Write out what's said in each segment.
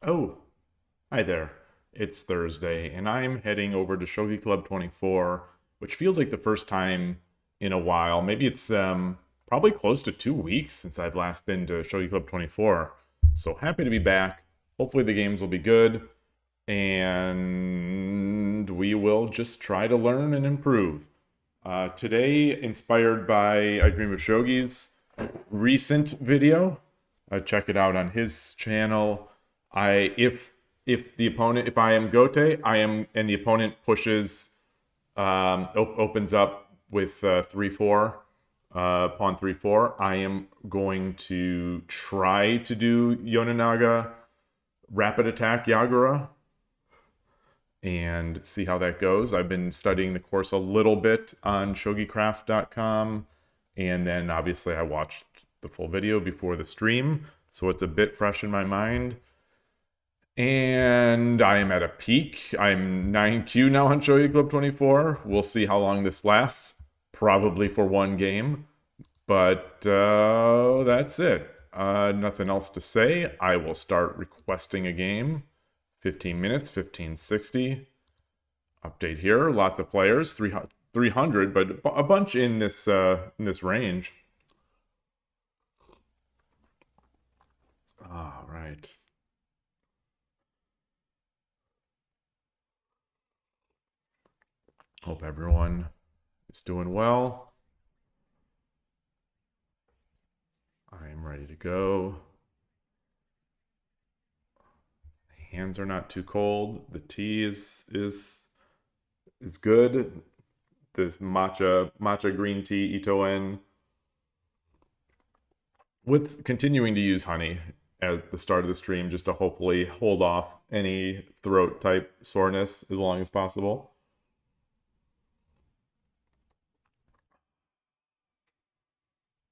Oh, hi there. It's Thursday, and I'm heading over to Shogi Club 24, which feels like the first time in a while. Maybe it's probably close to 2 weeks since I've last been to Shogi Club 24. So happy to be back. Hopefully the games will be good, and we will just try to learn and improve. Today, inspired by I Dream of Shogi's recent video. Check it out on his channel. I if the opponent, if I am Gote, I am, and the opponent pushes, opens up with 3/4, pawn 3/4, I am going to try to do Yonanaga rapid attack Yagura and see how that goes. I've been studying the course a little bit on shogicraft.com, and then obviously I watched the full video before the stream, so it's a bit fresh in my mind. And I am at a peak. I'm 9Q now on Shogi Club 24. We'll see how long this lasts. Probably for one game. But that's it. Nothing else to say. I will start requesting a game. 15 minutes, 1560. Update here. Lots of players. 300, but a bunch in this range. All right. Hope everyone is doing well. I am ready to go. Hands are not too cold. The tea is good. This matcha green tea Itoen, with continuing to use honey at the start of the stream just to hopefully hold off any throat type soreness as long as possible.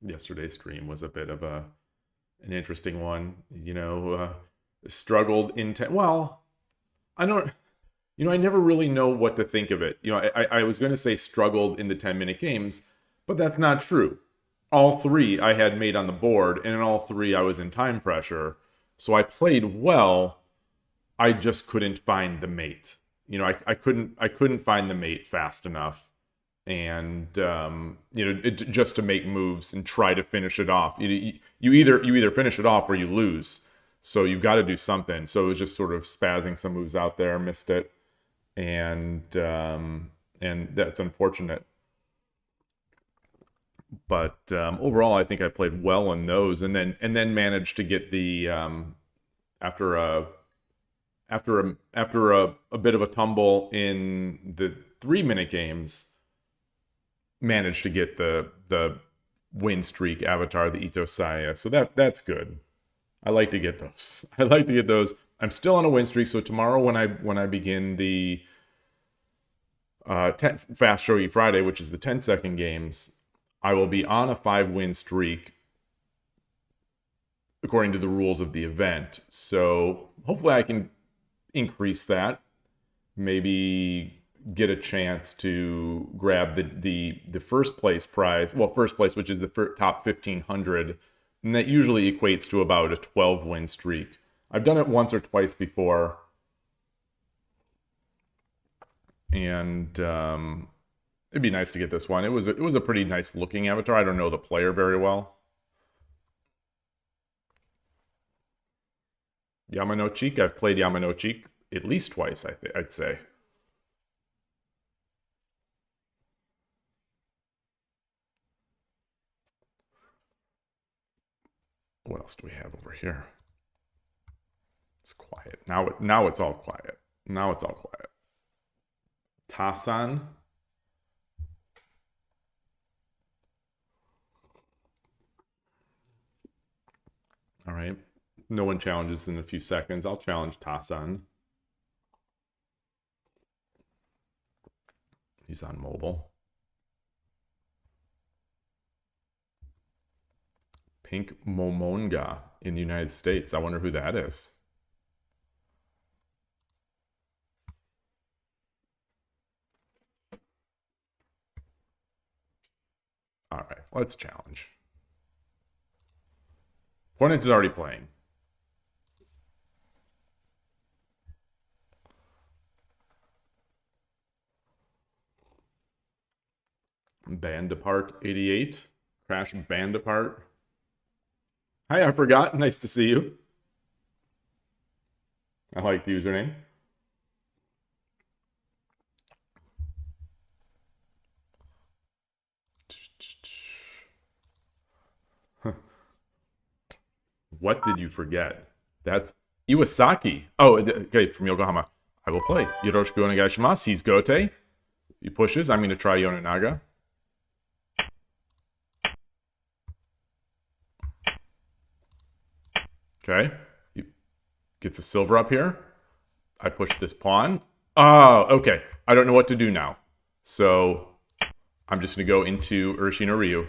Yesterday's stream was a bit of an interesting one. Struggled in well, I don't. I never really know what to think of it. I was going to say struggled in the 10-minute games, but that's not true. All three I had made on the board, and in all three I was in time pressure. So I played well. I just couldn't find the mate. I couldn't find the mate fast enough, and just to make moves and try to finish it off. You either finish it off or you lose. So you've got to do something. So it was just sort of spazzing some moves out there, missed it, and that's unfortunate. But overall, I think I played well on those, and then managed to get the after a bit of a tumble in the 3-minute games, managed to get the win streak avatar, the Ito Saya. So that's good. I like to get those. I'm still on a win streak, so tomorrow when I begin the Fast Shogi Friday, which is the 10-second games, I will be on a 5-win streak according to the rules of the event. So hopefully I can increase that. Maybe get a chance to grab the first place prize. Well, first place, which is the top 1,500. And that usually equates to about a 12-win streak. I've done it once or twice before. And it'd be nice to get this one. It was a pretty nice looking avatar. I don't know the player very well. Yamanochik. I've played Yamanochik at least twice, I'd say. What else do we have over here? It's quiet. Now it's all quiet. Now it's all quiet. Tasan. All right. No one challenges in a few seconds. I'll challenge Tasan. He's on mobile. Pink Momonga in the United States. I wonder who that is. All right, let's challenge. Opponent is already playing. Band apart 88. Crash band apart. Hi, I forgot. Nice to see you. I like the username. What did you forget? That's Iwasaki. Oh, okay, from Yokohama. I will play. Yoroshiku onegaishimasu. He's Gote. He pushes. I'm going to try Yonenaga. Okay. He gets a silver up here. I push this pawn. Oh, okay. I don't know what to do now. So I'm just going to go into Urshin or Ryu.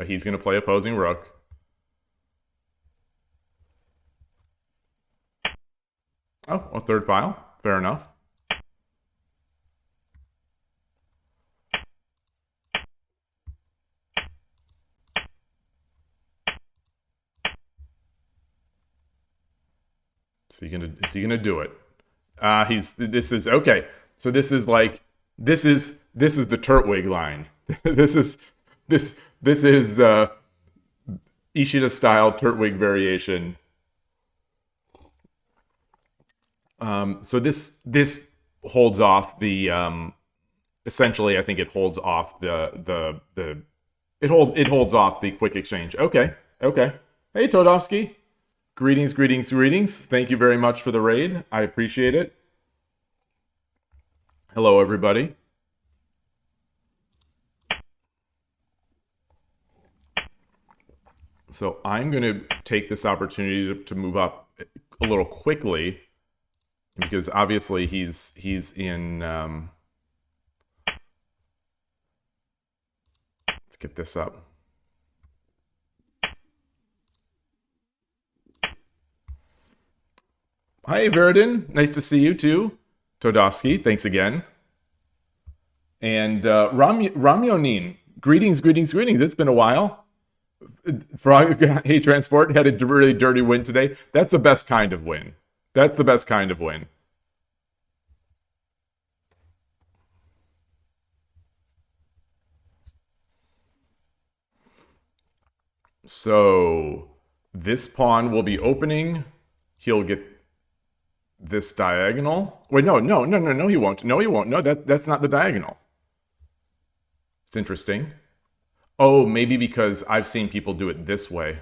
He's going to play opposing rook. Oh, a third file. Fair enough. Is he gonna do it? This is okay. So this is like this is the Turtwig line. this is Ishida style Turtwig variation. So this holds off the essentially I think it holds off it holds off the quick exchange. Okay. Hey Todovsky. Greetings. Thank you very much for the raid. I appreciate it. Hello, everybody. So I'm going to take this opportunity to move up a little quickly because obviously he's in... let's get this up. Hi, Veridin. Nice to see you, too. Todovsky, thanks again. And Ramyonin, greetings. It's been a while. Hey, Transport, had a really dirty win today. That's the best kind of win. That's the best kind of win. So, this pawn will be opening. He'll get this diagonal. Wait, no, he won't. No, that's not the diagonal. It's interesting. Oh, maybe because I've seen people do it this way.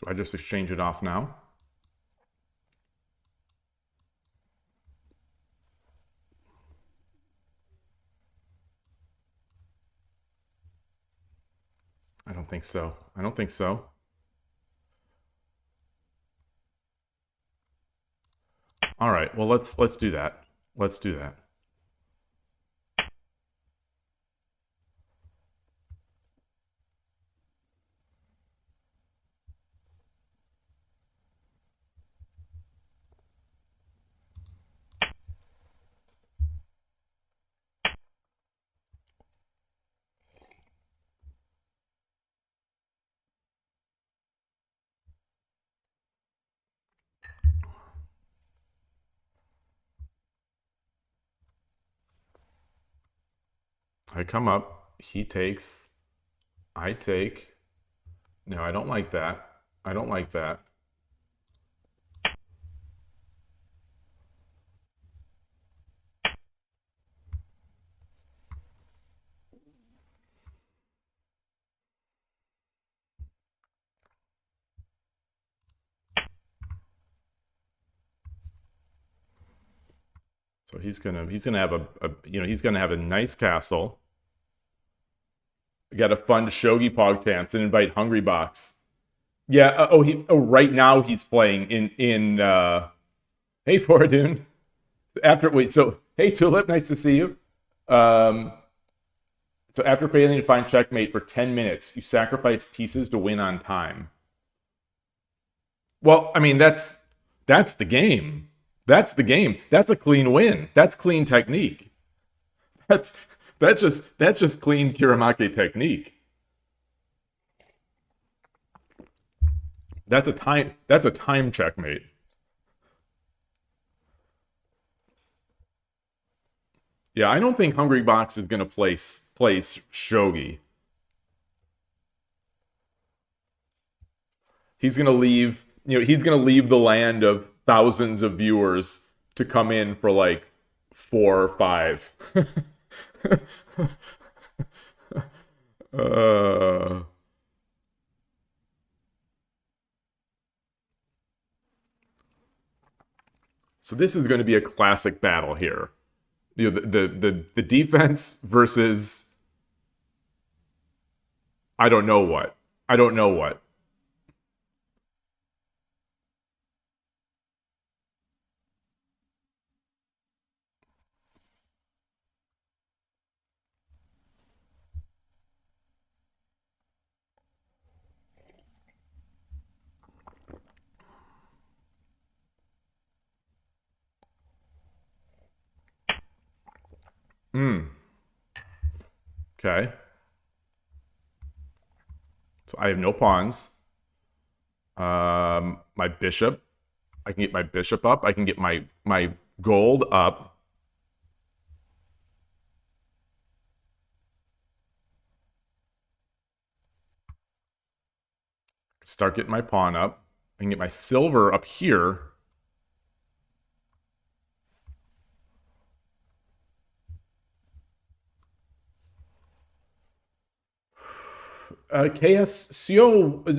Do I just exchange it off now? I don't think so. All right, well, let's do that. Let's do that. I come up, he takes, I take. No, I don't like that. So he's gonna have he's gonna have a nice castle. We got a fun shogi pog chance and invite Hungry Box. Yeah. Right now he's playing in. Hey, Foradune. Hey, Tulip, nice to see you. So after failing to find checkmate for 10 minutes, you sacrifice pieces to win on time. Well, I mean, that's the game. That's the game. That's a clean win. That's clean technique. That's just clean Kiramake technique. That's a time checkmate. Yeah, I don't think Hungry Box is going to place Shogi. He's going to leave, he's going to leave the land of thousands of viewers to come in for like 4 or 5. So this is going to be a classic battle here. The defense versus I don't know what. I don't know what. Okay. So I have no pawns. My bishop. I can get my bishop up. I can get my gold up. Start getting my pawn up. I can get my silver up here. KSCO1,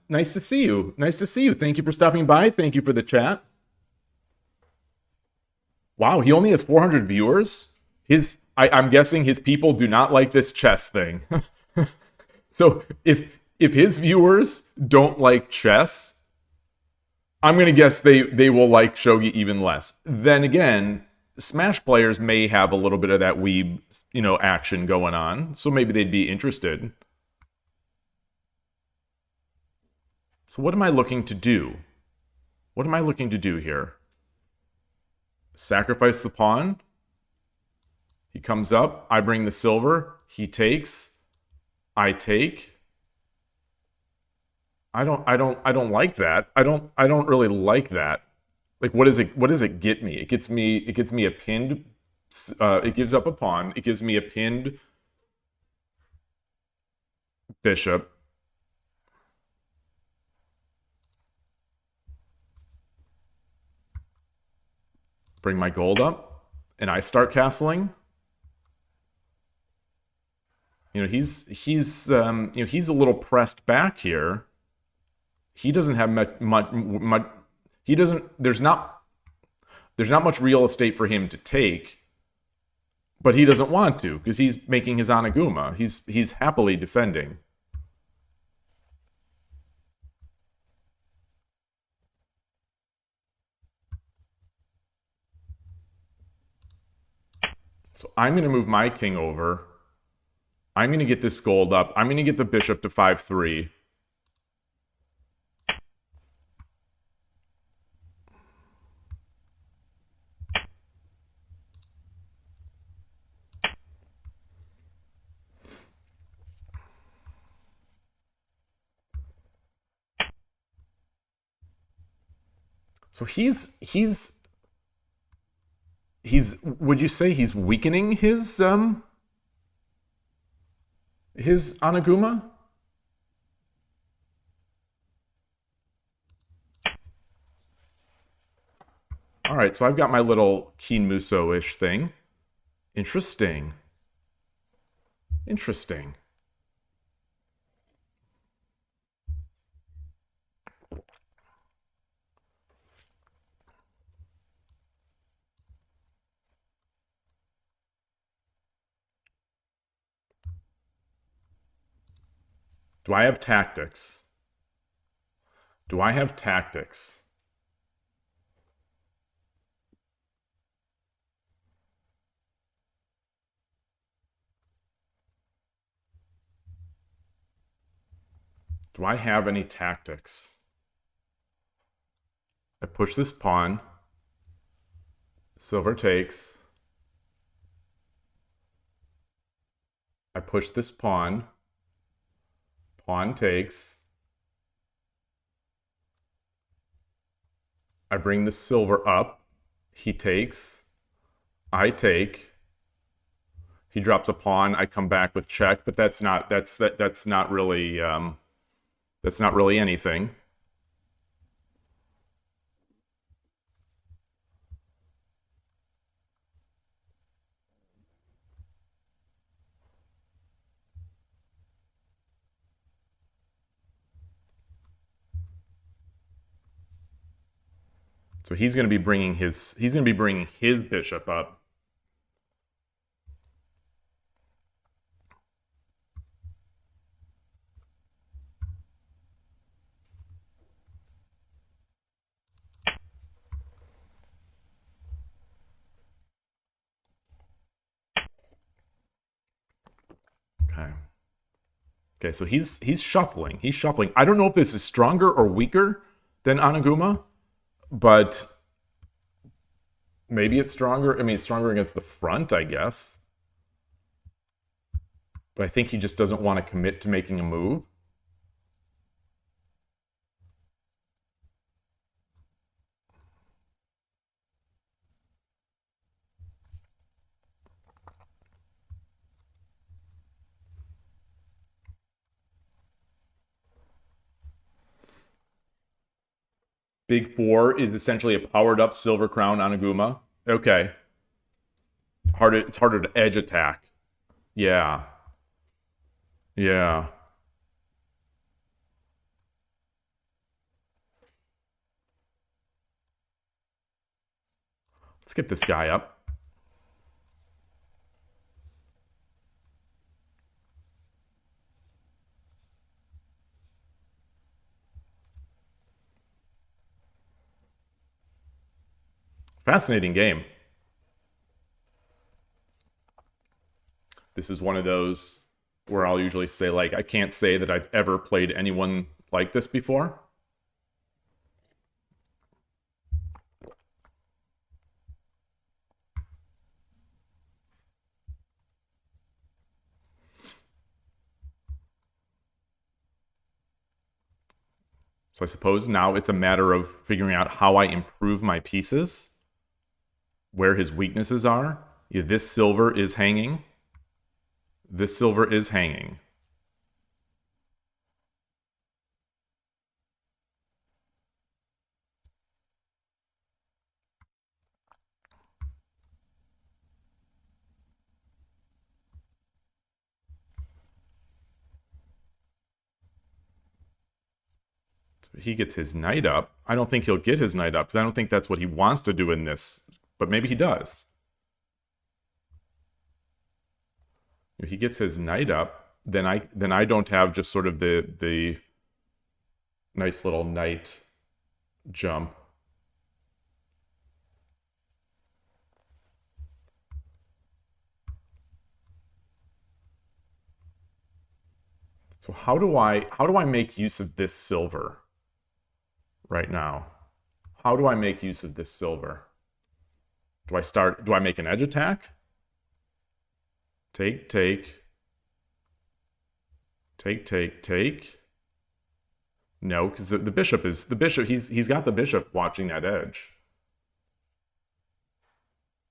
nice to see you. Nice to see you. Thank you for stopping by. Thank you for the chat. Wow, he only has 400 viewers? I'm guessing his people do not like this chess thing. So if his viewers don't like chess, I'm going to guess they will like Shogi even less. Then again, Smash players may have a little bit of that weeb, action going on, so maybe they'd be interested. So what am I looking to do? What am I looking to do here? Sacrifice the pawn. He comes up. I bring the silver. He takes. I take. I don't like that. I don't really like that. Like, what does it get me? It gets me a pinned. It gives up a pawn. It gives me a pinned bishop. Bring my gold up, and I start castling. He's a little pressed back here. He doesn't have much. He doesn't. There's not much real estate for him to take, but he doesn't want to because he's making his Anaguma. He's happily defending. So I'm going to move my king over. I'm going to get this gold up. I'm going to get the bishop to 5-3. So he's would you say he's weakening his Anaguma? All right, so I've got my little Keen Muso-ish thing. Interesting. Interesting. Do I have tactics? Do I have tactics? Do I have any tactics? I push this pawn. Silver takes. I push this pawn. Pawn takes. I bring the silver up. He takes. I take. He drops a pawn. I come back with check, but that's not really anything. So he's going to be bringing his bishop up. Okay, so he's shuffling. He's shuffling. I don't know if this is stronger or weaker than Anaguma, but maybe it's stronger. I mean, it's stronger against the front, I guess. But I think he just doesn't want to commit to making a move. Big four is essentially a powered up Silver Crown Anaguma. Okay. It's harder to edge attack. Yeah. Yeah. Let's get this guy up. Fascinating game. This is one of those where I'll usually say, like, I can't say that I've ever played anyone like this before. So I suppose now it's a matter of figuring out how I improve my pieces, where his weaknesses are. Yeah, this silver is hanging. This silver is hanging. He gets his knight up. I don't think he'll get his knight up because I don't think that's what he wants to do in this, but maybe he does. If he gets his knight up, then I don't have just sort of the nice little knight jump. So how do I make use of this silver right now? How do I make use of this silver? Do I make an edge attack? Take, take. Take, take, take. No, because the bishop, he's got the bishop watching that edge.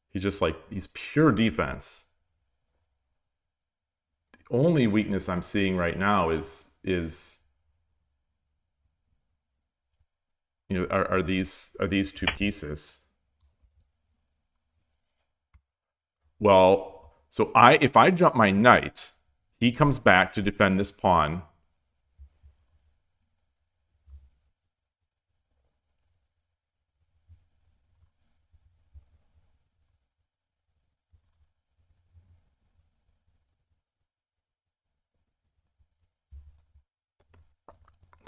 He's just like, he's pure defense. The only weakness I'm seeing right now is you know, are these two pieces. Well, so if I jump my knight, he comes back to defend this pawn.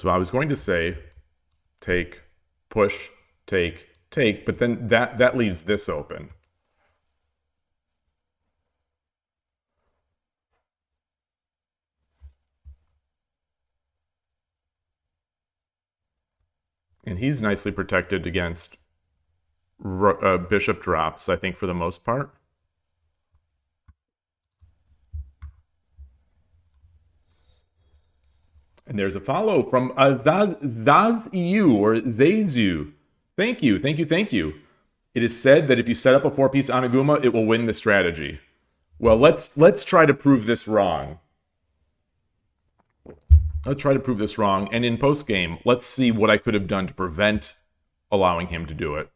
So I was going to say take, push, take, take, but then that leaves this open. And he's nicely protected against bishop drops, I think, for the most part. And there's a follow from Zazu or Zazu. Thank you, thank you, thank you. It is said that if you set up a 4-piece Anaguma, it will win the strategy. Well, let's try to prove this wrong. Let's try to prove this wrong. And in post-game, let's see what I could have done to prevent allowing him to do it.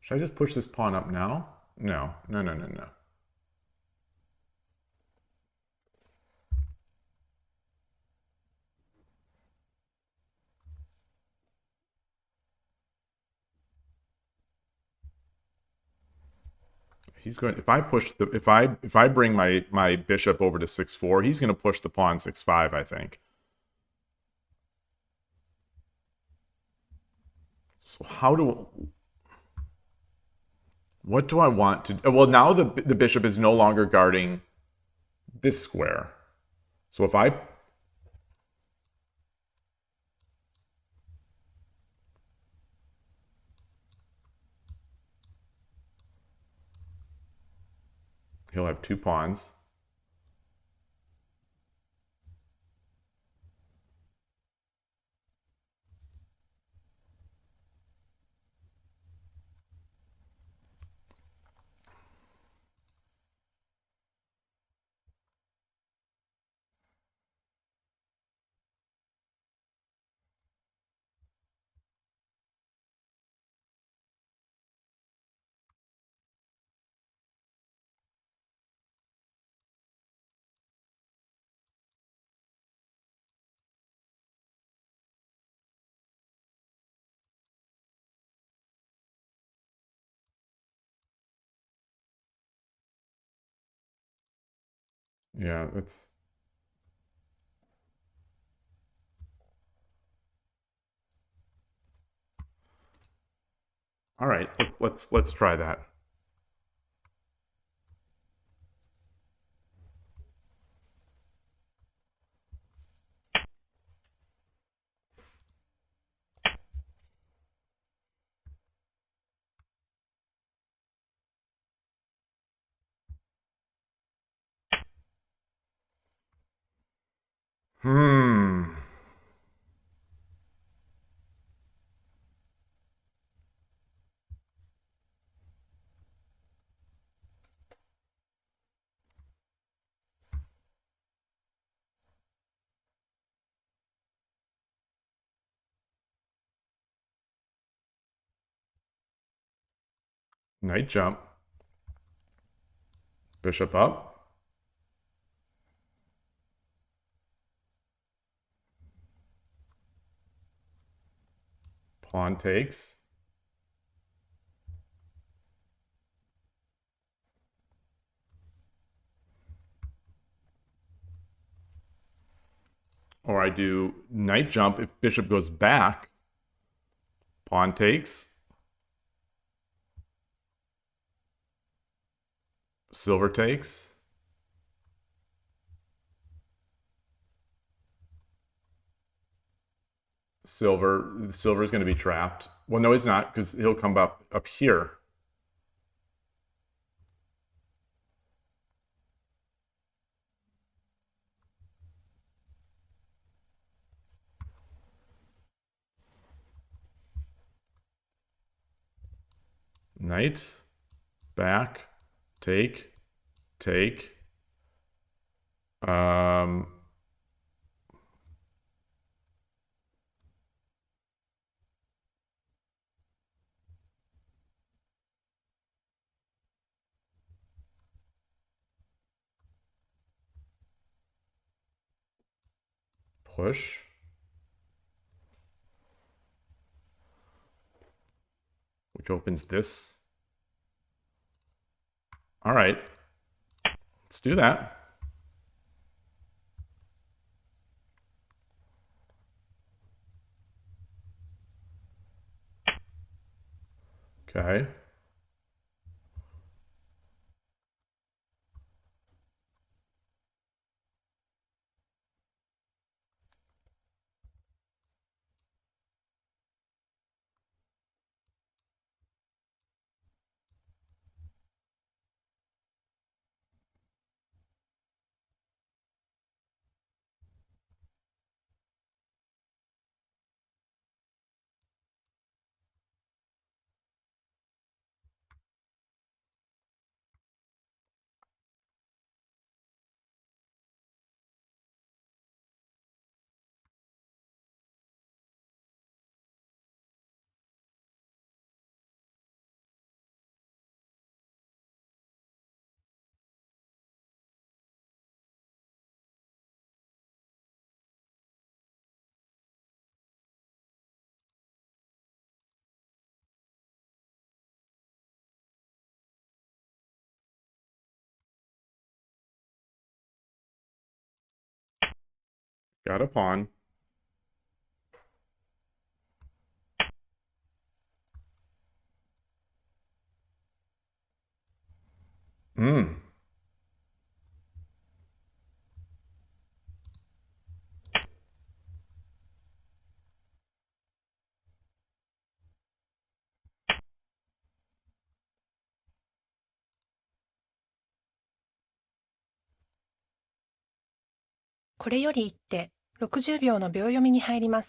Should I just push this pawn up now? No, no, no, no, no. He's going. If I push the, if I bring my bishop over to 6-4, he's going to push the pawn 6-5. I think. So what do I want to? Well, now the bishop is no longer guarding this square. So if I he'll have 2 pawns. Yeah, that's. All right, let's try that. Knight jump. Bishop up. Pawn takes. Or I do knight jump. If bishop goes back, pawn takes. Silver takes. Silver's going to be trapped. Well, no, he's not, because he'll come up here. Knight, back, take, take. Push. which opens this. All right, let's do that. Okay. Got a pawn. Hmm.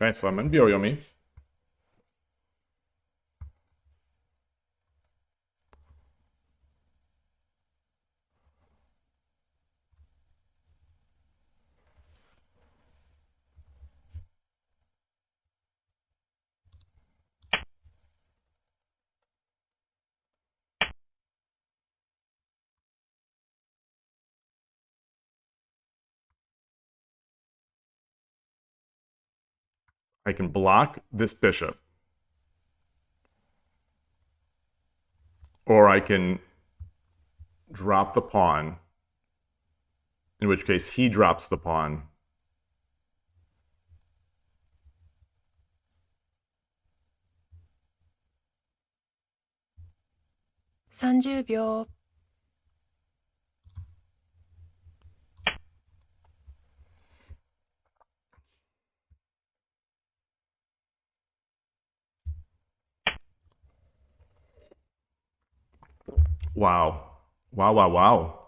Okay, so I'm in Byoyomi. I can block this bishop. Or I can drop the pawn, in which case he drops the pawn. Wow. Wow, wow, wow.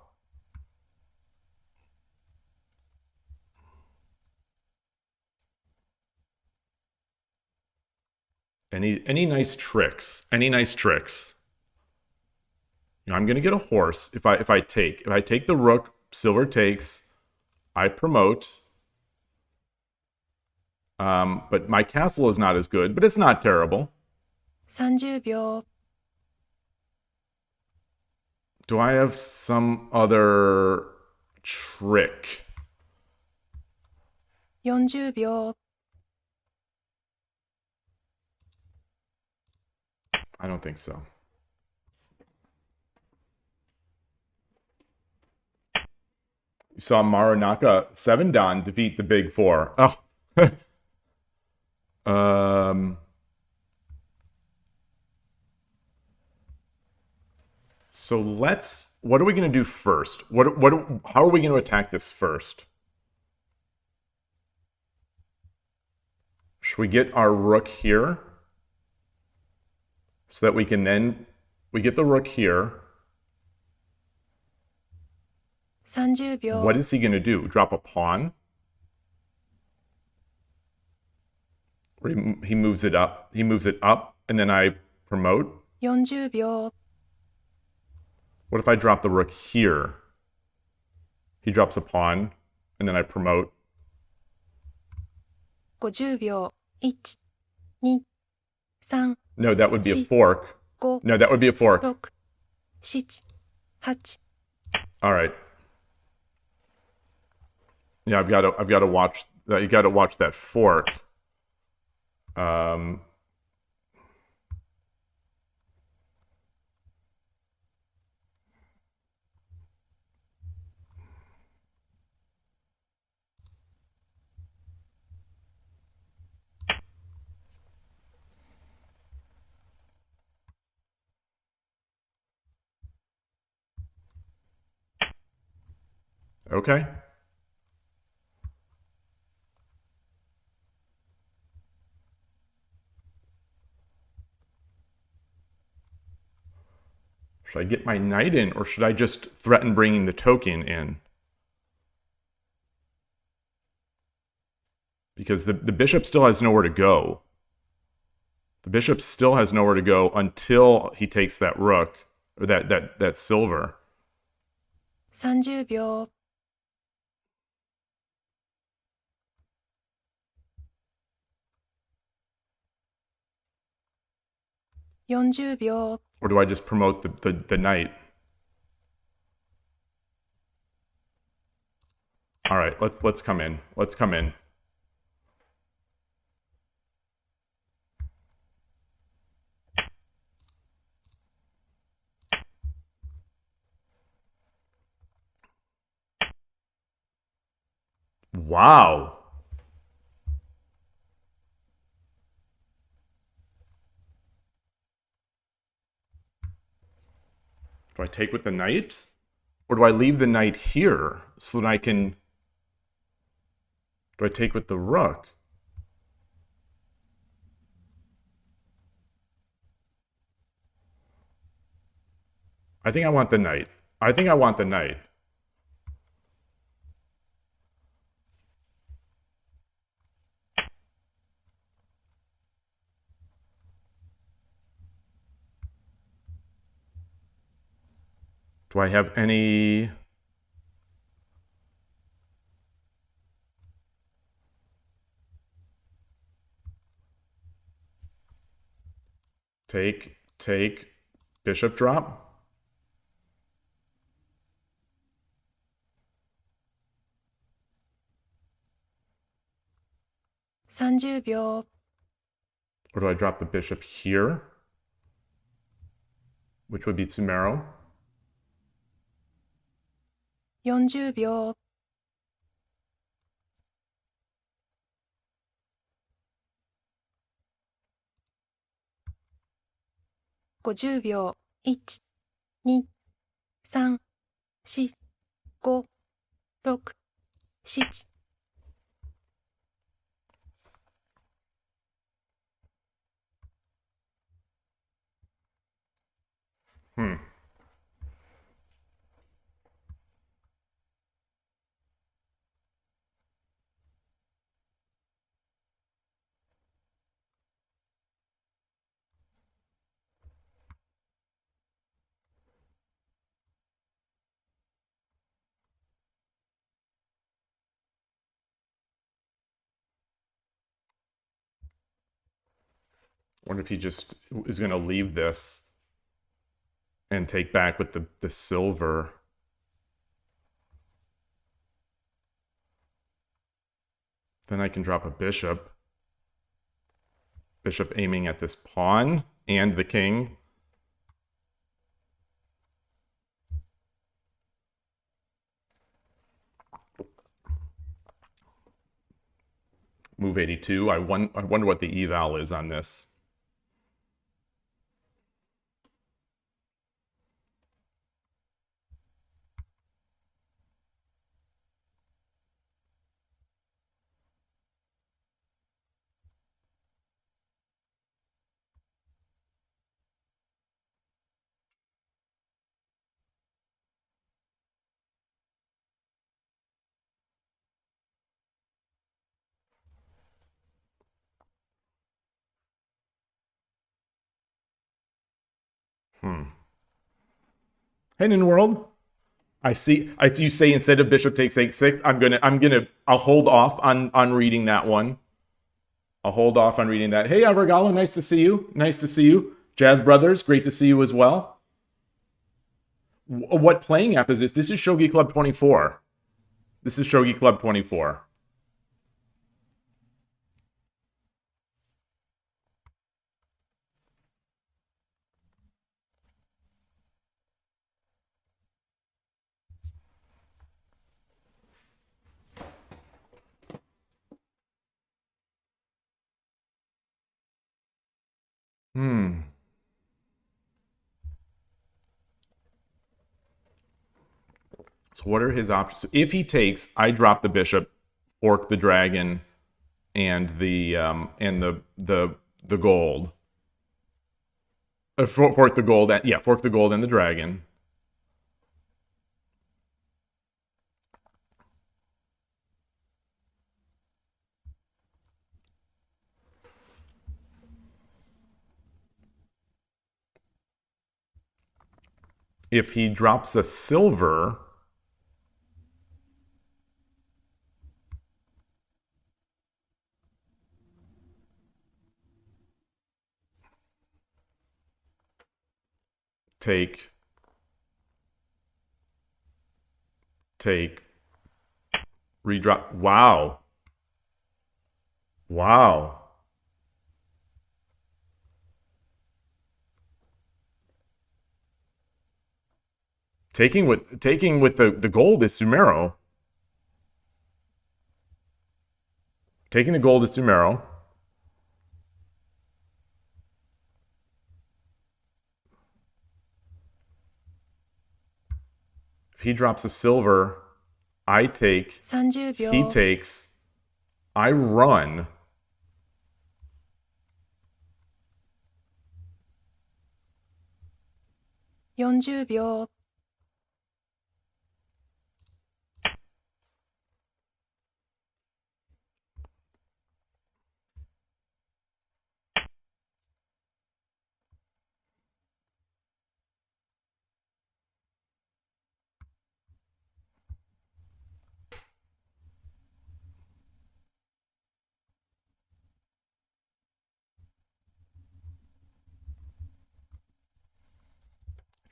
Any nice tricks? Any nice tricks? You know, I'm gonna get a horse if I take the rook, silver takes, I promote. But my castle is not as good, but it's not terrible. 30秒 Do I have some other trick? 40秒 I don't think so. You saw Maranaka 7-Dan defeat the Big Four. Oh. So what are we going to do first? How are we going to attack this first? Should we get our rook here? So that we can we get the rook here. 30秒 What is he going to do? Drop a pawn? Or he moves it up. He moves it up, and then I promote. 40秒 What if I drop the rook here? He drops a pawn, and then I promote. 50秒 1、2、3、 No, that would be a fork. 5、 No, that would be a fork. 6、7、8 All right. Yeah, I've got to watch that. You got to watch that fork. Okay. Should I get my knight in, or should I just threaten bringing the token in? Because the bishop still has nowhere to go. The bishop still has nowhere to go until he takes that rook, or that silver. 30秒 40秒 Or do I just promote the knight? All right, let's come in. Let's come in. Wow. Do I take with the knight? Or do I leave the knight here so that I can... Do I take with the rook? I think I want the knight. I think I want the knight. Do I have any... Take, bishop drop. 30秒 Or do I drop the bishop here? Which would be Tsumero. 40秒 50秒 1、2、3、4、5、6、7。Wonder if he just is going to leave this and take back with the silver. Then I can drop a bishop. Bishop aiming at this pawn and the king. Move 82. I wonder what the eval is on this. Hey, New World. I see you say instead of bishop takes h6, I'll hold off on reading that one. I'll hold off on reading that. Hey, Avergalo, nice to see you. Nice to see you. Jazz Brothers, great to see you as well. What playing app is this? This is Shogi Club 24. This is Shogi Club 24. So what are his options? So if he takes, I drop the bishop, fork the dragon, and the gold. Fork the gold, and, fork the gold and the dragon. If he drops a silver, take, redrop. Wow. Wow. Taking with the gold is Sumero. Taking the gold is Sumero. If he drops a silver, I take, 30 秒 he takes, I run. ,40 秒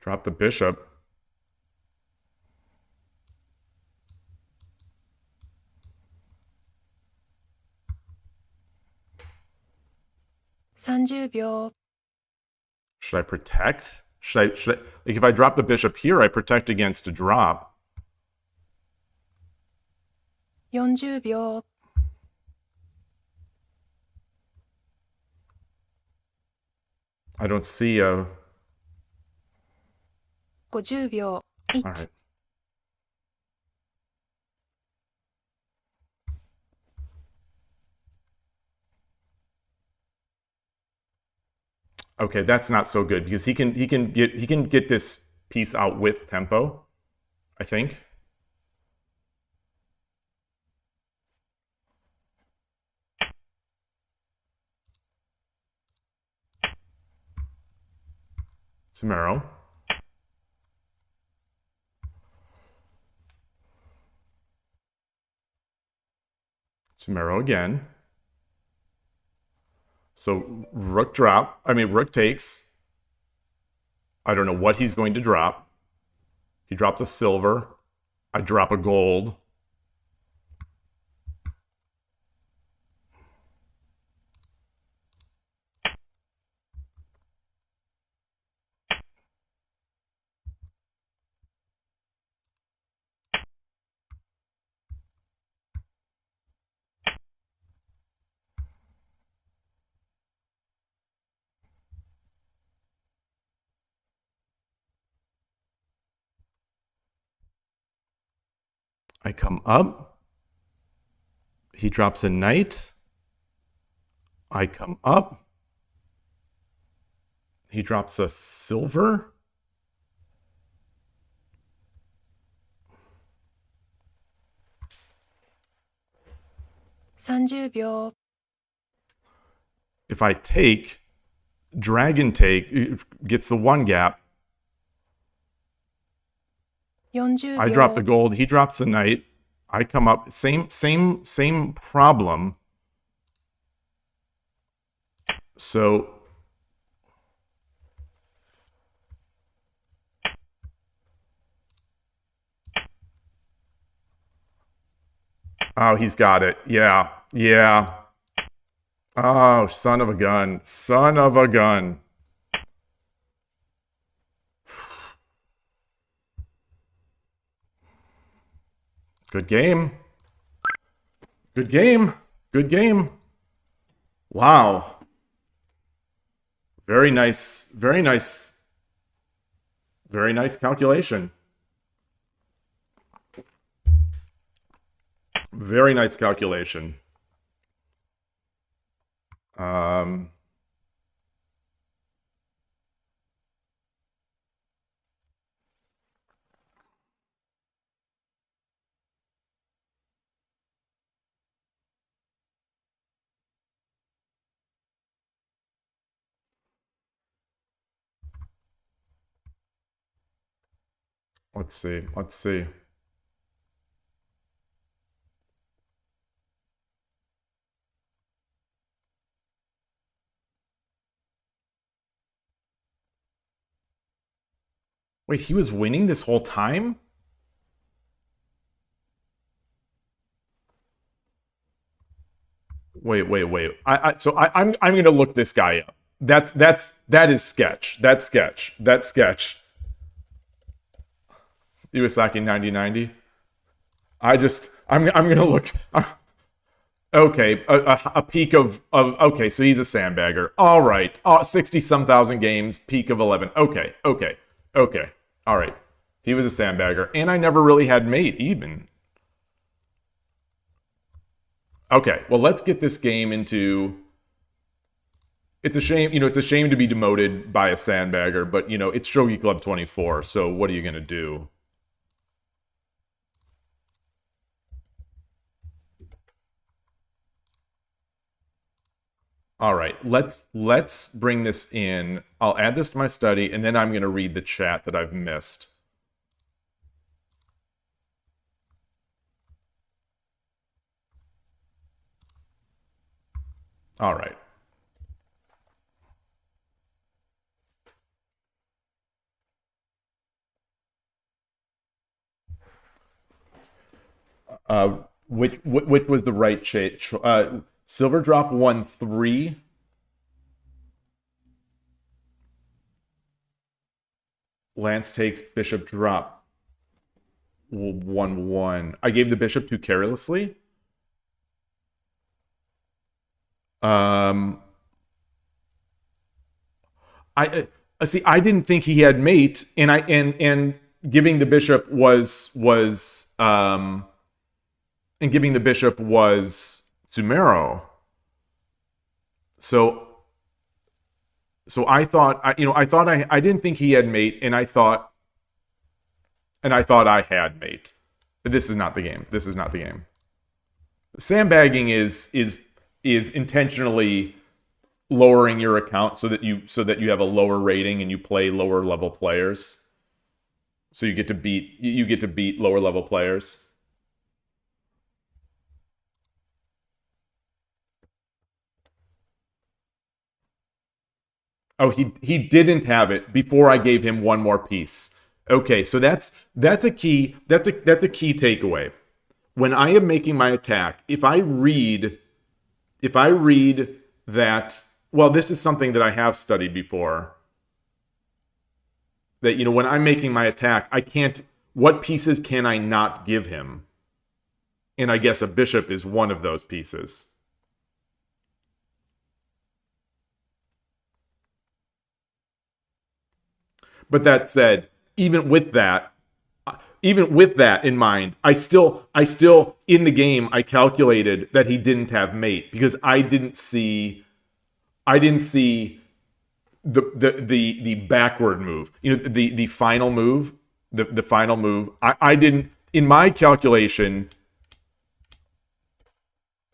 Drop the bishop. ,30 秒 Should I protect? Should I, like if I drop the bishop here, I protect against a drop. 40 秒 I don't see a, 50秒 1 all right. Okay, that's not so good because he can get this piece out with tempo, I think. Sumero. Sumero again. So rook takes. I don't know what he's going to drop. He drops a silver. I drop a gold. I come up. He drops a knight. I come up. He drops a silver. ,30 秒 If I take, dragon take gets the one gap. ,40 I drop the gold. He drops the knight. I come up. Same problem. So oh, he's got it. Yeah. Yeah. Oh, son of a gun. Son of a gun. Good game. Good game. Good game. Wow. Very nice. Very nice. Very nice calculation. Very nice calculation. Um, let's see. Let's see. Wait, he was winning this whole time? Wait. I'm gonna look this guy up. That is sketch. That's sketch. That's sketch. Iwasaki 9090. I'm gonna look. Okay, a peak of okay, so he's a sandbagger. All right, 60-some thousand games, peak of 11. Okay. All right, he was a sandbagger, and I never really had mate even. Okay, well, let's get this game into. It's a shame, it's a shame to be demoted by a sandbagger, but it's Shogi Club 24. So what are you gonna do? All right, let's bring this in. I'll add this to my study, and then I'm going to read the chat that I've missed. All right. Which was the right Silver drop 1-3. Lance takes bishop drop 1-1. I gave the bishop too carelessly. I see. I didn't think he had mate, and giving the bishop was Tsumero. So I thought I didn't think he had mate, and I thought I had mate. But this is not the game. This is not the game. Sandbagging is intentionally lowering your account so that you have a lower rating and you play lower level players. So you get to beat lower level players. Oh, he didn't have it before I gave him one more piece. Okay, so that's a key takeaway. When I am making my attack, if I read that, well, this is something that I have studied before. That when I'm making my attack, what pieces can I not give him? And I guess a bishop is one of those pieces. But that said, even with that in mind, I still in the game I calculated that he didn't have mate because I didn't see the backward move. The final move, the final move. I didn't, in my calculation,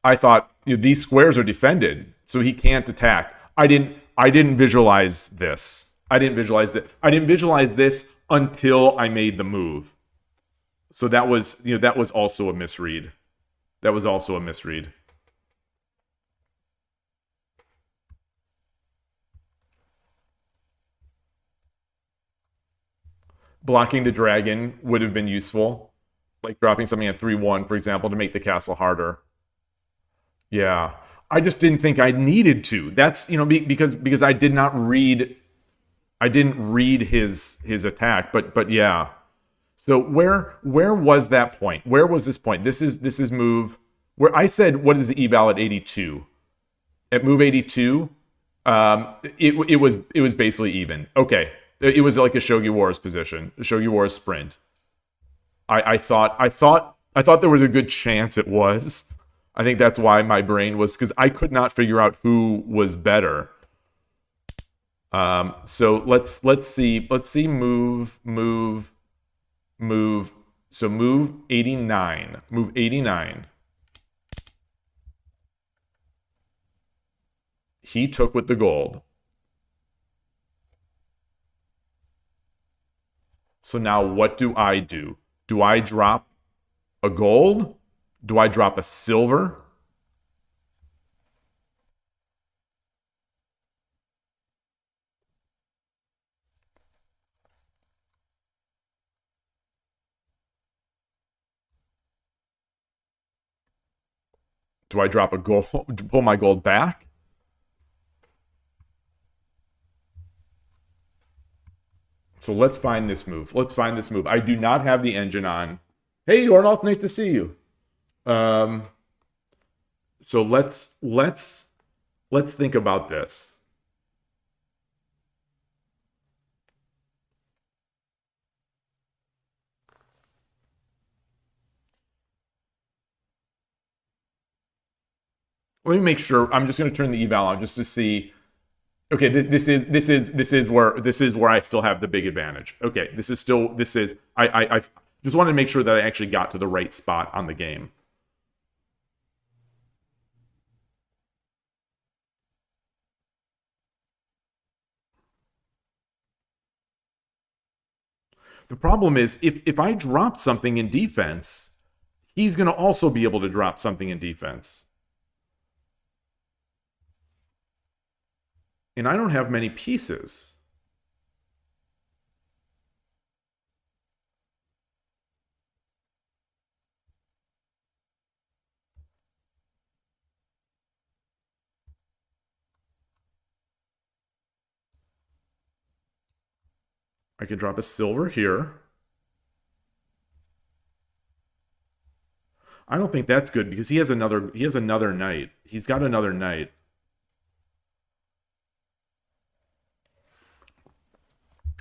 I thought these squares are defended, so he can't attack. I didn't visualize this. I didn't visualize this until I made the move. So that was also a misread. That was also a misread. Blocking the dragon would have been useful. Like dropping something at 3-1, for example, to make the castle harder. Yeah. I just didn't think I needed to. That's, because I did not read... I didn't read his attack, but yeah. So where was that point? Where was this point? This is move where I said, what is the eval at 82? At move 82, it was basically even. Okay, it was like a Shogi Wars position, a Shogi Wars sprint. I thought I thought there was a good chance it was. I think that's why my brain was, because I could not figure out who was better. So let's see move. So move 89. Move 89. He took with the gold. So now what do I do? Do I drop a gold? Do I drop a silver? Do I drop a gold, pull my gold back? So let's find this move. Let's find this move. I do not have the engine on. Hey, Ornolf, nice to see you. So let's think about this. Let me make sure. I'm just going to turn the eval on just to see. Okay, this is where I still have the big advantage. Okay, I just wanted to make sure that I actually got to the right spot on the game. The problem is if I drop something in defense, he's going to also be able to drop something in defense. And I don't have many pieces. I can drop a silver here. I don't think that's good because he has another knight. He's got another knight.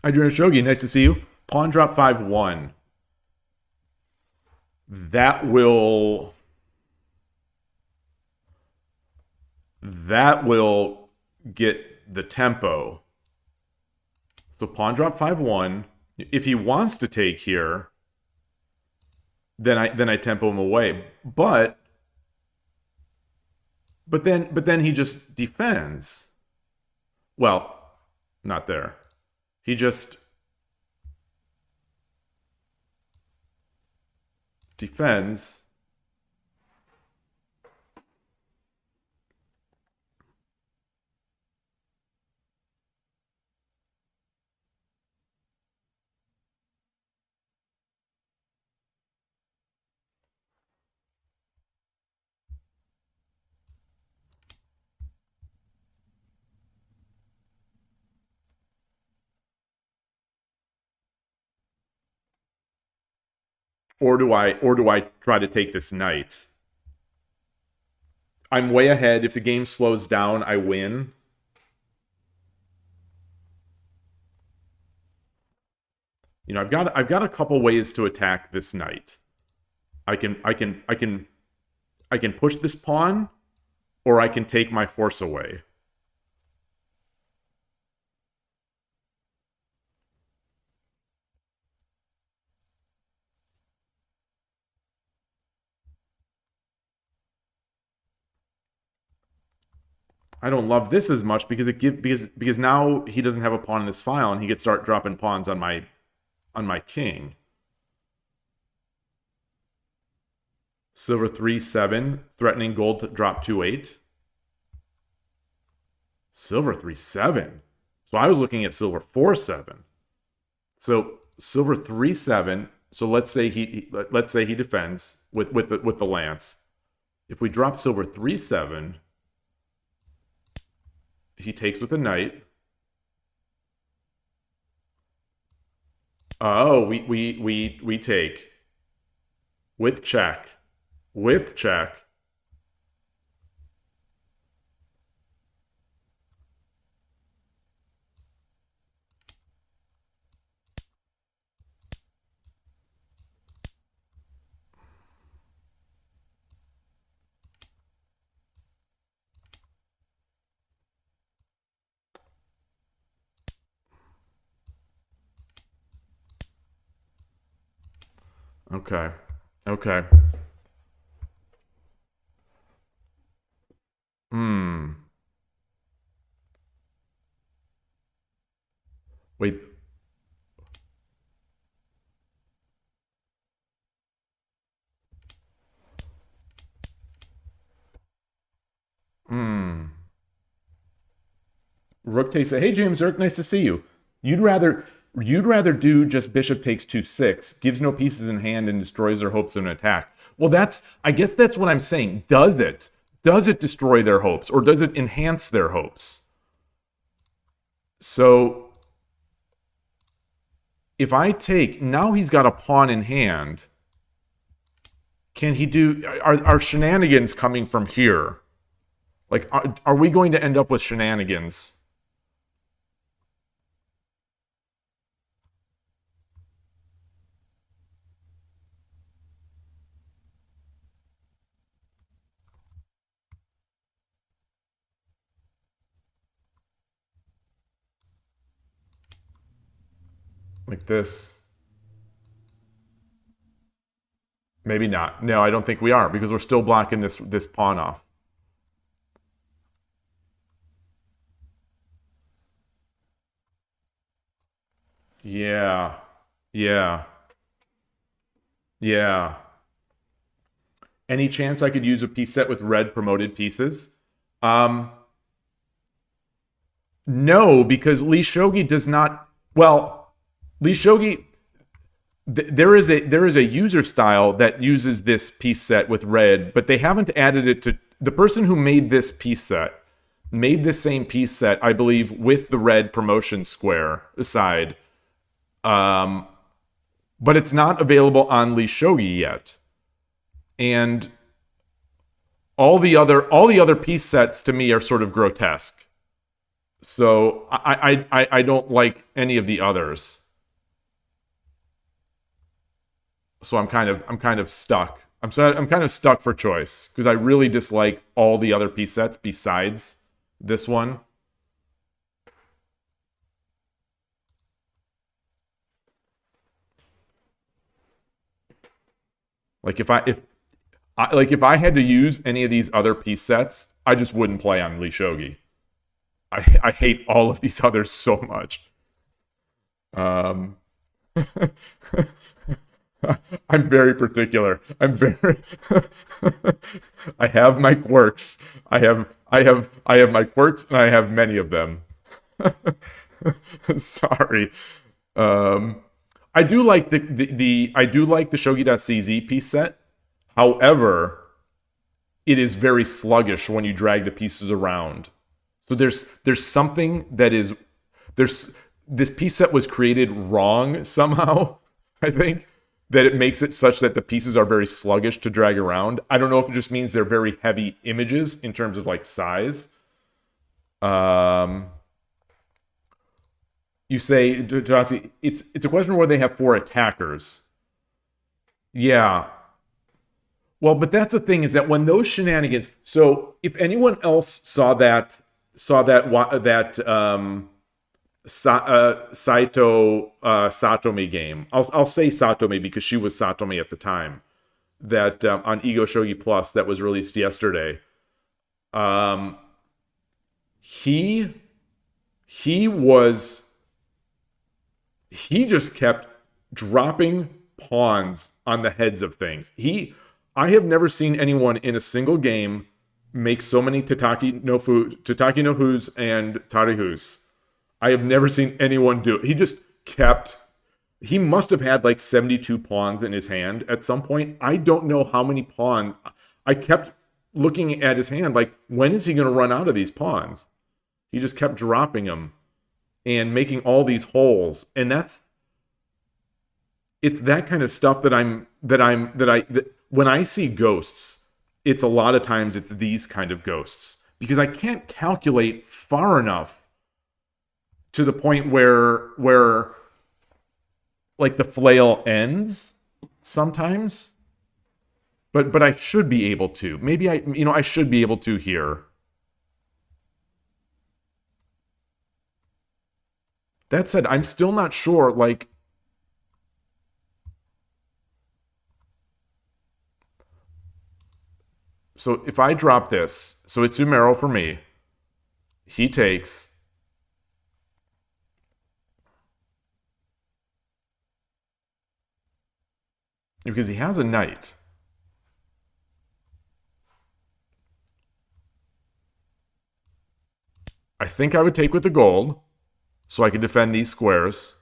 Adrian Shogi, nice to see you. Pawn drop 5-1. That will get the tempo. So pawn drop 5-1. If he wants to take here, then I tempo him away. But then he just defends. Well, not there. He just defends. Or do I try to take this knight? I'm way ahead. If the game slows down, I win. You know, I've got a couple ways to attack this knight. I can push this pawn, or I can take my horse away. I don't love this as much because because now he doesn't have a pawn in this file and he could start dropping pawns on my king. Silver 3-7, threatening gold to drop 2-8. Silver 3-7. So I was looking at silver 4-7. So silver 3-7. So let's say he defends with the lance. If we drop silver 3-7, he takes with a knight. Oh, we take with check. With check. Okay. Okay. Hmm. Wait. Hmm. Rook takes it. Hey, James Zirk, nice to see you. You'd rather do just bishop takes 2-6, gives no pieces in hand and destroys their hopes of an attack. Well, I guess that's what I'm saying. Does it? Does it destroy their hopes, or does it enhance their hopes? So if I take, now he's got a pawn in hand. Can he do, are shenanigans coming from here? Like, are we going to end up with shenanigans? Like this? Maybe not. No, I don't think we are, because we're still blocking this pawn off. Yeah. Yeah. Yeah. Any chance I could use a piece set with red promoted pieces? No, because Lee Shogi does not. Well, Lee Shogi. There is a user style that uses this piece set with red, but they haven't added it to the person who made this piece set. Made this same piece set, I believe, with the red promotion square aside. But it's not available on Lee Shogi yet. And all the other piece sets to me are sort of grotesque. So I don't like any of the others. So I'm kind of stuck. I'm kind of stuck for choice because I really dislike all the other piece sets besides this one. Like if I had to use any of these other piece sets, I just wouldn't play on Lee Shogi. I hate all of these others so much. I'm very particular. I have my quirks. I have my quirks, and I have many of them. Sorry. I do like I do like the Shogi.cz piece set. However, it is very sluggish when you drag the pieces around. So there's something that is this piece set was created wrong somehow, I think, that it makes it such that the pieces are very sluggish to drag around. I don't know if it just means they're very heavy images in terms of like size. You say, Darcy, it's a question where they have 4 attackers. Yeah. Well, but that's the thing, is that when those shenanigans. So if anyone else saw that Saito Satomi game. I'll say Satomi because she was Satomi at the time. That on Ego Shogi Plus that was released yesterday. He just kept dropping pawns on the heads of things. I have never seen anyone in a single game make so many Tataki no Hus and Tarihus. I have never seen anyone do it. He must have had like 72 pawns in his hand at some point. I don't know how many pawns. I kept looking at his hand like, when is he going to run out of these pawns? He just kept dropping them and making all these holes. And it's that kind of stuff when I see ghosts, it's a lot of times it's these kind of ghosts, because I can't calculate far enough to the point where like the flail ends sometimes. But I should be able to. Maybe I should be able to here. That said, I'm still not sure, like, So if I drop this, so it's Sumero for me. He takes. Because he has a knight. I think I would take with the gold, so I could defend these squares.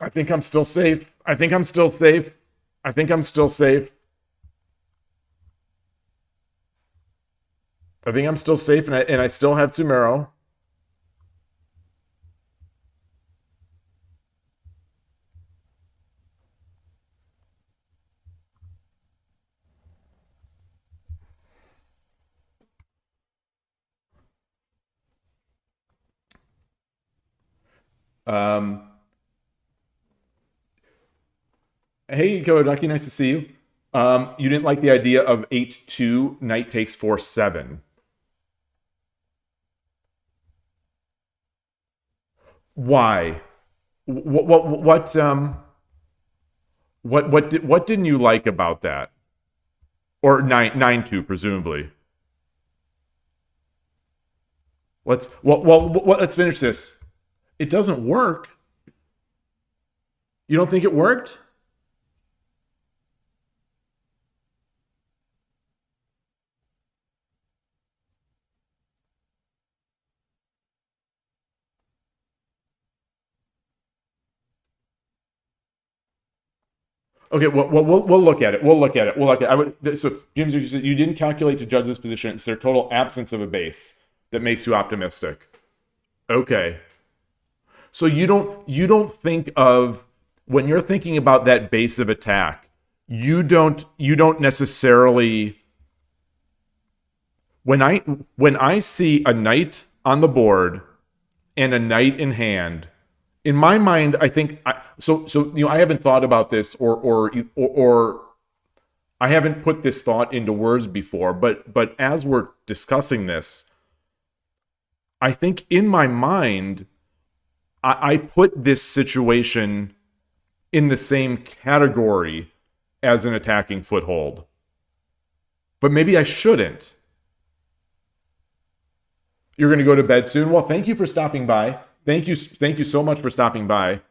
I think I'm still safe. I think I'm still safe. I think I'm still safe. I think I'm still safe, and I still have Sumero. Hey, Kawodaki, nice to see you. You didn't like the idea of 8-2, knight takes 4-7. Why? What didn't you like about that? Or 9-2, presumably. Let's finish this. It doesn't work. You don't think it worked? Okay, we'll look at it. We'll look at it. So, James, you didn't calculate to judge this position. It's their total absence of a base that makes you optimistic. Okay. So you don't think of, when you're thinking about that base of attack, you don't necessarily, when I see a knight on the board and a knight in hand, in my mind, I think I haven't thought about this or I haven't put this thought into words before, but as we're discussing this, I think in my mind, I put this situation in the same category as an attacking foothold. But maybe I shouldn't. You're going to go to bed soon? Well, thank you for stopping by. Thank you so much for stopping by.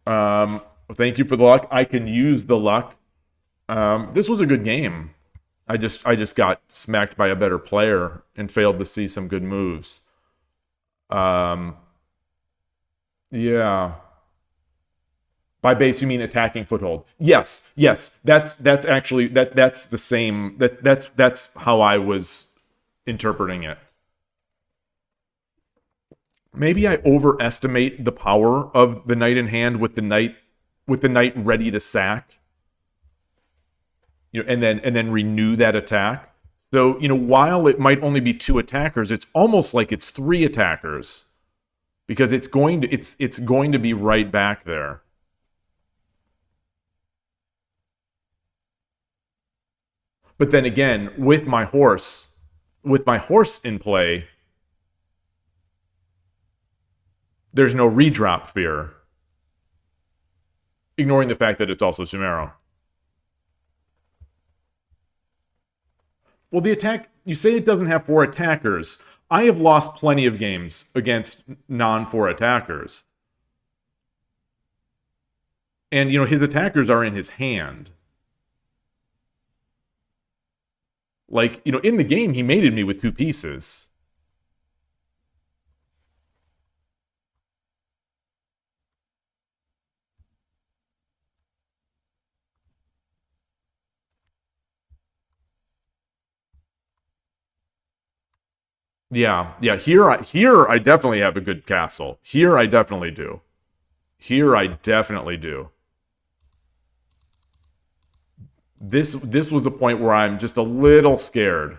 Thank you for the luck. I can use the luck. This was a good game. I just got smacked by a better player and failed to see some good moves. Yeah. By base, you mean attacking foothold? Yes. That's actually that's the same. That's how I was interpreting it. Maybe I overestimate the power of the knight in hand with the knight ready to sack. And then renew that attack. So, while it might only be 2 attackers, it's almost like it's 3 attackers. Because it's going to be right back there. But then again, with my horse in play, there's no redrop fear. Ignoring the fact that it's also Sumero. Well, the attack, you say it doesn't have 4 attackers. I have lost plenty of games against non-4 attackers. And, his attackers are in his hand. Like, in the game, he mated me with 2 pieces. Yeah, yeah. Here I definitely have a good castle. Here I definitely do. Here I definitely do. This was the point where I'm just a little scared.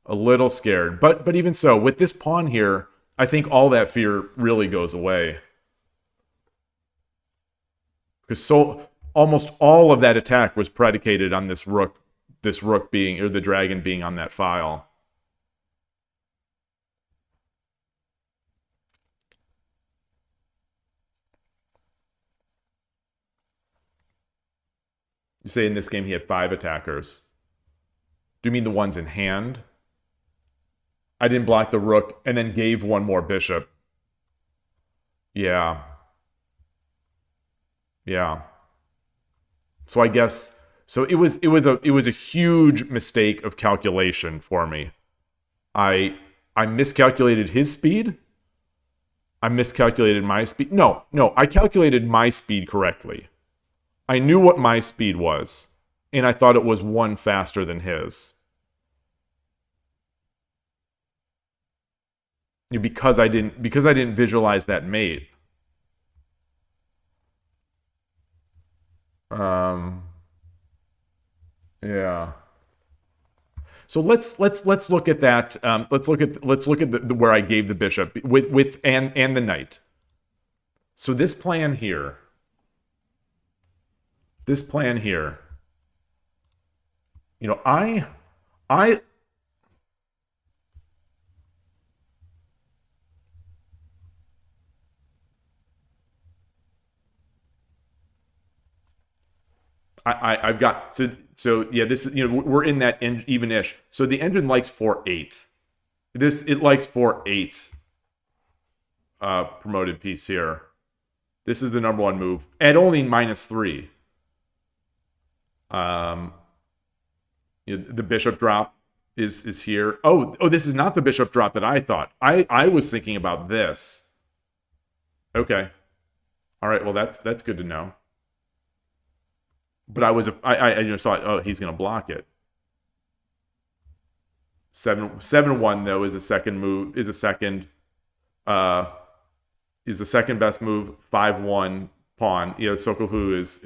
A little scared. But even so, with this pawn here, I think all that fear really goes away. Because almost all of that attack was predicated on this rook being, or the dragon being on that file. You say in this game he had 5 attackers. Do you mean the ones in hand? I didn't block the rook and then gave one more bishop. Yeah. Yeah. So I guess it was a huge mistake of calculation for me. I miscalculated his speed. I miscalculated my speed. No, I calculated my speed correctly. I knew what my speed was, and I thought it was 1 faster than his. Because I didn't visualize that mate. Yeah. So let's look at that. Let's look at the where I gave the bishop with and the knight. So this plan here. You know, I've got so yeah, this is, you know, we're in that even-ish. So the engine likes 4-8. It likes 4-8 promoted piece here. This is the number 1 move at only -3. You know, the bishop drop is here. Oh, this is not the bishop drop that I thought. I was thinking about this. Okay. All right, well that's good to know. But I just thought, oh, he's going to block it. 7-1 though is a second move, is the second best move. 5-1 pawn. You know, Sokolhu is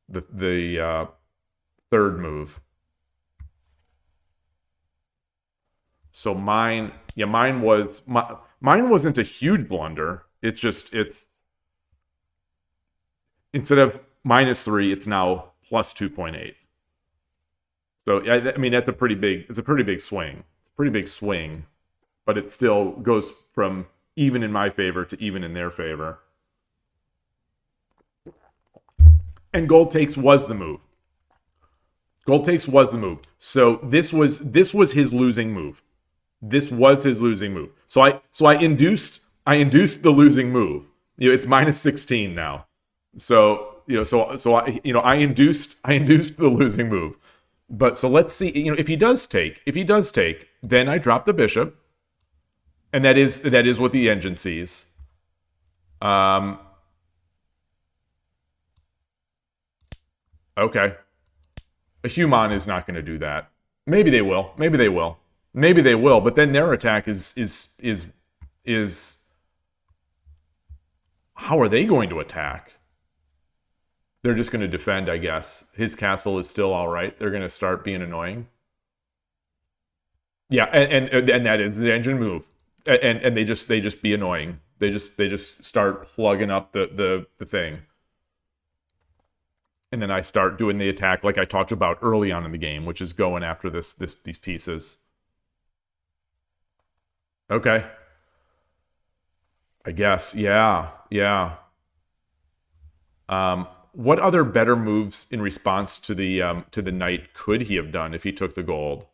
the third move. So mine wasn't a huge blunder. It's instead of -3, it's now +2.8. So I mean that's a pretty big swing. It's a pretty big swing, but it still goes from even in my favor to even in their favor. And gold takes was the move. So this was his losing move. So I induced the losing move. You know, it's -16 now. So, you know, I induced the losing move. But so let's see, you know, if he does take, then I drop the bishop. And that is what the engine sees. Okay. A human is not going to do that. Maybe they will, but then their attack is how are they going to attack? They're just going to defend, I guess. His castle is still all right. They're going to start being annoying. Yeah, and that is the engine move. And they just be annoying. They just start plugging up the thing. And then I start doing the attack like I talked about early on in the game, which is going after these pieces. Okay. I guess. Yeah. What other better moves in response to the knight could he have done if he took the gold?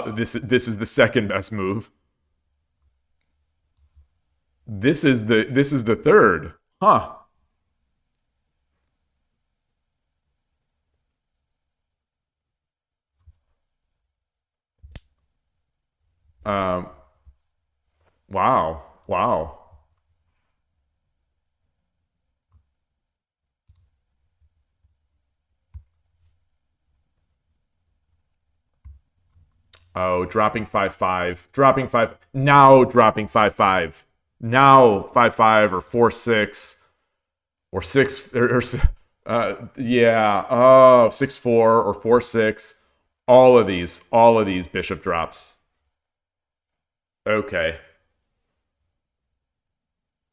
This is the second best move. This is the third. Huh. Wow. Oh, dropping 5-5. Dropping 5. Now dropping 5-5. Now 5-5 or 4-6 or 6 yeah. Oh, 6-4 or 4-6. All of these bishop drops. Okay.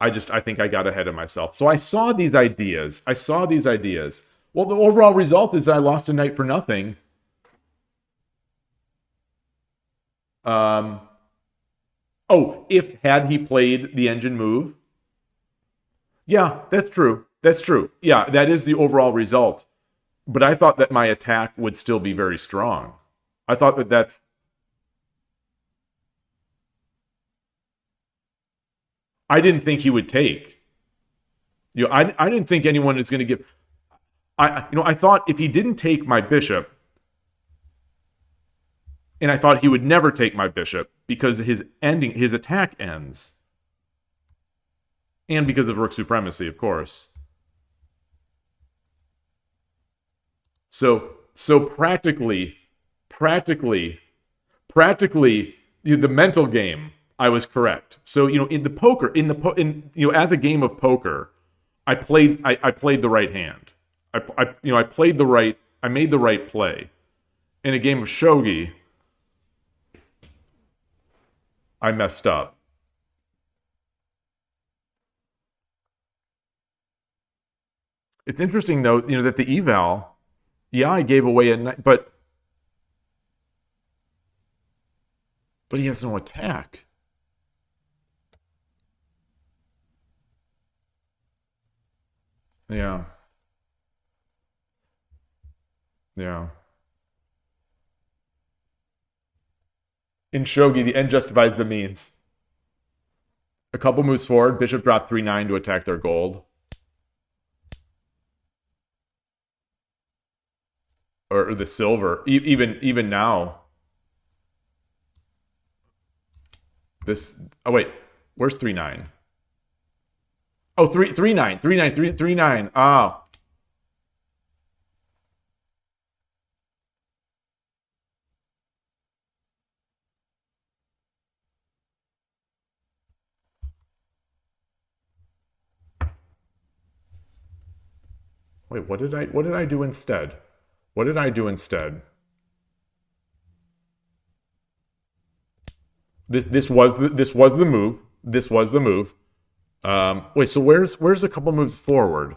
I think I got ahead of myself. So I saw these ideas. Well, the overall result is I lost a knight for nothing. Oh, had he played the engine move? Yeah, that's true. Yeah, that is the overall result. But I thought that my attack would still be very strong. I thought that that's... I didn't think he would take. I didn't think anyone is going to give... I thought if he didn't take my bishop, and I thought he would never take my bishop because his attack ends. And because of rook supremacy, of course. So practically, the mental game, I was correct. So, in the poker, as a game of poker, I played the right hand. I made the right play. In a game of shogi, I messed up. It's interesting though, that the eval, yeah, I gave away a knight, but he has no attack. Yeah. Yeah. In shogi, the end justifies the means. A couple moves forward, bishop dropped 3-9 to attack their gold. Or the silver. Even now. This... Oh, wait. Where's 3-9? Oh, 3-9. 3-9. Ah. Wait, what did I do instead? What did I do instead? This was the move. This was the move. Wait, so where's a couple moves forward?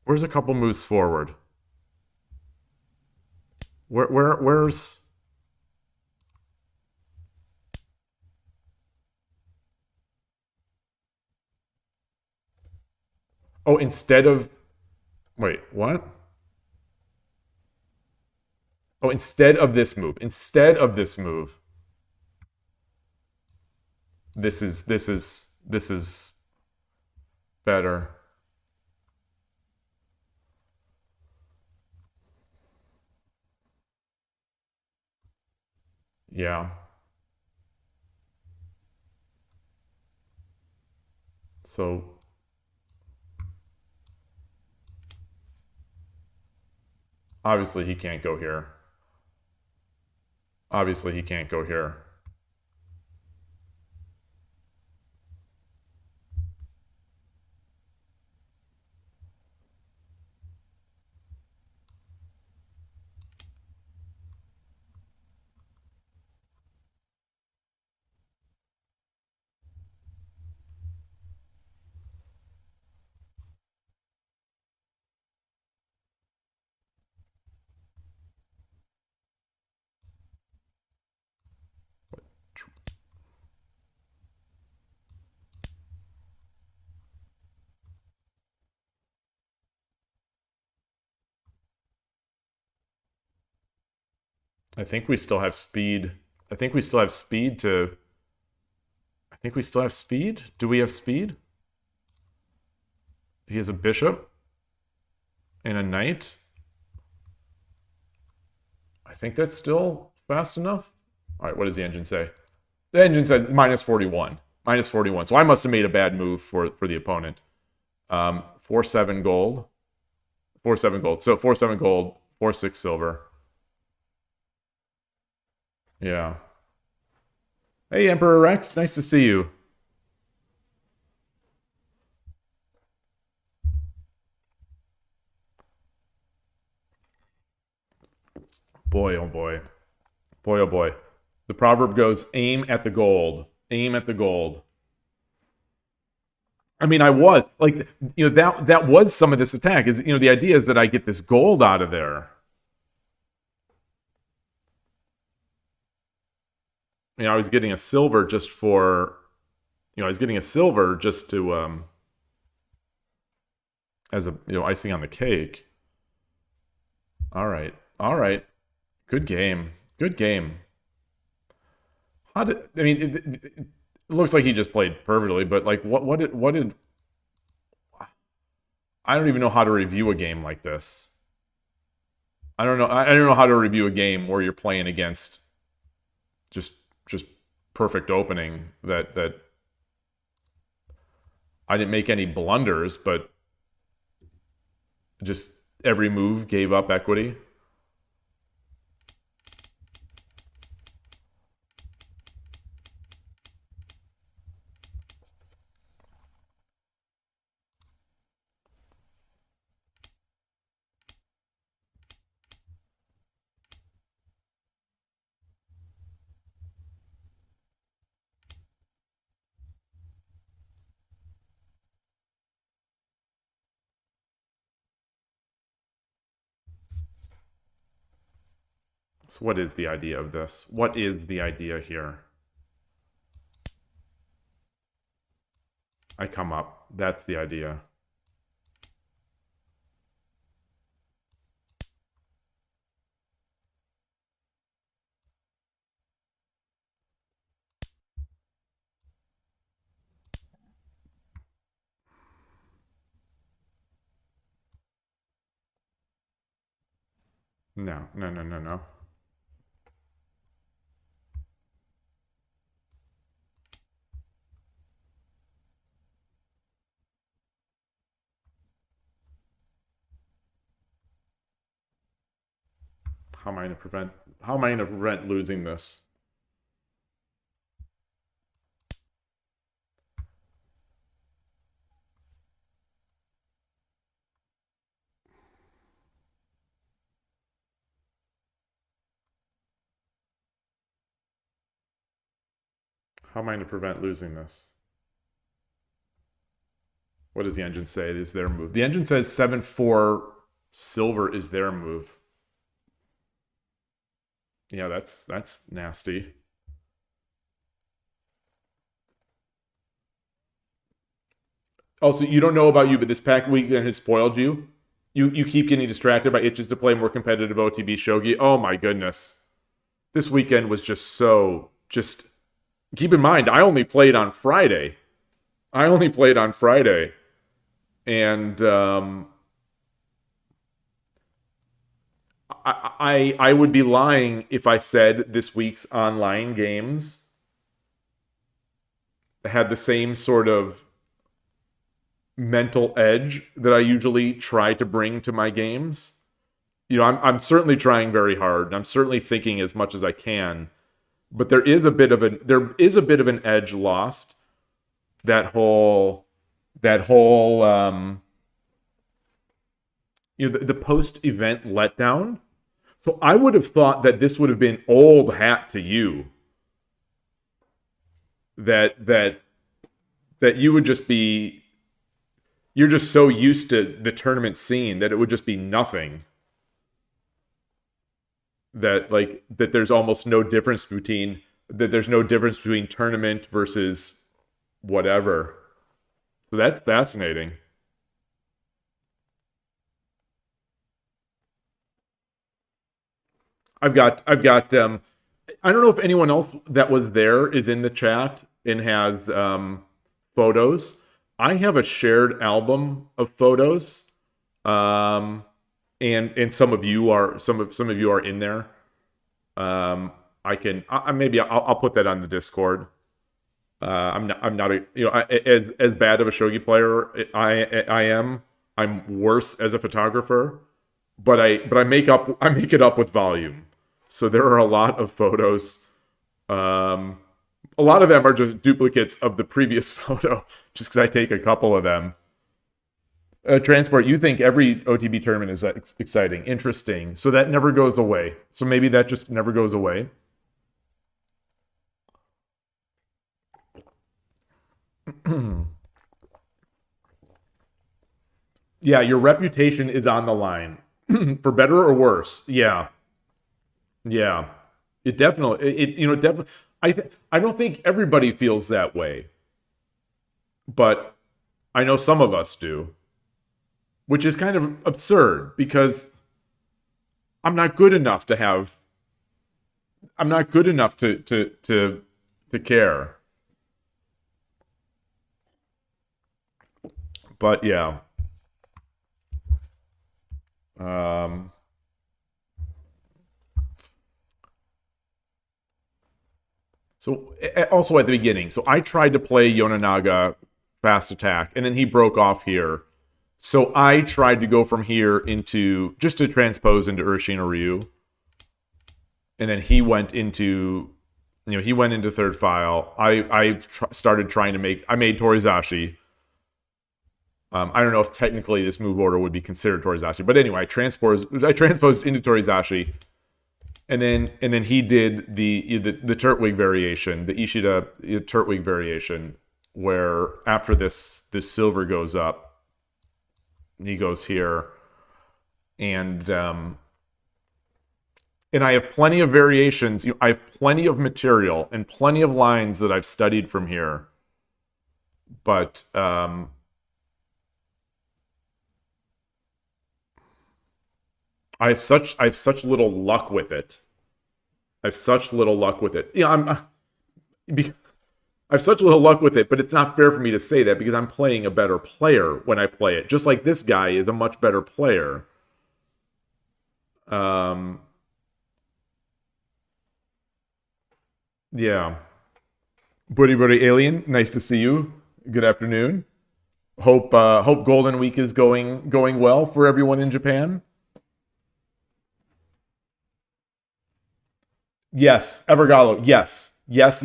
Where's a couple moves forward? Where's... Oh, instead of... Wait, what? Oh, instead of this move. Instead of this move. This is better. Yeah. So obviously he can't go here. Obviously he can't go here. I think we still have speed. I think we still have speed to... I think we still have speed? Do we have speed? He has a bishop and a knight. I think that's still fast enough. All right, what does the engine say? The engine says minus 41. Minus 41. So I must have made a bad move for the opponent. 4-7 gold. 4-7 gold. So 4-7 gold, 4-6 silver. Yeah. Hey, Emperor Rex, nice to see you. Boy, oh boy. Boy, oh boy. The proverb goes, aim at the gold. Aim at the gold. I mean, I was like, that was some of this attack. Is the idea is that I get this gold out of there. I was getting a silver just for, I was getting a silver just to, as a, icing on the cake. All right. All right. Good game. Good game. It looks like he just played perfectly, but like, what did, I don't even know how to review a game like this. I don't know how to review a game where you're playing against just perfect opening that I didn't make any blunders, but just every move gave up equity. So what is the idea of this? What is the idea here? I come up. That's the idea. No. How am I going to prevent losing this? How am I going to prevent losing this? What does the engine say is their move? The engine says 7-4 silver is their move. Yeah, that's nasty. Also, you don't know about you, but this pack weekend has spoiled you. You keep getting distracted by itches to play more competitive OTB Shogi. Oh my goodness. This weekend was just keep in mind, I only played on Friday. And I would be lying if I said this week's online games had the same sort of mental edge that I usually try to bring to my games. I'm certainly trying very hard. I'm certainly thinking as much as I can, but there is a bit of an edge lost. That whole the post-event letdown. So I would have thought that this would have been old hat to you. That you would just be, you're just so used to the tournament scene that it would just be nothing. That there's almost no difference between tournament versus whatever. So that's fascinating. I've got I don't know if anyone else that was there is in the chat and has photos. I have a shared album of photos. And some of you are in there. I'll put that on the Discord. I'm not as bad of a shogi player I am. I'm worse as a photographer, but I make it up with volume. So there are a lot of photos A lot of them are just duplicates of the previous photo, just because I take a couple of them. Transport, you think every OTB tournament is exciting, interesting, so that never goes away. So maybe that just never goes away. Yeah, your reputation is on the line, for better or worse. Yeah, yeah, it definitely. Definitely. I don't think everybody feels that way, but I know some of us do, which is kind of absurd because I'm not good enough to have. I'm not good enough to care. But yeah. So also at the beginning, so I tried to play Yonanaga fast attack, and then he broke off here. So I tried to go from here into just to transpose into Urshina Ryu, and then he went into, he went into third file. I started trying to make. I made Torizashi. I don't know if technically this move order would be considered Torizashi, but anyway, I transposed into Torizashi, and then he did the Turtwig variation, the Ishida Turtwig variation, where after this silver goes up, he goes here, and I have plenty of variations. I have plenty of material and plenty of lines that I've studied from here, but I have such little luck with it. I have such little luck with it. I have such little luck with it, but it's not fair for me to say that because I'm playing a better player when I play it. Just like this guy is a much better player. Yeah. Buddy Alien, nice to see you. Good afternoon. Hope Golden Week is going well for everyone in Japan. Yes, Evergallo, yes. Yes.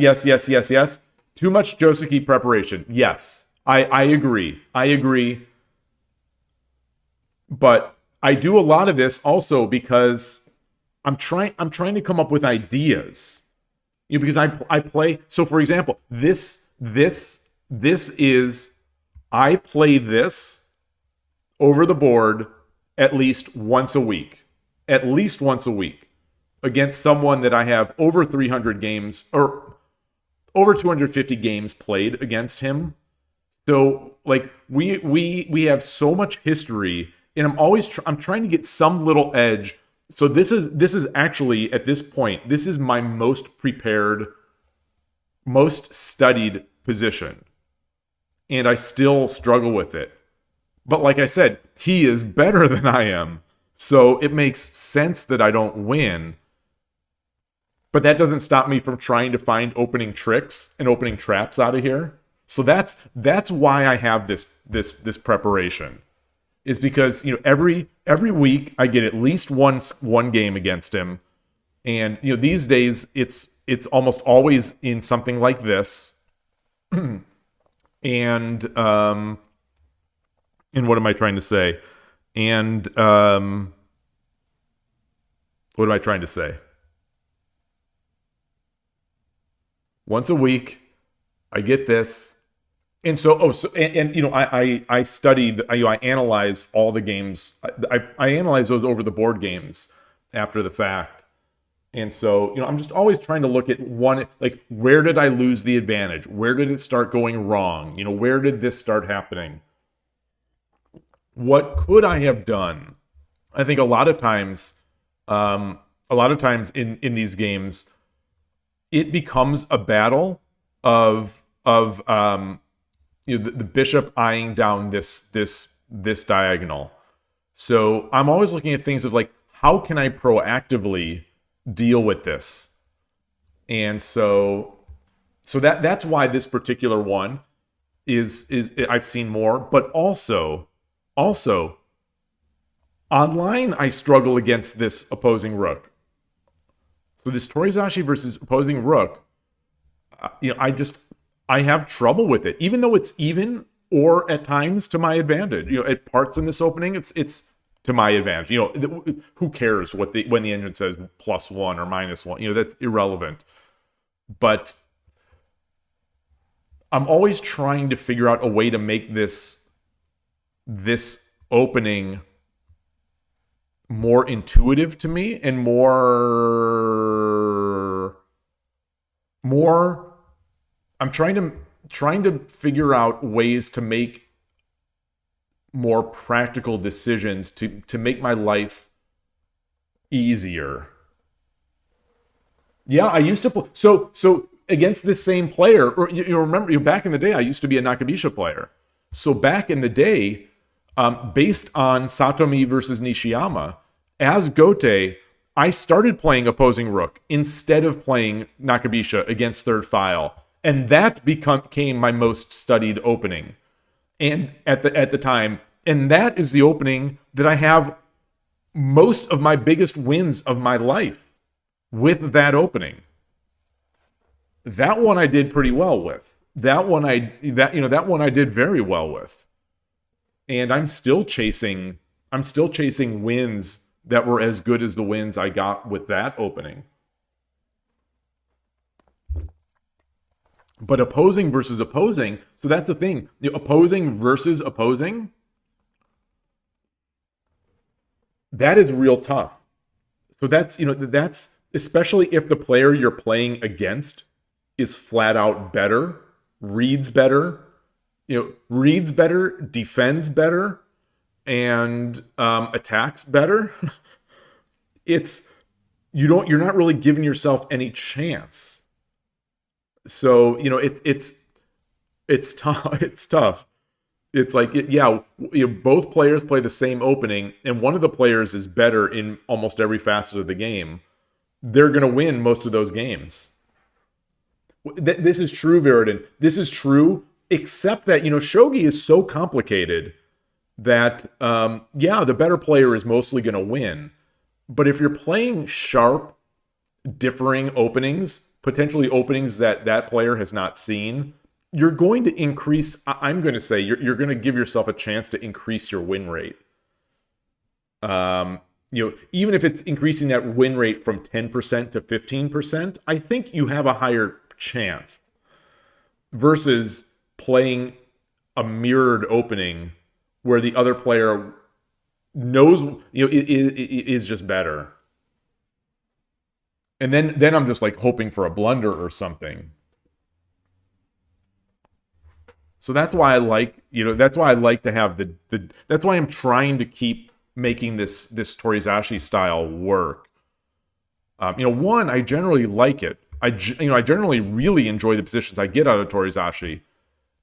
Too much Joseki preparation. Yes. I agree. But I do a lot of this also because I'm trying to come up with ideas. Because I play, so for example, this is, I play this over the board at least once a week. At least once a week. Against someone that I have over 300 games or over 250 games played against him. So like we have so much history, and I'm trying to get some little edge. So this is actually at this point, this is my most prepared, most studied position. And I still struggle with it. But like I said, he is better than I am. So it makes sense that I don't win. But that doesn't stop me from trying to find opening tricks and opening traps out of here. So that's why I have this preparation. Is because every week I get at least one game against him, and these days it's almost always in something like this. And what am I trying to say? And what am I trying to say? Once a week, I get this, and I studied. I analyze all the games. I analyze those over the board games after the fact, and so I'm just always trying to look at one, like, where did I lose the advantage? Where did it start going wrong? Where did this start happening? What could I have done? I think a lot of times in these games, it becomes a battle of the bishop eyeing down this diagonal. So I'm always looking at things of like, how can I proactively deal with this? And so that's why this particular one is I've seen more, but also online I struggle against this opposing rook. So this Torizashi versus opposing rook, I have trouble with it, even though it's even or at times to my advantage. At parts in this opening, it's to my advantage. Who cares when the engine says +1 or -1? That's irrelevant. But I'm always trying to figure out a way to make this opening more intuitive to me and more I'm trying to figure out ways to make more practical decisions to make my life easier. Yeah, I used to play so against this same player, or you remember back in the day I used to be a Nakabisha player. So back in the day, based on Satomi versus Nishiyama, as Gote, I started playing opposing rook instead of playing Nakabisha against third file. And that became my most studied opening. And at the time, and that is the opening that I have most of my biggest wins of my life with that opening. That one I did pretty well with. That one I did very well with. And I'm still chasing wins that were as good as the wins I got with that opening. But opposing versus opposing, so that's the thing. Opposing versus opposing, that is real tough. So that's especially if the player you're playing against is flat out better, reads better, defends better, and attacks better. You're not really giving yourself any chance. So it's tough. It's tough. It's like both players play the same opening, and one of the players is better in almost every facet of the game. They're going to win most of those games. This is true, Viridin. This is true, except that shogi is so complicated that the better player is mostly going to win. But if you're playing sharp, differing openings, potentially openings that player has not seen, you're going to increase, I'm going to say, you're going to give yourself a chance to increase your win rate. Even if it's increasing that win rate from 10% to 15%, I think you have a higher chance versus playing a mirrored opening where the other player knows, is just better. And then I'm just like hoping for a blunder or something. So that's why I like, that's why I like to have that's why I'm trying to keep making this Torizashi style work. One, I generally like it. I generally really enjoy the positions I get out of Torizashi,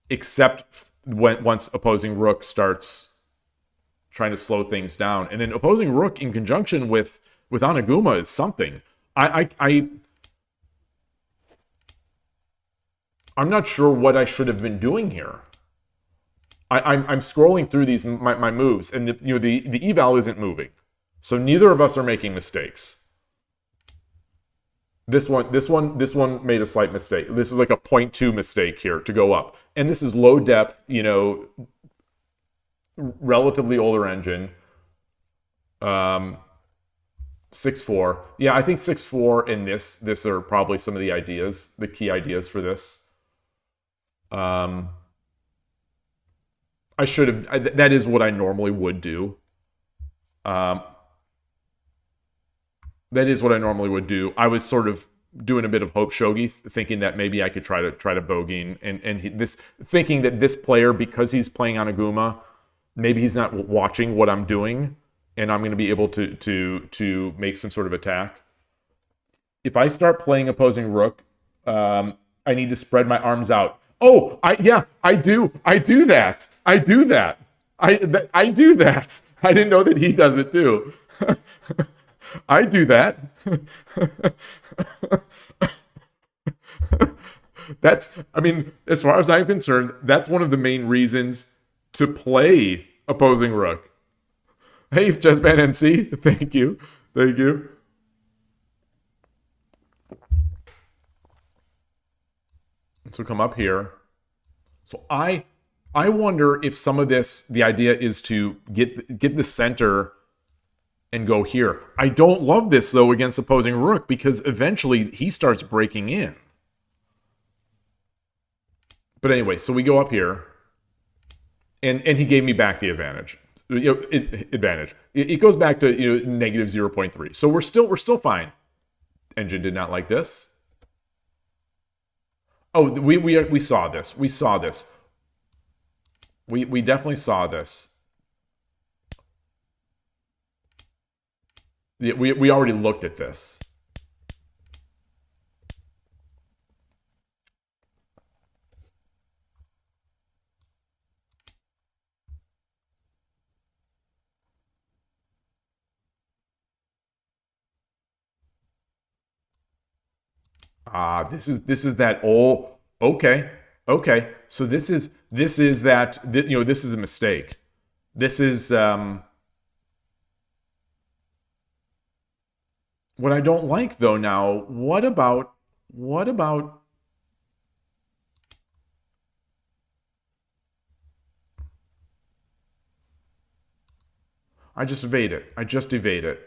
except once opposing rook starts trying to slow things down. And then opposing rook in conjunction with Anaguma is something. I'm not sure what I should have been doing here. I'm scrolling through these my moves, and the eval isn't moving, so neither of us are making mistakes. This one made a slight mistake. This is like a 0.2 mistake here to go up, and this is low depth, relatively older engine. 6-4. Yeah, I think 6-4 and this are probably some of the key ideas for this. I should have, that is what I normally would do. That is what I normally would do. I was sort of doing a bit of hope shogi, thinking that maybe I could try to bogey, thinking that this player, because he's playing Anaguma, maybe he's not watching what I'm doing, and I'm going to be able to make some sort of attack. If I start playing opposing rook, I need to spread my arms out. Oh, I do that. I do that. I do that. I didn't know that he does it too. I do that. As far as I'm concerned, that's one of the main reasons to play opposing rook. Hey, Chessman NC, thank you. Thank you. So come up here. So I wonder if some of this, the idea is to get the center and go here. I don't love this though against opposing rook because eventually he starts breaking in. But anyway, so we go up here, and he gave me back the advantage. It goes back to negative 0.3. So we're still fine. Engine did not like this. Oh, we saw this. We saw this. We definitely saw this. Yeah, we already looked at this. This is that old. Okay. So this is that, this is a mistake. This is what I don't like though now. What about I just evade it. I just evade it.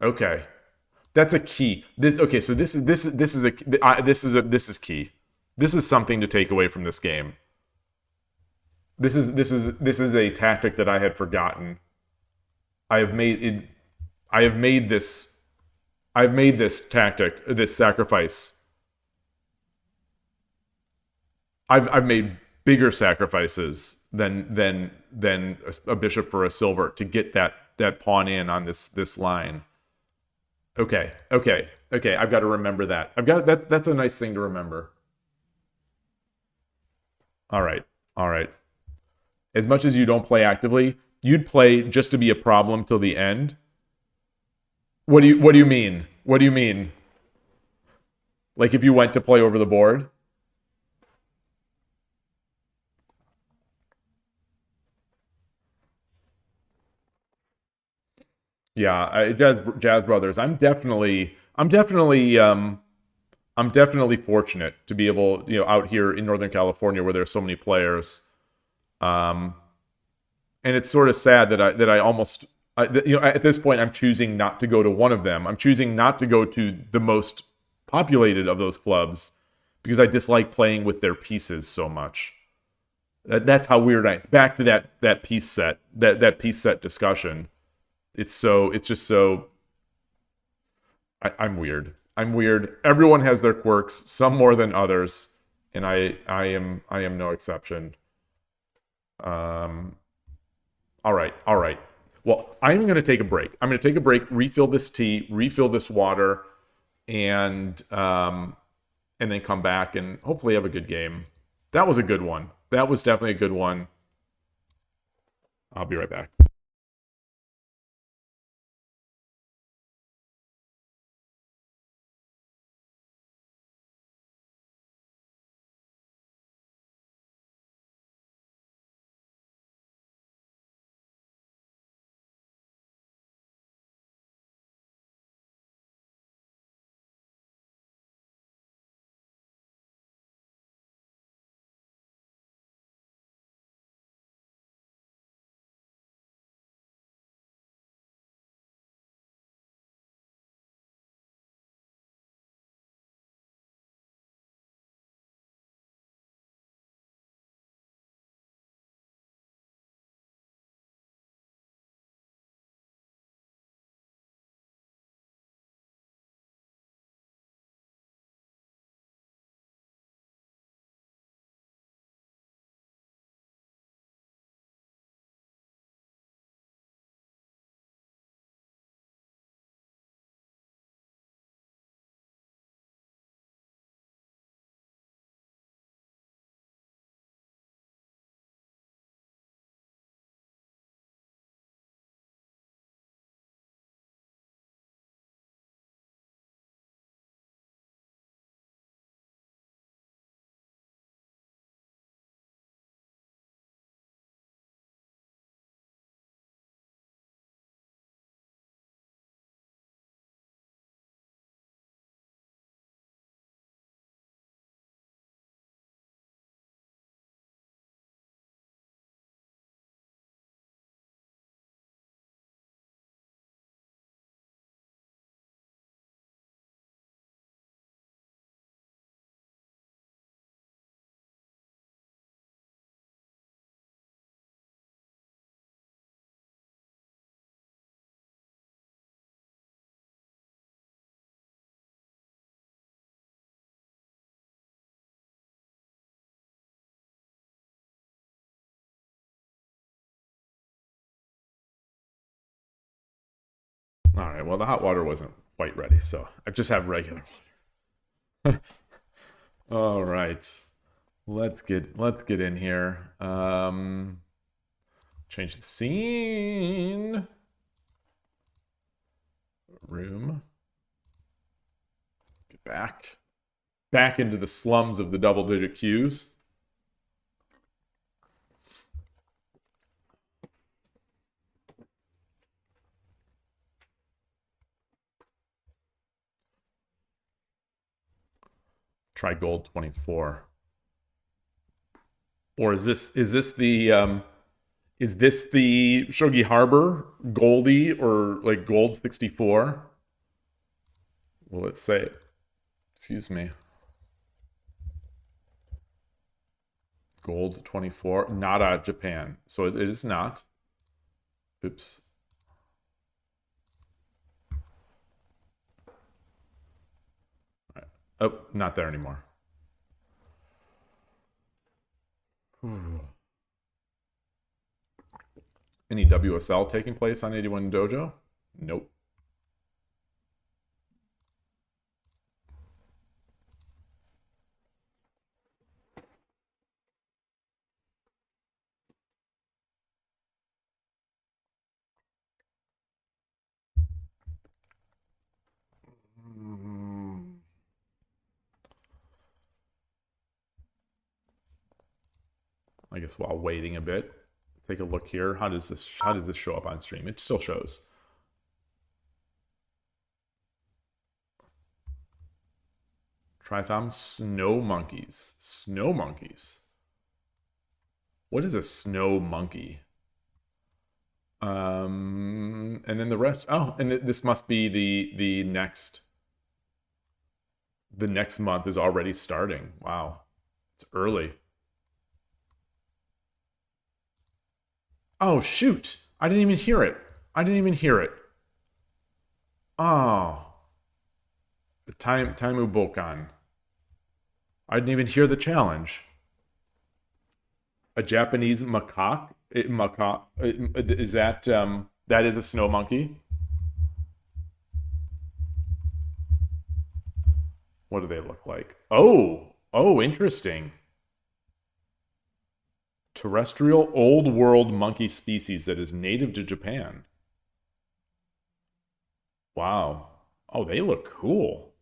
Okay. That's a key. Okay, so this is key. This is something to take away from this game. This is a tactic that I had forgotten. I've made this tactic, this sacrifice. I've made bigger sacrifices than a bishop for a silver to get that pawn in on this line. Okay. I've got to remember that. That's a nice thing to remember. All right. As much as you don't play actively, you'd play just to be a problem till the end. What do you mean? What do you mean? Like if you went to play over the board? Yeah, Jazz Brothers. I'm definitely fortunate to be able, out here in Northern California where there's so many players. And it's sort of sad that I almost, at this point I'm choosing not to go to one of them. I'm choosing not to go to the most populated of those clubs because I dislike playing with their pieces so much. That's how weird back to that piece set, that piece set discussion. It's just so. I'm weird. Everyone has their quirks, some more than others, and I am no exception. All right. Well, I'm going to take a break. Refill this tea, refill this water, and then come back and hopefully have a good game. That was a good one. That was definitely a good one. I'll be right back. All right, well, the hot water wasn't quite ready, so I just have regular water. All right. Let's get in here. Change the scene. Room. Get back into the slums of the double-digit Qs. Try gold 24. Or is this the Shogi Harbor Goldie or like gold 64? Well, let's say it. Excuse me. Gold 24, Nara, Japan. So it is not. Oops. All right. Oh, not there anymore. Any WSL taking place on 81 Dojo? Nope. I guess while waiting a bit, take a look here. How does this show up on stream? It still shows. Trithom snow monkeys. Snow monkeys. What is a snow monkey? And then the rest. Oh, and this must be the next. The next month is already starting. Wow, it's early. Oh, shoot. I didn't even hear it. Oh. Taimu Bokan. I didn't even hear the challenge. A Japanese macaque? Is that, that is a snow monkey? What do they look like? Oh, interesting. Terrestrial old world monkey species that is native to Japan. Wow. Oh, they look cool.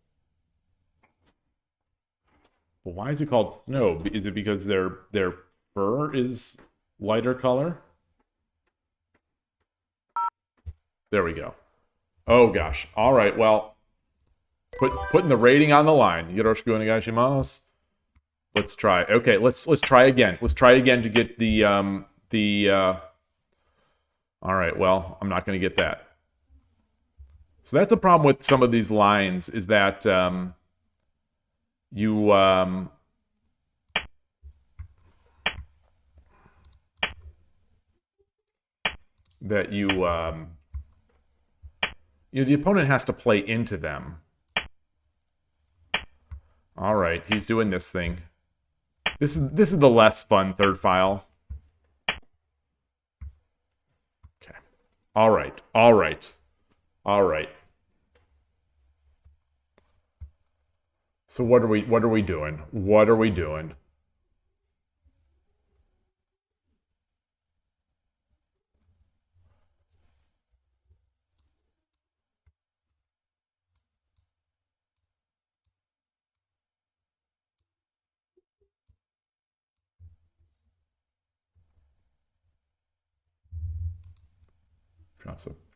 Well, why is it called snow? Is it because their fur is lighter color? There we go. Oh gosh. All right. Well, putting the rating on the line. Yoroshiku onegaishimasu. Let's try. Okay, let's try again. Let's try again to get the all right, well, I'm not going to get that. So that's the problem with some of these lines is that that the opponent has to play into them. All right, he's doing this thing. This is the less fun third file. Okay. All right. So what are we doing?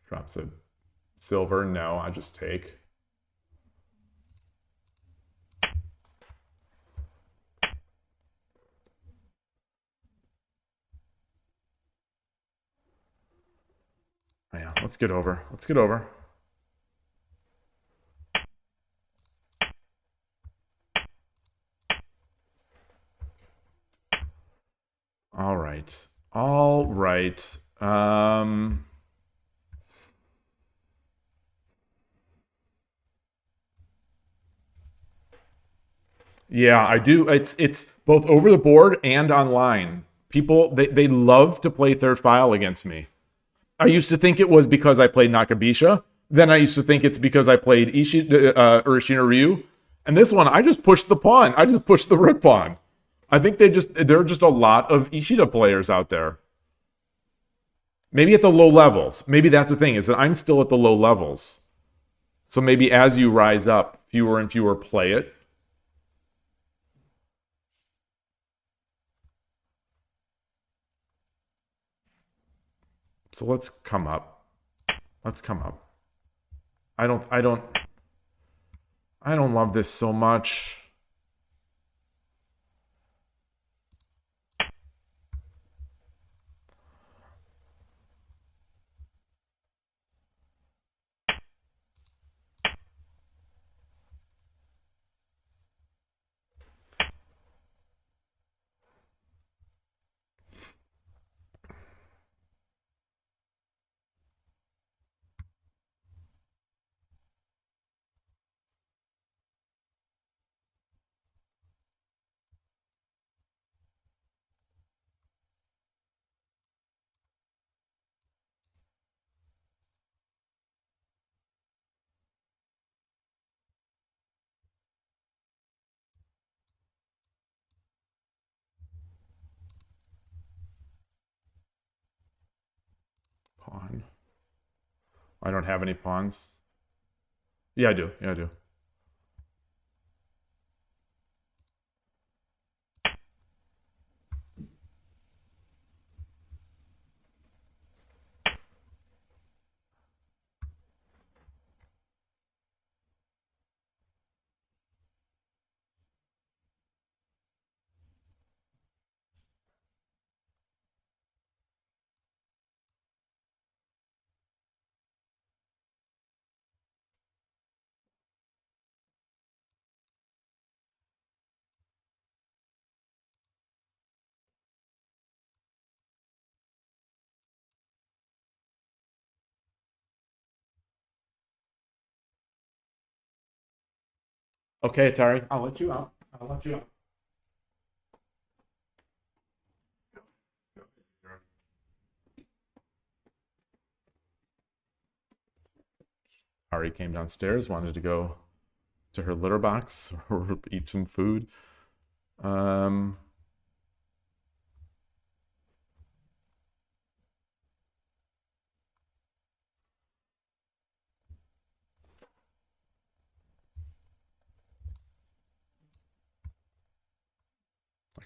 Drops a silver. No, I just take. Oh, yeah, let's get over. All right. Yeah, I do. It's both over the board and online. People, they love to play third file against me. I used to think it was because I played Nakabisha, Then I used to think it's because I played Urshin or Ryu. And this one, I just pushed the pawn. I just pushed the rook pawn. I think there are just a lot of Ishida players out there. Maybe at the low levels. Maybe that's the thing, is that I'm still at the low levels. So maybe as you rise up, fewer and fewer play it. So let's come up. Let's come up. I don't love this so much. Pawn. I don't have any pawns. Yeah, I do. Yeah, I do. Okay, Atari, I'll let you out. I'll let you out. Ari came downstairs, wanted to go to her litter box or eat some food. I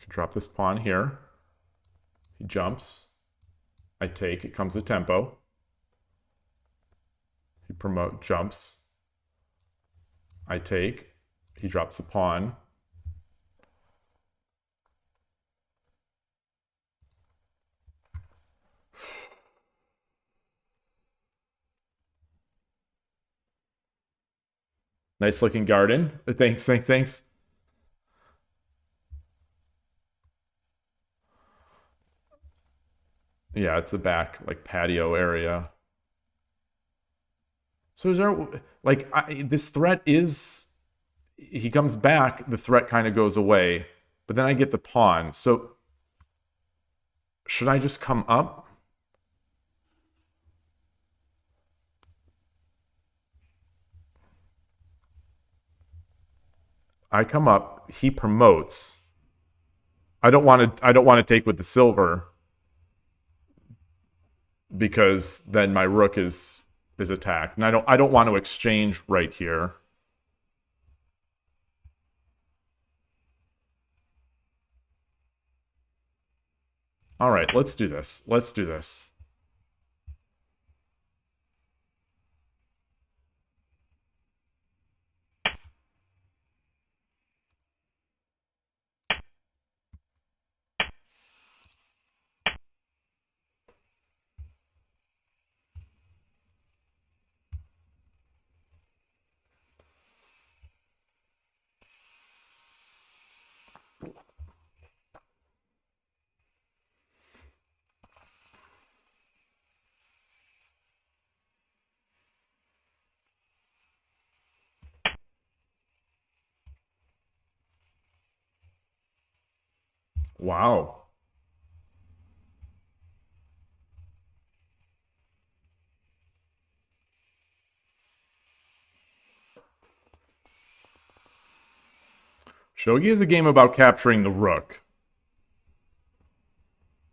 can drop this pawn here. He jumps. I take. It comes with tempo. He jumps. I take. He drops the pawn. Nice looking garden. Thanks, thanks, thanks. Yeah, it's the back, like, patio area. So is there, like, this threat is, he comes back, the threat kind of goes away, but then I get the pawn. So should I just come up? I come up, he promotes. I don't want to take with the silver, because then my rook is attacked. And I don't want to exchange right here. All right, let's do this. Let's do this. Wow. Shogi is a game about capturing the rook.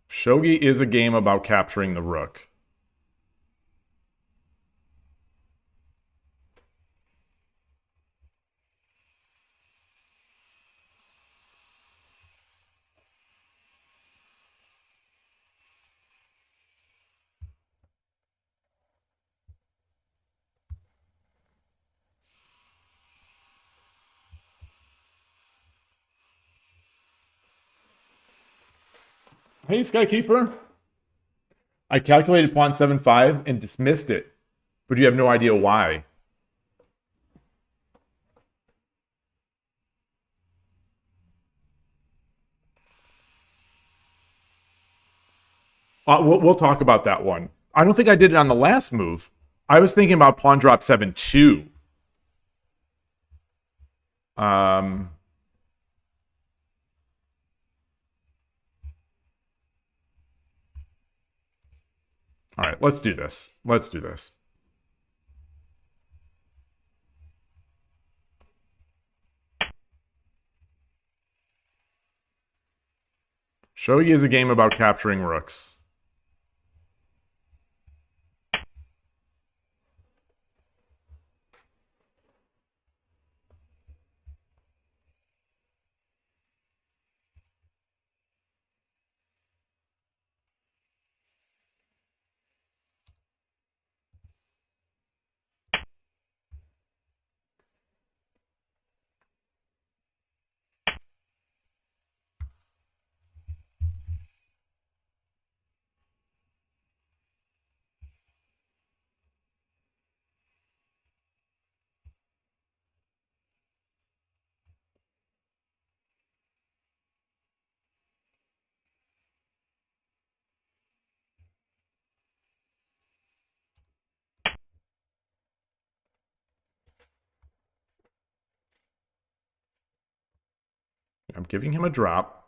Shogi is a game about capturing the rook. Hey, Skykeeper. I calculated pawn 7-5 and dismissed it, but you have no idea why. We'll talk about that one. I don't think I did it on the last move. I was thinking about pawn drop 7-2. All right, let's do this. Let's do this. Shogi is a game about capturing rooks. I'm giving him a drop.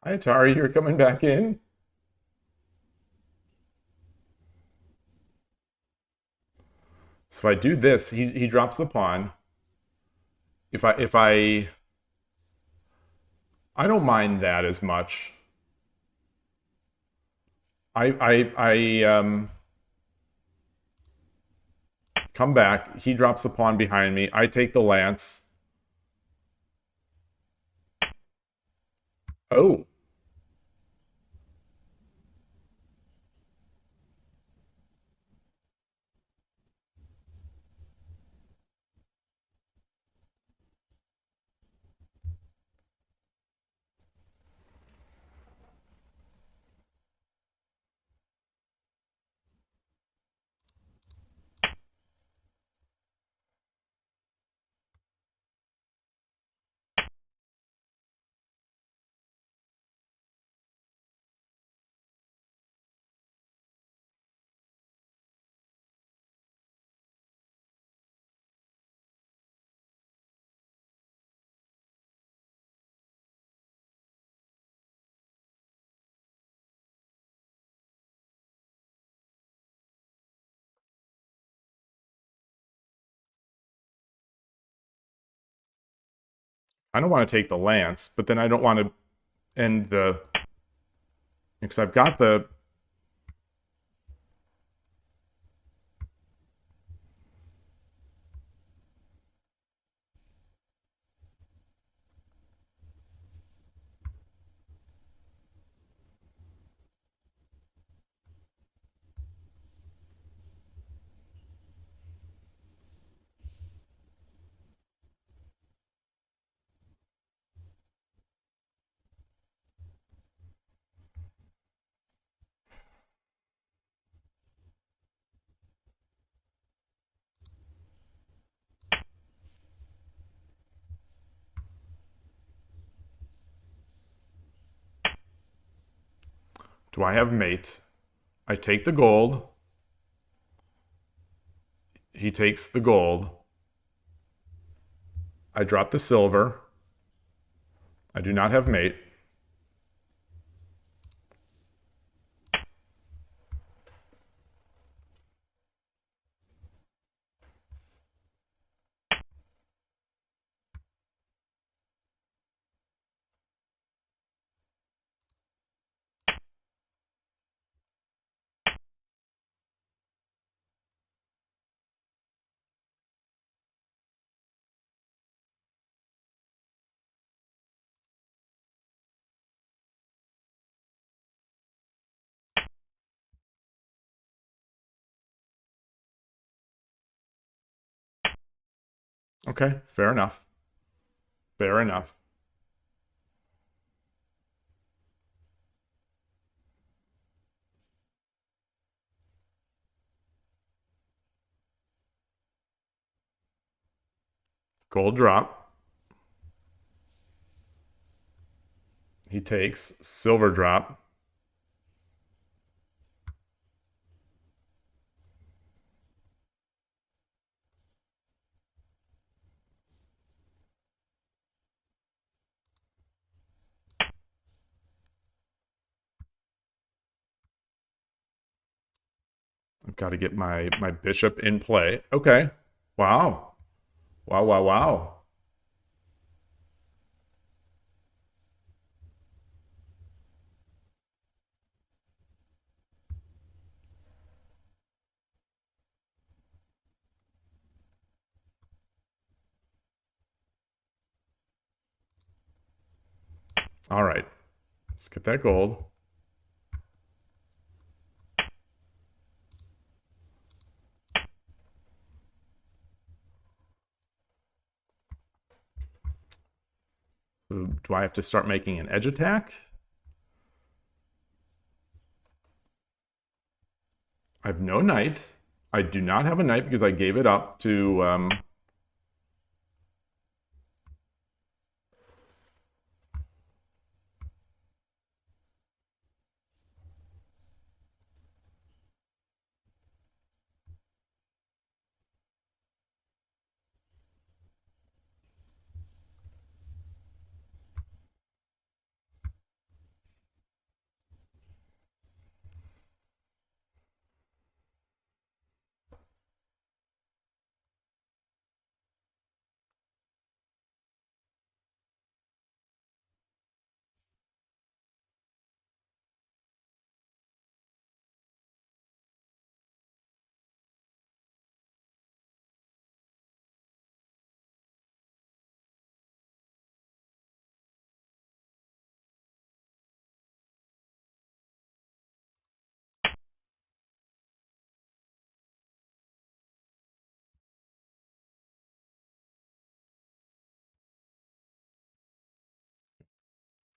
Hi, Atari, you're coming back in. So if I do this, he drops the pawn. I don't mind that as much. I come back. He drops the pawn behind me. I take the lance. Oh. I don't want to take the lance, but then I don't want to end the... Because I've got the... Do I have mate? I take the gold. He takes the gold. I drop the silver. I do not have mate. Okay, fair enough. Fair enough. Gold drop. He takes silver drop. I've got to get my bishop in play. Okay. Wow. Wow, wow, wow. All right. Let's get that gold. So do I have to start making an edge attack? I have no knight. I do not have a knight because I gave it up to...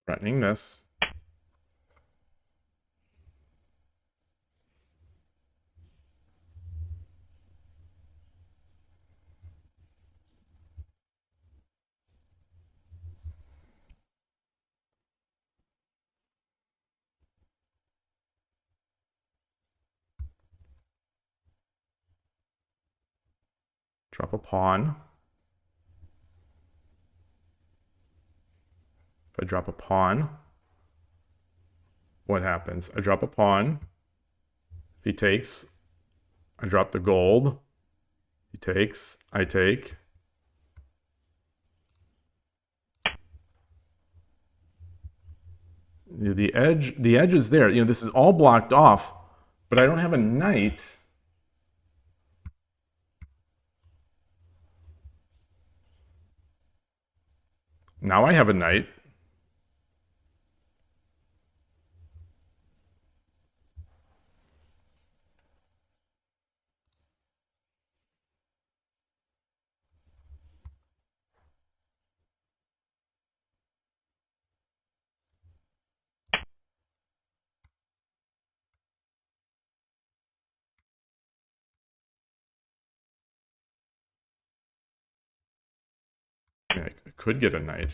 threatening this. Drop a pawn. If I drop a pawn, what happens? I drop a pawn. If he takes, I drop the gold. He takes, I take. The edge is there. You know, this is all blocked off, but I don't have a knight. Now I have a knight. I mean, I could get a knight.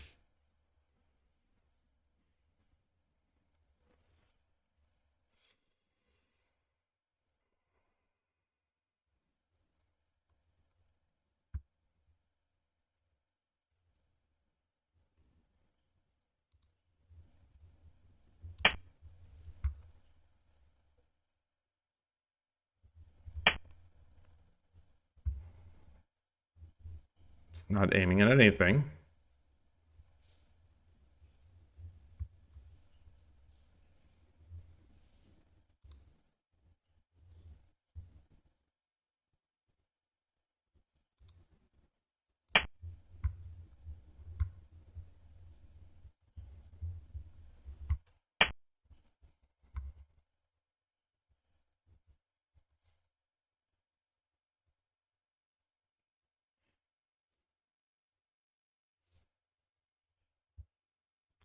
It's not aiming at anything.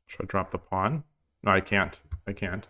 Should I drop the pawn? No, I can't. I can't.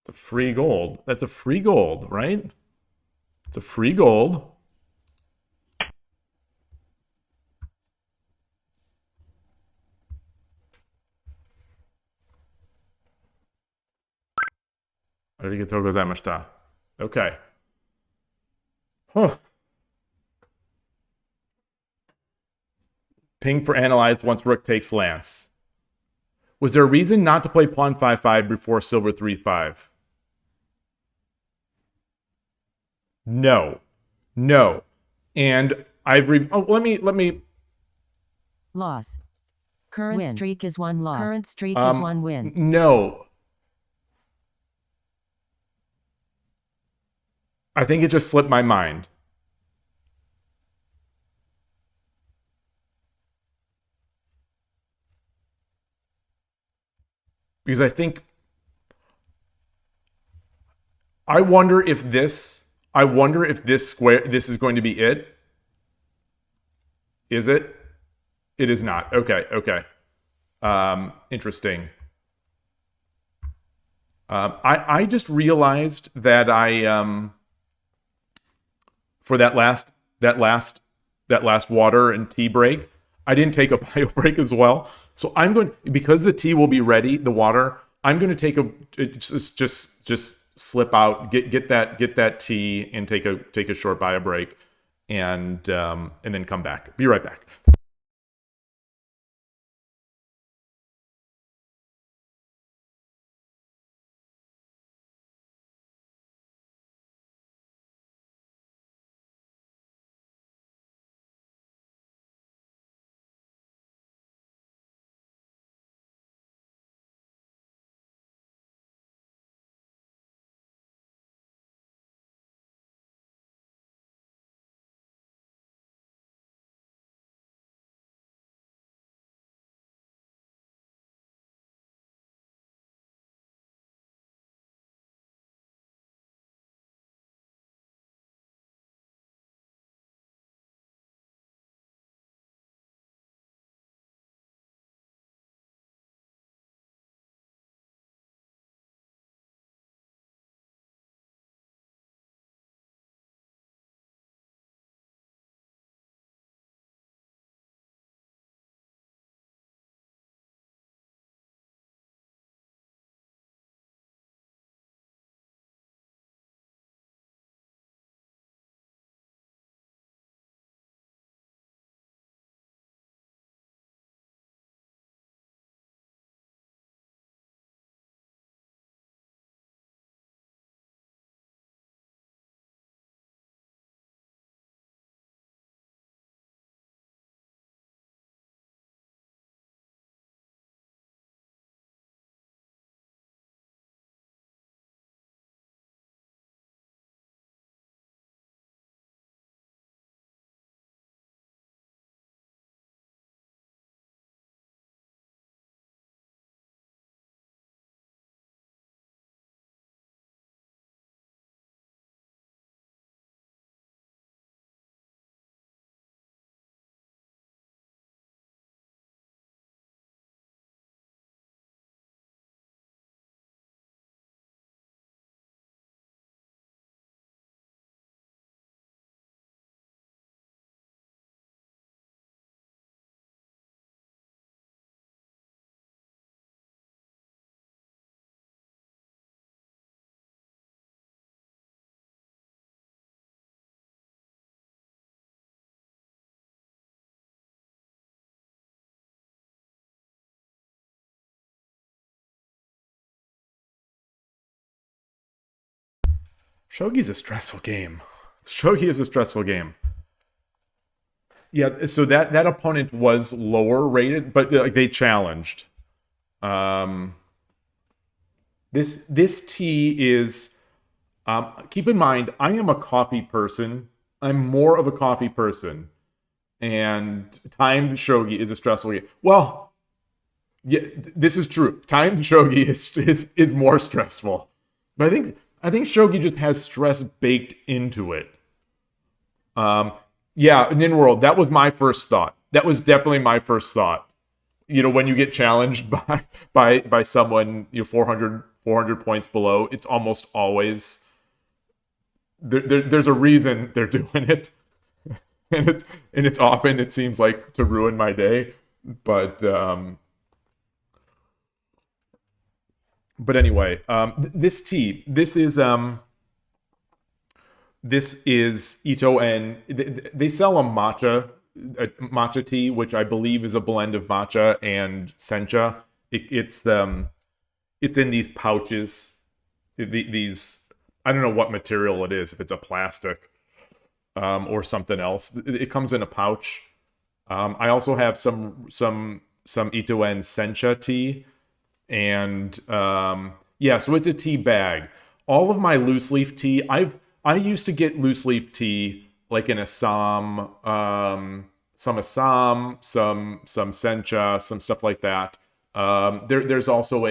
It's a free gold. That's a free gold, right? It's a free gold. Okay. Huh. Ping for analyzed once rook takes lance. Was there a reason not to play pawn 5-5 before silver 3-5? No. No. And I've let me Loss. Current Win. streak is 1 loss. Current streak is 1 win. no. I think it just slipped my mind. Because I think I wonder if this square, this is going to be it. Is it? It is not. Okay, okay. Interesting. I just realized that I for that last water and tea break, I didn't take a bio break as well. So I'm going, because the tea will be ready, the water, I'm going to take just slip out, get that tea and take a short bio break and then come back. Be right back. Shogi's a stressful game. Shogi is a stressful game. Yeah, so that opponent was lower rated, but like they challenged. This tea is. Keep in mind, I am a coffee person. I'm more of a coffee person, and timed shogi is a stressful game. Well, yeah, this is true. Timed shogi is more stressful, but I think shogi just has stress baked into it. Yeah, Nin World, that was my first thought. That was definitely my first thought. You know, when you get challenged by someone, 400 points below, it's almost always there's a reason they're doing it, and it's often, it seems like, to ruin my day. But anyway, this tea, this is Ito En. They sell a matcha tea, which I believe is a blend of matcha and sencha. It's in these pouches. These, I don't know what material it is, if it's a plastic or something else. It comes in a pouch. I also have some Ito En sencha tea, and yeah, so it's a tea bag. All of my loose leaf tea, I used to get loose leaf tea like in Assam, some Assam, some sencha, some stuff like that. There's also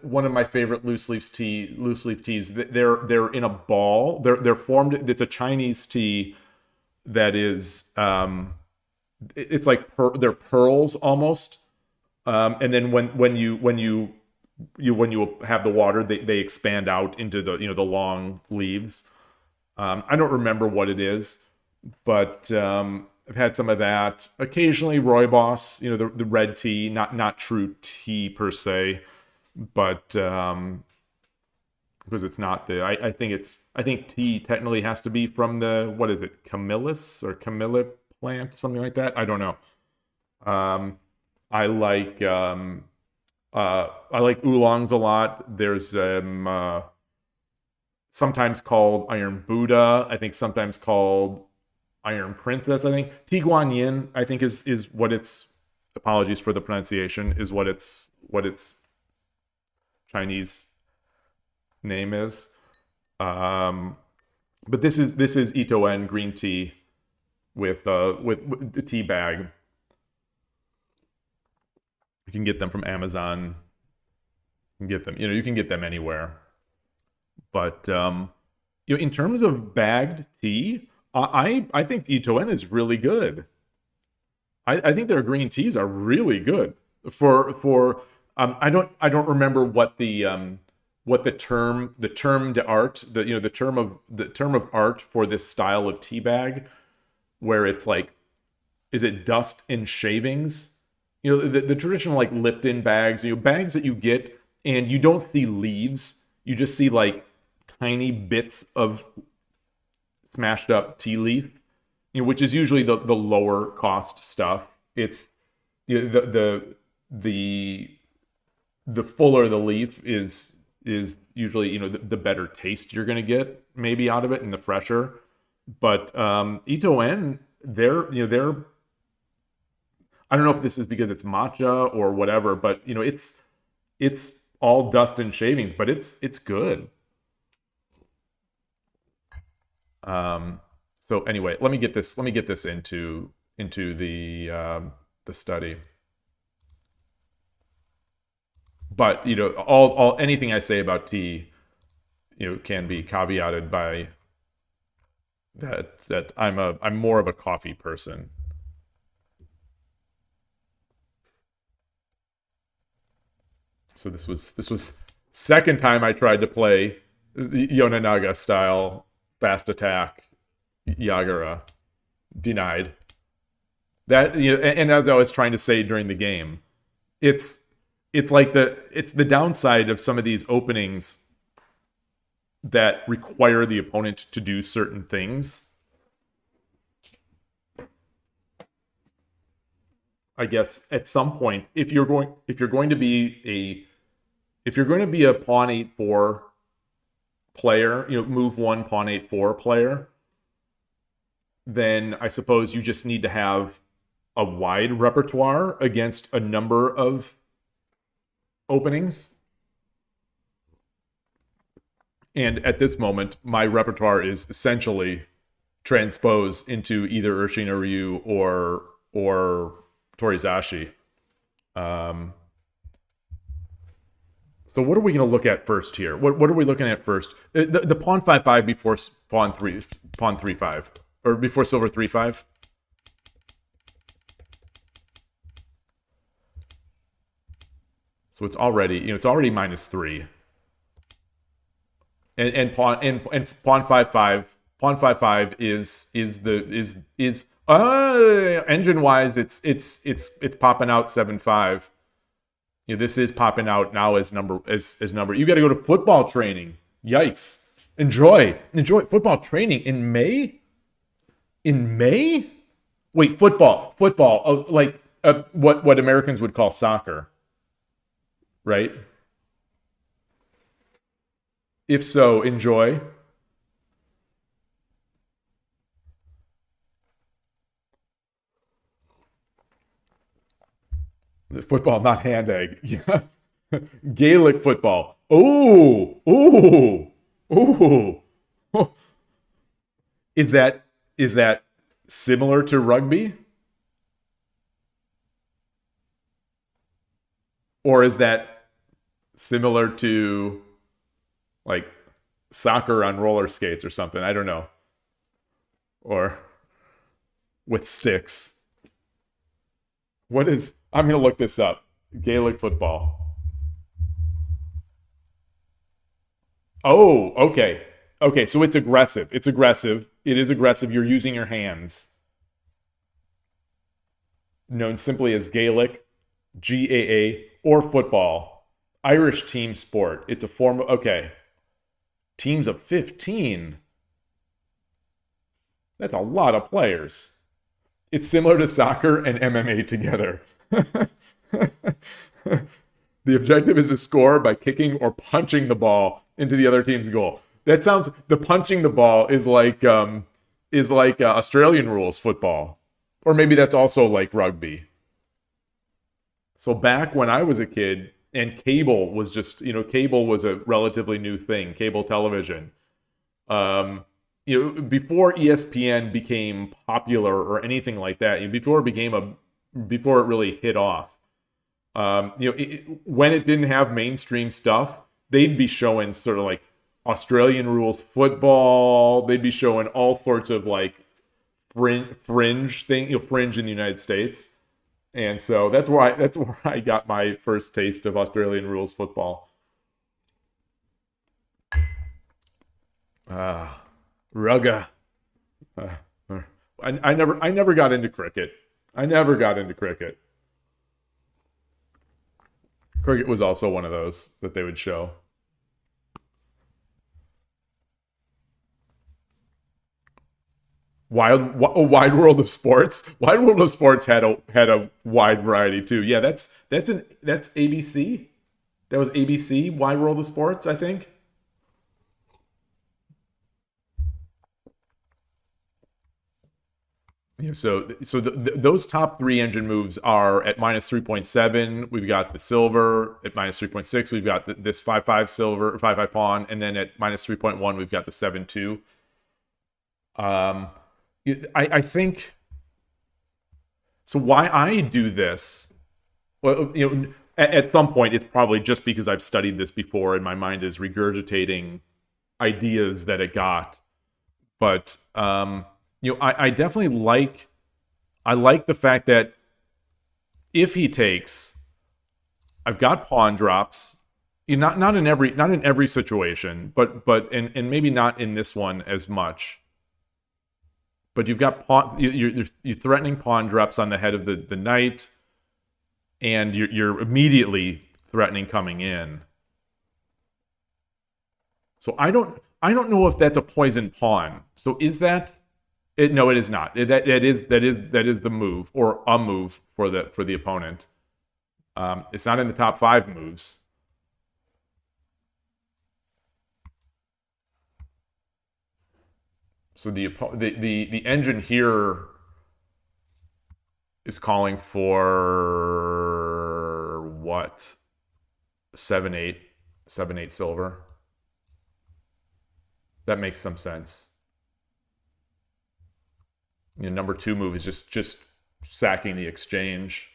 one of my favorite loose leaf teas. They're in a ball. They're formed. It's a Chinese tea that is it's like they're pearls almost. And then when you have the water, they expand out into the the long leaves. I don't remember what it is, but I've had some of that. Occasionally Rooibos, the red tea, not true tea per se, but because it's not I think tea technically has to be from the, what is it, Camillus or Camilla plant, something like that. I don't know. I like oolongs a lot. There's sometimes called Iron Buddha. I think sometimes called Iron Princess. I think Tea Guan Yin, I think is what its, apologies for the pronunciation, is what its Chinese name is. But this is Ito En green tea with the tea bag. You can get them from Amazon. You can get them, you can get them anywhere. But in terms of bagged tea, I think Ito En is really good. I think their green teas are really good. I don't remember what the term d'art, the term of art for this style of tea bag, where it's like, is it dust and shavings? The traditional like Lipton bags, bags that you get and you don't see leaves, you just see like tiny bits of smashed up tea leaf, which is usually the lower cost stuff. It's the fuller the leaf is usually the better taste you're gonna get maybe out of it, and the fresher. But Ito En, they're I don't know if this is because it's matcha or whatever, but it's all dust and shavings, but it's good. So anyway, let me get this into the study. But all anything I say about tea, can be caveated by that I'm more of a coffee person. So this was second time I tried to play the Yonanaga style fast attack Yagura. Denied. That and as I was trying to say during the game, it's like it's the downside of some of these openings that require the opponent to do certain things. I guess at some point, if you're going to be a pawn 8-4 player, move 1, pawn 8-4 player, then I suppose you just need to have a wide repertoire against a number of openings. And at this moment, my repertoire is essentially transpose into either Urshin Ryu or Torizashi. So what are we going to look at first here? What are we looking at first? The pawn 5-5 before pawn 3-5, or before silver 3-5. So it's already, it's already -3. And pawn 5-5, pawn 5-5 is engine wise it's popping out 7-5. This is popping out now as number. You got to go to football training. Yikes! Enjoy football training in May. In May? Wait, football. Oh, like what Americans would call soccer, right? If so, enjoy. Football, not hand egg. Yeah. Gaelic football. Oh. Is that similar to rugby? Or is that similar to like soccer on roller skates or something? I don't know. Or with sticks. I'm going to look this up. Gaelic football. Oh, okay. Okay, so it's aggressive. It is aggressive. You're using your hands. Known simply as Gaelic, GAA, or football. Irish team sport. It's a form of... Okay. Teams of 15. That's a lot of players. It's similar to soccer and MMA together. The objective is to score by kicking or punching the ball into the other team's goal. That sounds... The punching the ball is like Australian rules football. Or maybe that's also like rugby. So back when I was a kid, and cable was just, cable was a relatively new thing, cable television. Before ESPN became popular or anything like that, before it really hit off, when it didn't have mainstream stuff, they'd be showing sort of like Australian rules football. They'd be showing all sorts of like fringe thing, fringe in the United States. And so that's where I got my first taste of Australian rules football. Rugga. I never got into cricket. Cricket was also one of those that they would show. Wide World of Sports. Wide World of Sports had a wide variety too. Yeah, that's ABC. That was ABC. Wide World of Sports, I think. So those top 3 engine moves are at -3.7. We've got the silver at -3.6. We've got this 5-5 silver, 5-5 pawn, and then at -3.1 we've got the 7-2. I think so. Why I do this? Well, at some point it's probably just because I've studied this before and my mind is regurgitating ideas that it got. But I definitely like the fact that if he takes, I've got pawn drops. Not in every situation, but and maybe not in this one as much. But you've got you're threatening pawn drops on the head of the knight, and you're immediately threatening coming in. So I don't know if that's a poison pawn. So is that? No, it is not. That is the move or a move for the opponent. It's not in the top 5 moves. So the engine here is calling for what? 7-8 silver. That makes some sense. You know, number 2 move is just sacking the exchange,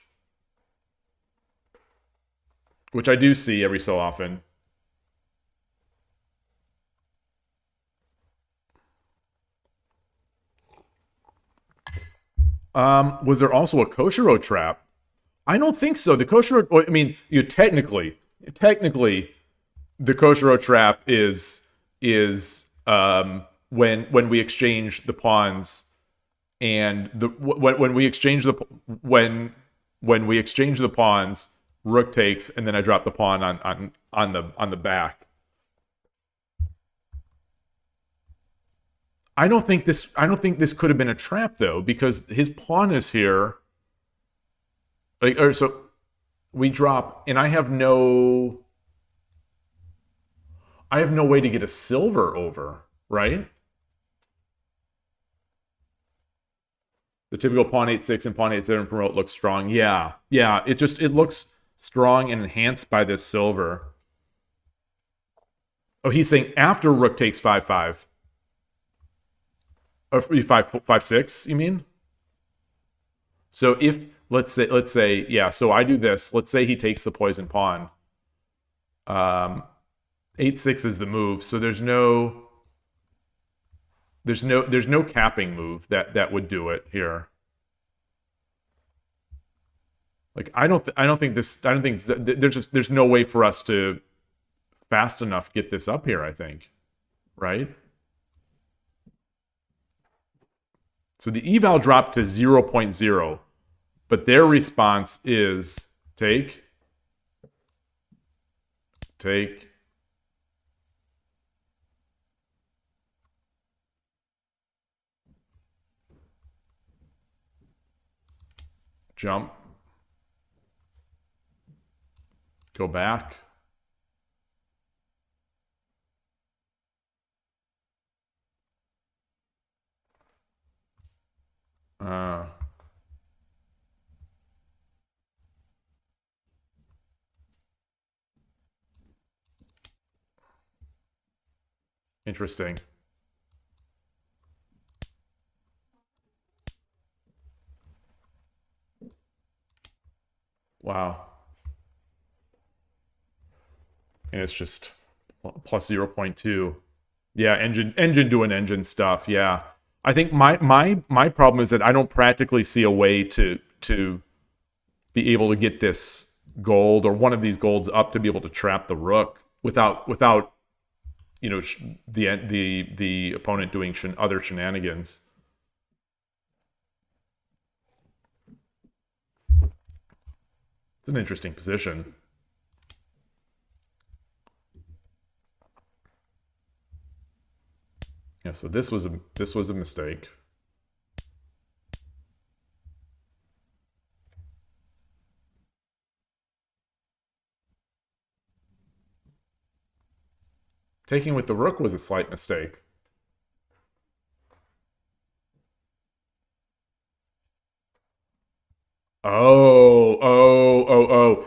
which I do see every so often. Was there also a Koshiro trap? I don't think so. The Koshiro, I mean, technically, the Koshiro trap is when we exchange the pawns, and when we exchange the pawns, rook takes, and then I drop the pawn on the back. I don't think this could have been a trap though, because his pawn is here. So we drop, and I have no way to get a silver over, right? The typical pawn 8-6 and pawn 8-7 promote looks strong. Yeah. It looks strong and enhanced by this silver. Oh, he's saying after rook takes 5-5. Or 5-6, you mean? So if let's say yeah, so I do this. Let's say he takes the poison pawn. 8-6 is the move, so there's no capping move that would do it here. Like there's no way for us to fast enough get this up here, I think. Right? So the eval dropped to 0.0, but their response is take, jump, go back, interesting. Wow. And it's just plus 0.2. Yeah, engine doing engine stuff. Yeah. I think my problem is that I don't practically see a way to be able to get this gold or one of these golds up to be able to trap the rook without you know, the opponent doing other shenanigans. It's an interesting position. Yeah, so this was a mistake. Taking with the rook was a slight mistake. Oh.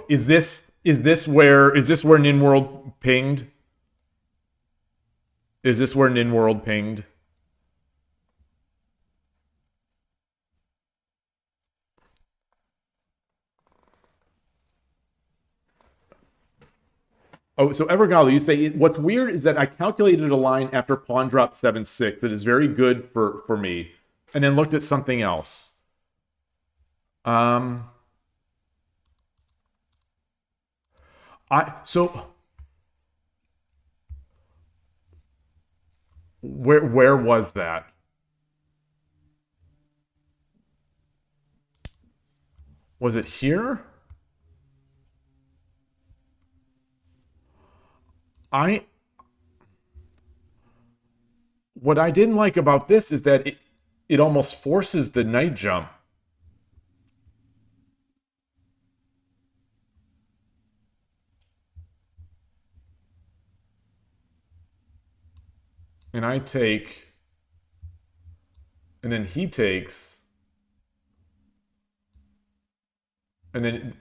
Is this where Ninworld pinged? Is this where Ninworld pinged? Oh, so Evergalo, you say what's weird is that I calculated a line after pawn drop 7-6 that is very good for me, and then looked at something else. Where was that? Was it here? What I didn't like about this is that it almost forces the knight jump. And I take And then he takes, and then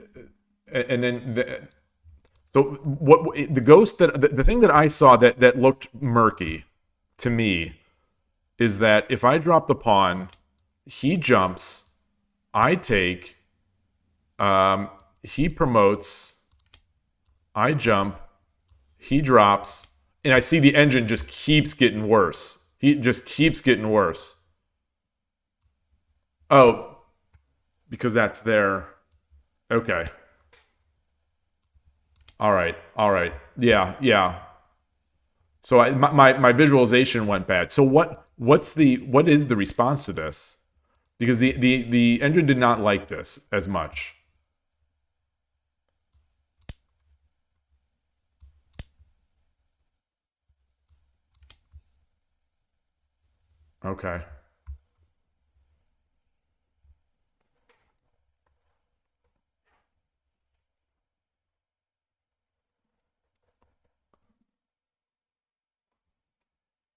so what the ghost that the thing that I saw that looked murky to me is that if I drop the pawn, he jumps, I take, he promotes, I jump, he drops, and I see the engine just keeps getting worse. He just keeps getting worse. Oh, because that's there. Okay. All right. Yeah. So my visualization went bad. So what is the response to this? Because the engine did not like this as much. Okay.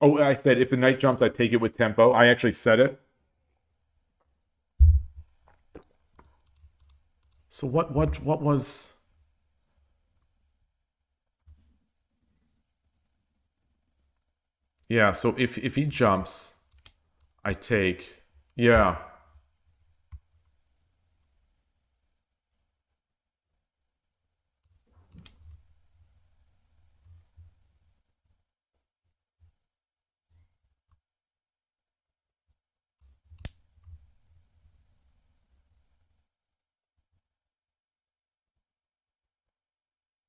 Oh, I said if the knight jumps, I take it with tempo. I actually said it. So what was? Yeah. So if he jumps, I take. Yeah.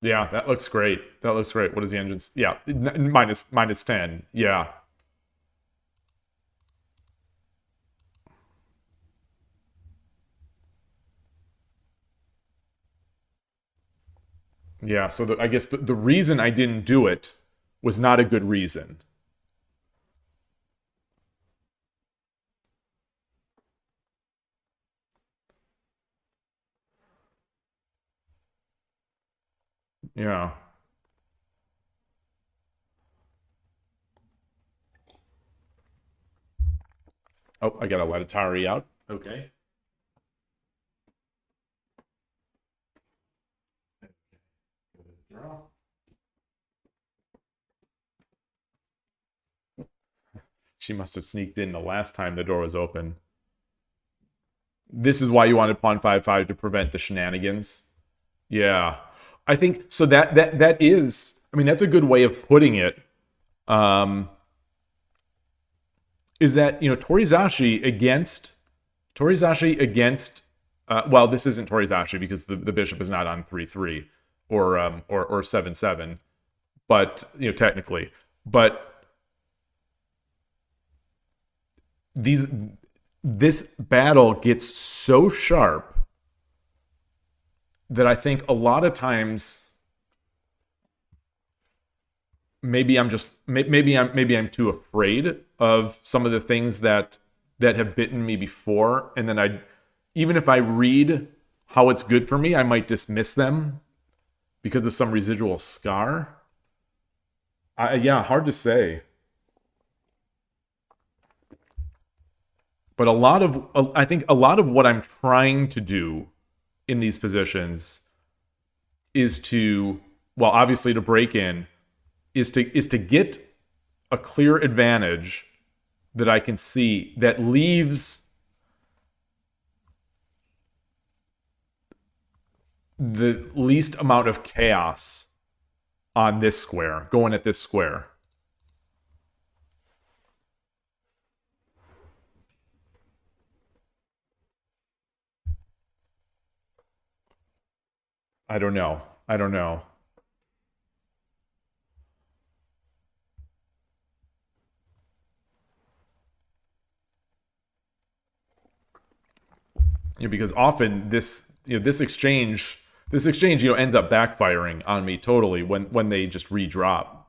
Yeah, that looks great. That looks great. What is the engine's? Yeah, minus 10. Yeah. Yeah, so I guess the reason I didn't do it was not a good reason. Yeah. Oh, I gotta let Atari out. Okay. She must have sneaked in the last time the door was open. This is why you wanted pawn 5/5 to prevent the shenanigans. Yeah. I think so that is, I mean, that's a good way of putting it. Is that, Torizashi against well, this isn't Torizashi because the bishop is not on 3/3 or 7/7, but technically. But this battle gets so sharp that I think a lot of times maybe I'm too afraid of some of the things that have bitten me before, and then even if I read how it's good for me, I might dismiss them because of some residual scar. Yeah, hard to say. But I think a lot of what I'm trying to do in these positions is to, well, obviously to break in, is to get a clear advantage that I can see that leaves the least amount of chaos on this square, going at this square. I don't know. Because often this exchange ends up backfiring on me totally when they just redrop.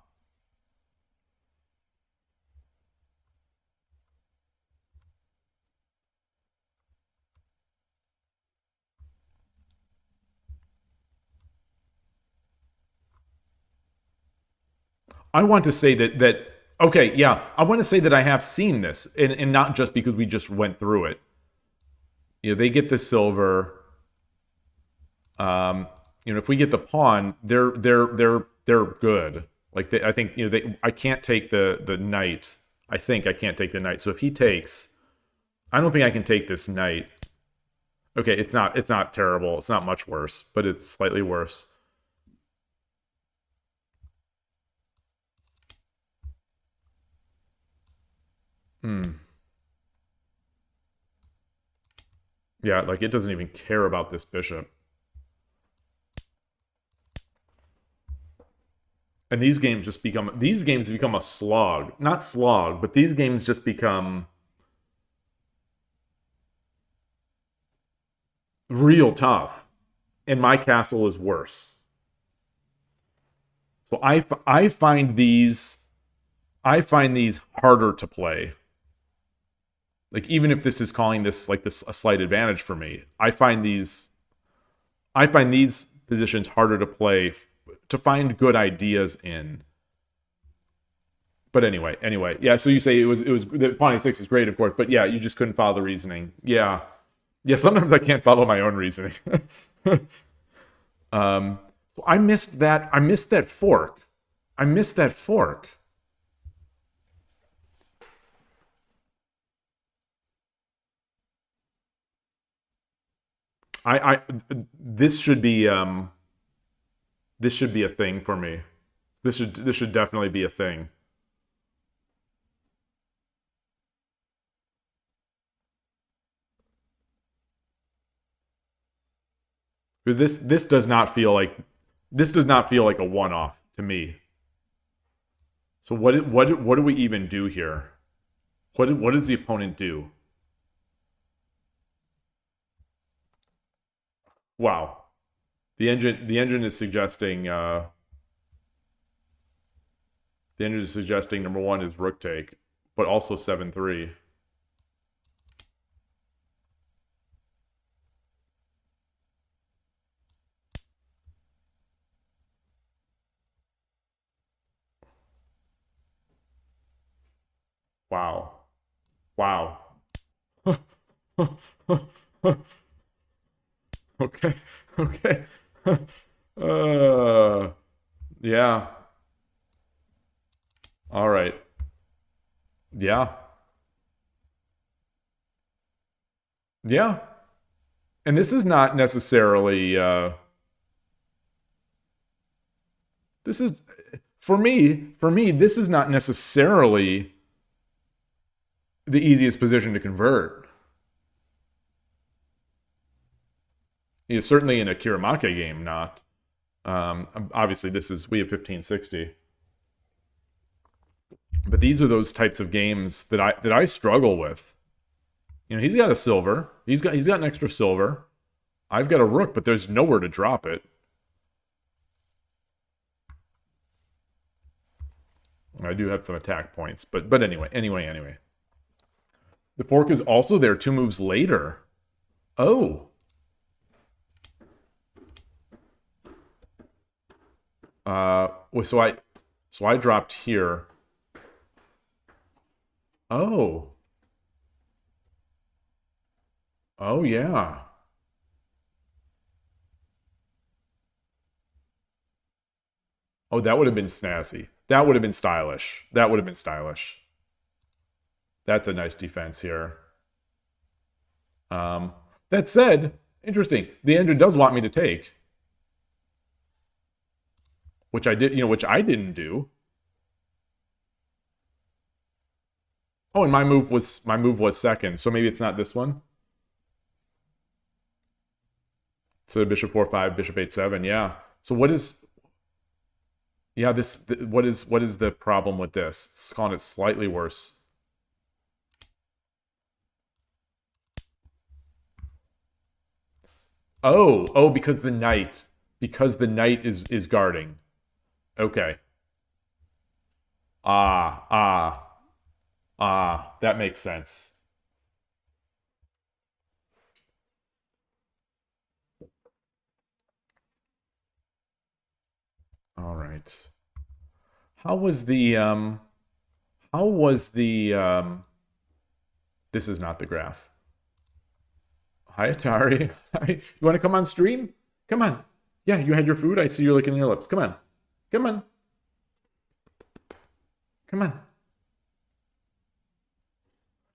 I want to say that Okay, yeah. I want to say that I have seen this, and not just because we just went through it. You know, they get the silver. You know, if we get the pawn, they're good. Like I think, you know, I can't take the knight. I think I can't take the knight. So if he takes, I don't think I can take this knight. Okay, it's not terrible. It's not much worse, but it's slightly worse. Yeah, like it doesn't even care about this bishop. And these games become a slog. Not slog, but these games just become real tough. And my castle is worse. So I find these harder to play. Like, even if this is calling this like this a slight advantage for me, I find these positions harder to play, to find good ideas in. But anyway, yeah. So you say it was the pawn a6 is great, of course, but yeah, you just couldn't follow the reasoning. Yeah. Sometimes I can't follow my own reasoning. So I missed that. I missed that fork. This should be a thing for me. This should definitely be a thing. Because this does not feel like a one-off to me. So what do we even do here? What does the opponent do? Wow. The engine is suggesting number one is rook take, but also 7-3. Wow. Okay. Yeah. All right. Yeah. And this is not necessarily this is for me, this is not necessarily the easiest position to convert. You know, certainly in a Kiramake game, not. Obviously, we have 1560. But these are those types of games that I struggle with. You know, he's got a silver. He's got an extra silver. I've got a rook, but there's nowhere to drop it. I do have some attack points, but anyway. The fork is also there 2 moves later. Oh. So I dropped here. Oh. Oh, yeah. Oh, that would have been snazzy. That would have been stylish. That's a nice defense here. That said, interesting. The engine does want me to take. Which I didn't do. Oh, and my move was second, so maybe it's not this one. So bishop 4-5, bishop 8-7, yeah. So what is what is the problem with this? It's calling it slightly worse. Oh, because the knight is guarding. Okay. That makes sense. All right. How was the How was the this is not the graph. Hi Atari. Hi. You want to come on stream? Come on. Yeah, you had your food. I see you licking your lips. Come on. Come on. Come on.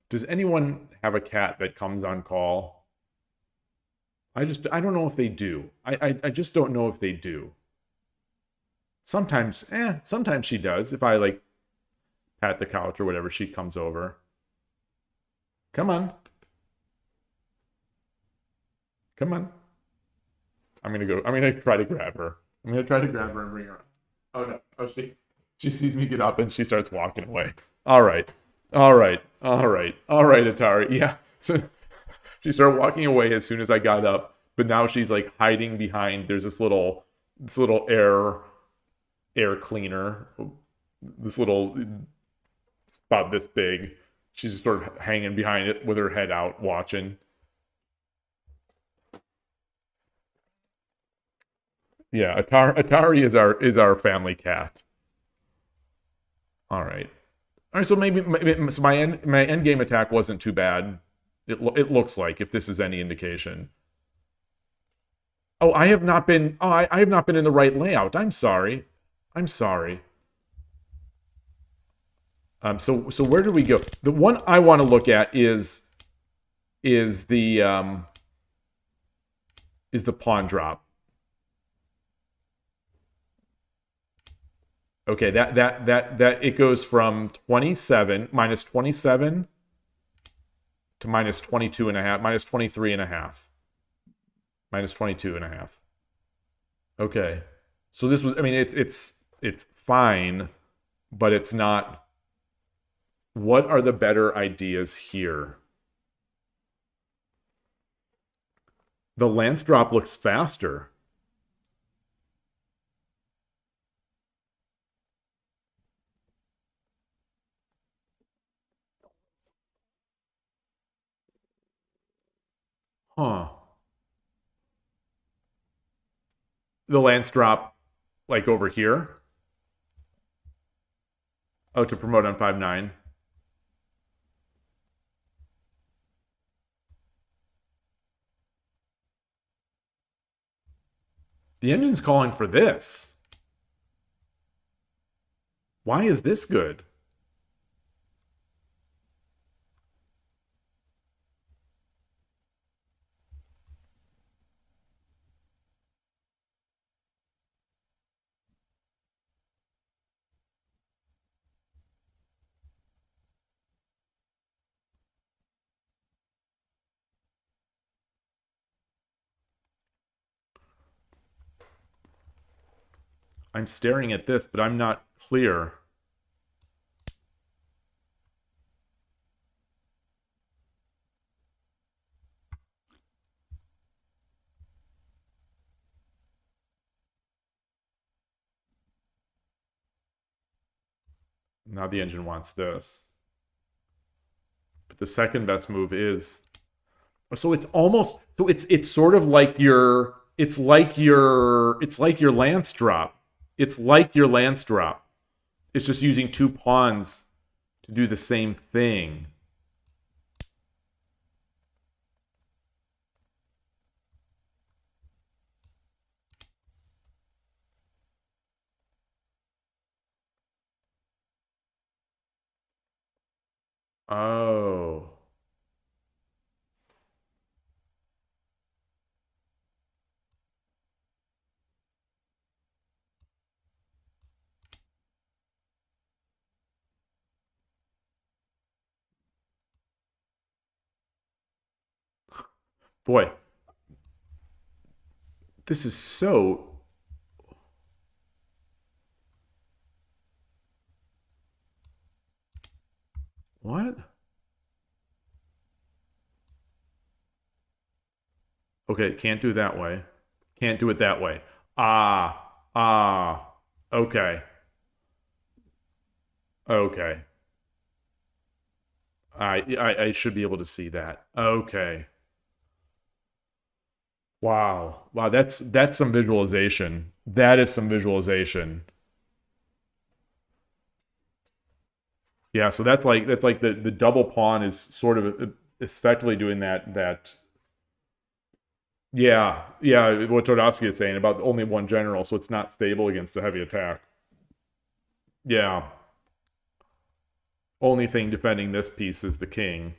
Does anyone have a cat that comes on call? I don't know if they do. I just don't know if they do. Sometimes she does. If I like pat the couch or whatever, she comes over. Come on. Come on. I'm gonna try to grab her. I'm gonna try to grab her and bring her up. Oh no. Oh, she sees me get up and she starts walking away. All right, Atari. Yeah. So she started walking away as soon as I got up, but now she's like hiding behind. There's this little air cleaner, this little spot this big. She's just sort of hanging behind it with her head out, watching. Yeah, Atari is our family cat. All right. So maybe so my end game attack wasn't too bad. It looks like, if this is any indication. Oh, I have not been in the right layout. I'm sorry. So where do we go? The one I want to look at is the pawn drop. Okay, that it goes from 27 minus 27 to minus 22 and a half, minus 23 and a half, minus 22 and a half. Okay, so this was, I mean, it's fine, but it's not. What are the better ideas here? The lance drop looks faster. Huh. The lance drop, like over here? Oh, to promote on 5-9. The engine's calling for this. Why is this good? I'm staring at this, but I'm not clear. Now the engine wants this. But the second best move is, so it's almost, so it's sort of like it's like your lance drop. It's like your lance drop. It's just using two pawns to do the same thing. Oh. Boy, this is so... What? Okay, can't do it that way. Can't do it that way. Okay. Okay. I should be able to see that. Okay. Wow. Wow, that's some visualization. That is some visualization. Yeah, so that's like the double pawn is sort of effectively doing that. Yeah, what Todovsky is saying about only one general, so it's not stable against a heavy attack. Yeah. Only thing defending this piece is the king.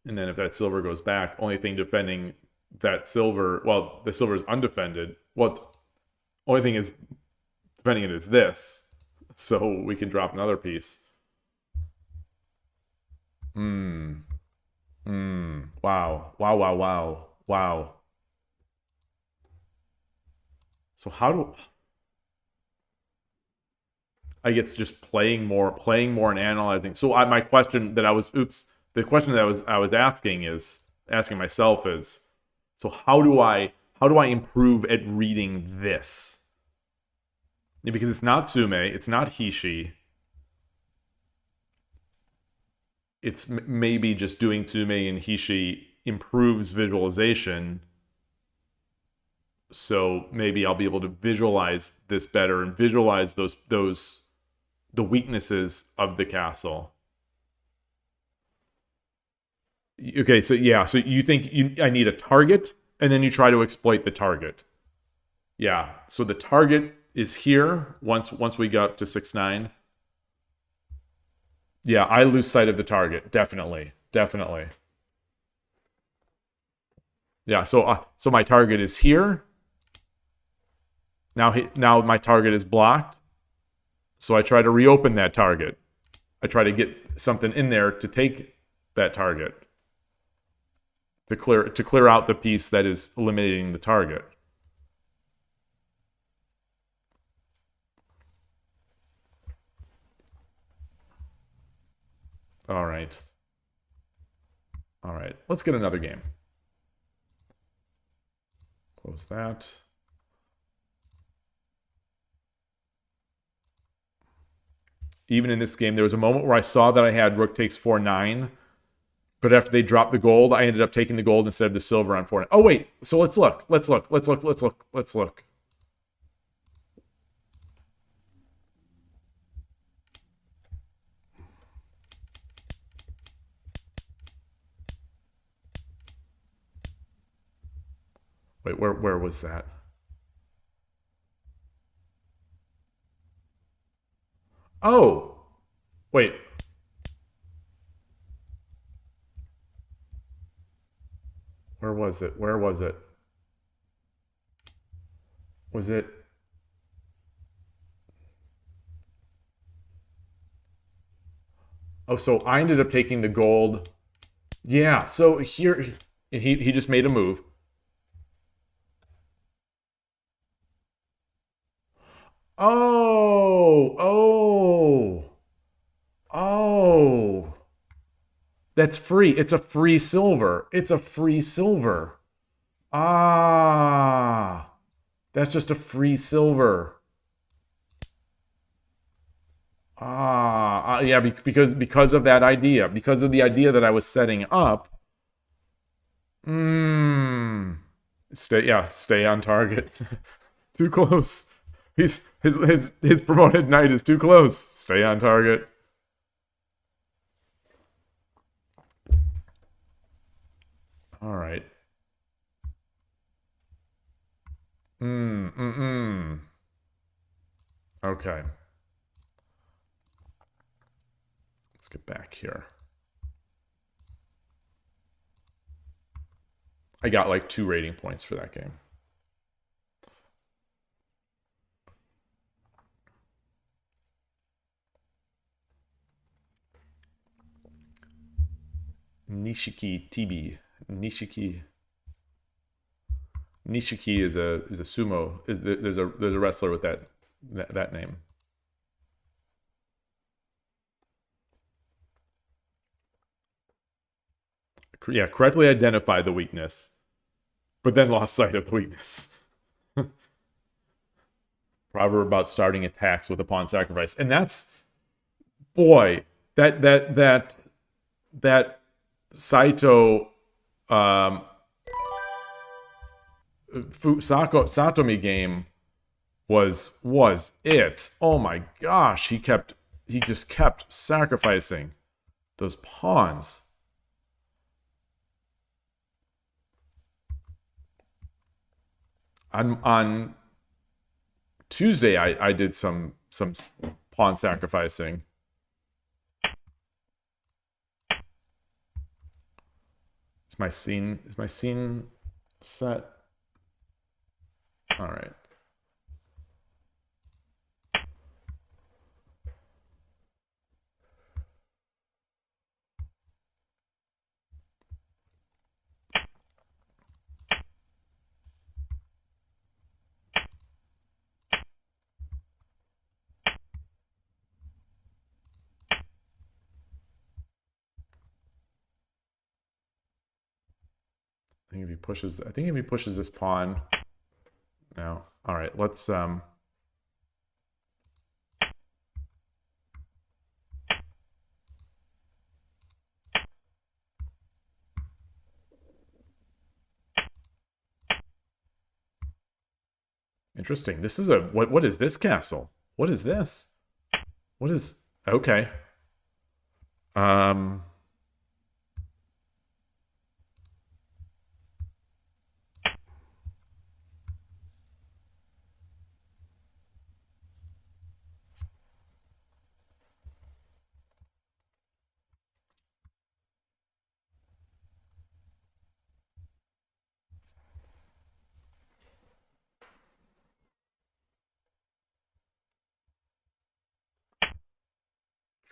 And then if that silver goes back, only thing defending that silver, well, the silver is undefended. Well, only thing is defending it is this. So we can drop another piece. Wow. So how do I guess just playing more and analyzing. So my question that I was the question that I was asking myself is, so how do I improve at reading this? Yeah, because it's not Sume, it's not Hishi. It's maybe just doing Tsume and Hishi improves visualization. So maybe I'll be able to visualize this better and visualize the weaknesses of the castle. Okay, so yeah, so you think I need a target, and then you try to exploit the target. Yeah, so the target is here once we go up to 6-9. Yeah, I lose sight of the target. Definitely. Yeah, so my target is here. Now my target is blocked. So I try to reopen that target. I try to get something in there to take that target. To clear out the piece that is eliminating the target. All right. Let's get another game. Close that. Even in this game, there was a moment where I saw that I had rook takes 4-9, but after they dropped the gold, I ended up taking the gold instead of the silver on 4-9. Oh wait, so let's look. Wait, where was that? Oh, wait. Where was it? Was it? Oh, so I ended up taking the gold. Yeah, so here he just made a move. Oh. That's free. It's a free silver. Ah. That's just a free silver. Yeah, because of that idea. Because of the idea that I was setting up. Stay on target. Too close. His promoted knight is too close. Stay on target. All right. Okay. Let's get back here. I got like 2 rating points for that game. Nishiki Tibi. Nishiki is a sumo. There's a wrestler with that name. Yeah, correctly identified the weakness, but then lost sight of the weakness. Proverb about starting attacks with a pawn sacrifice, and that's, boy, that Saito Satomi game was it. Oh my gosh, he just kept sacrificing those pawns. On Tuesday, I did some pawn sacrificing. Is my scene set? All right. I think if he pushes this pawn. No. All right, let's interesting. This is what is this castle? What is this? What is okay.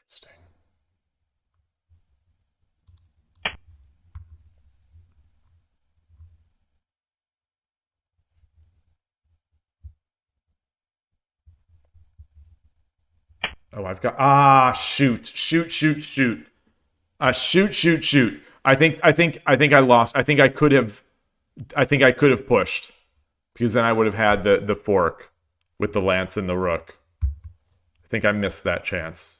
Interesting. Oh, I've got shoot. Shoot. I think I lost. I think I could have pushed because then I would have had the fork with the lance and the rook. I think I missed that chance.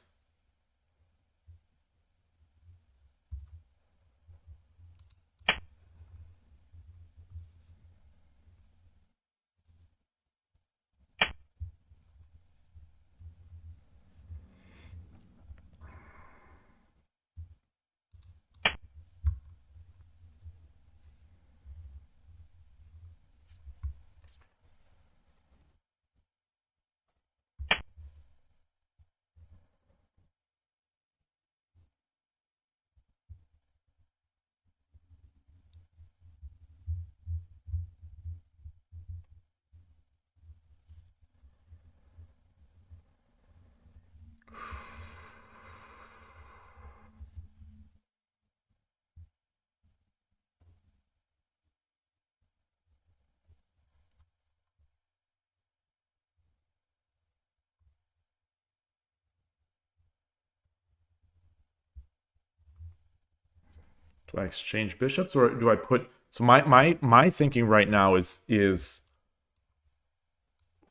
Do I exchange bishops or do I put? So my thinking right now is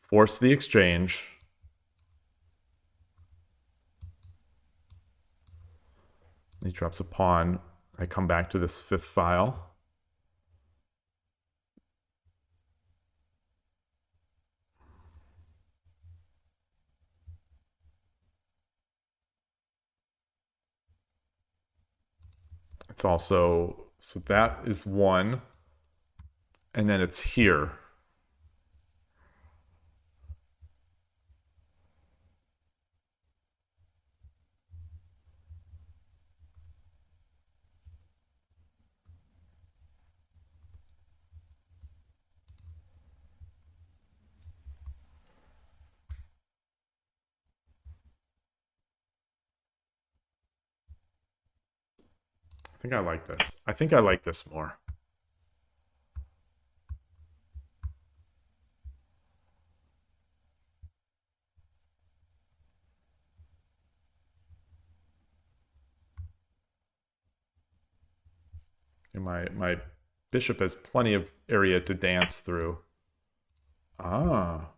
force the exchange. He drops a pawn. I come back to this fifth file. It's also, so that is one. And then it's here. I think I like this. I think I like this more. And my bishop has plenty of area to dance through. Ah.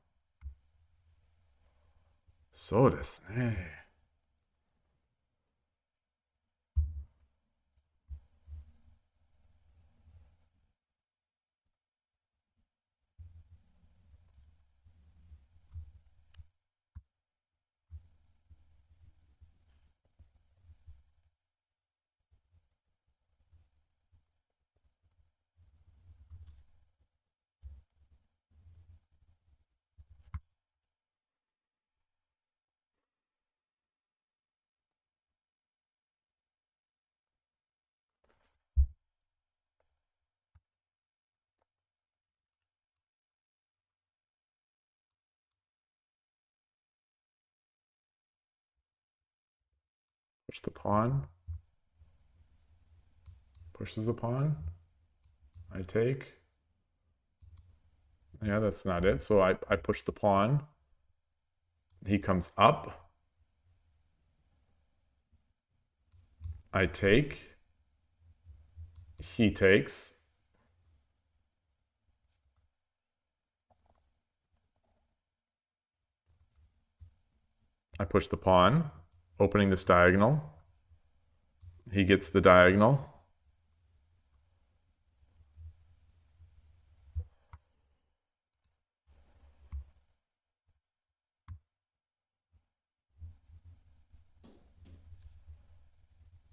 So desu ne. Push the pawn. Pushes the pawn. I take. Yeah, that's not it. So I push the pawn. He comes up. I take. He takes. I push the pawn, opening this diagonal. He gets the diagonal.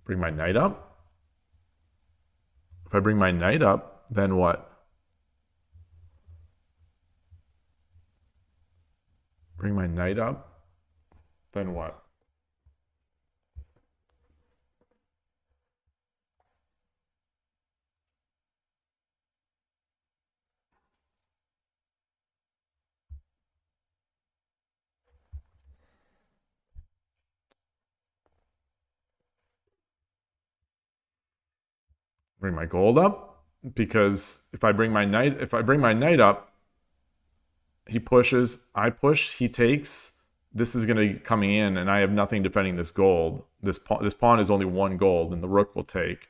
Bring my knight up. If I bring my knight up, then what? Bring my knight up, then what? Bring my gold up, because if I bring my knight up, he pushes, I push, he takes. This is going to be coming in, and I have nothing defending this gold. This pawn is only 1 gold, and the rook will take.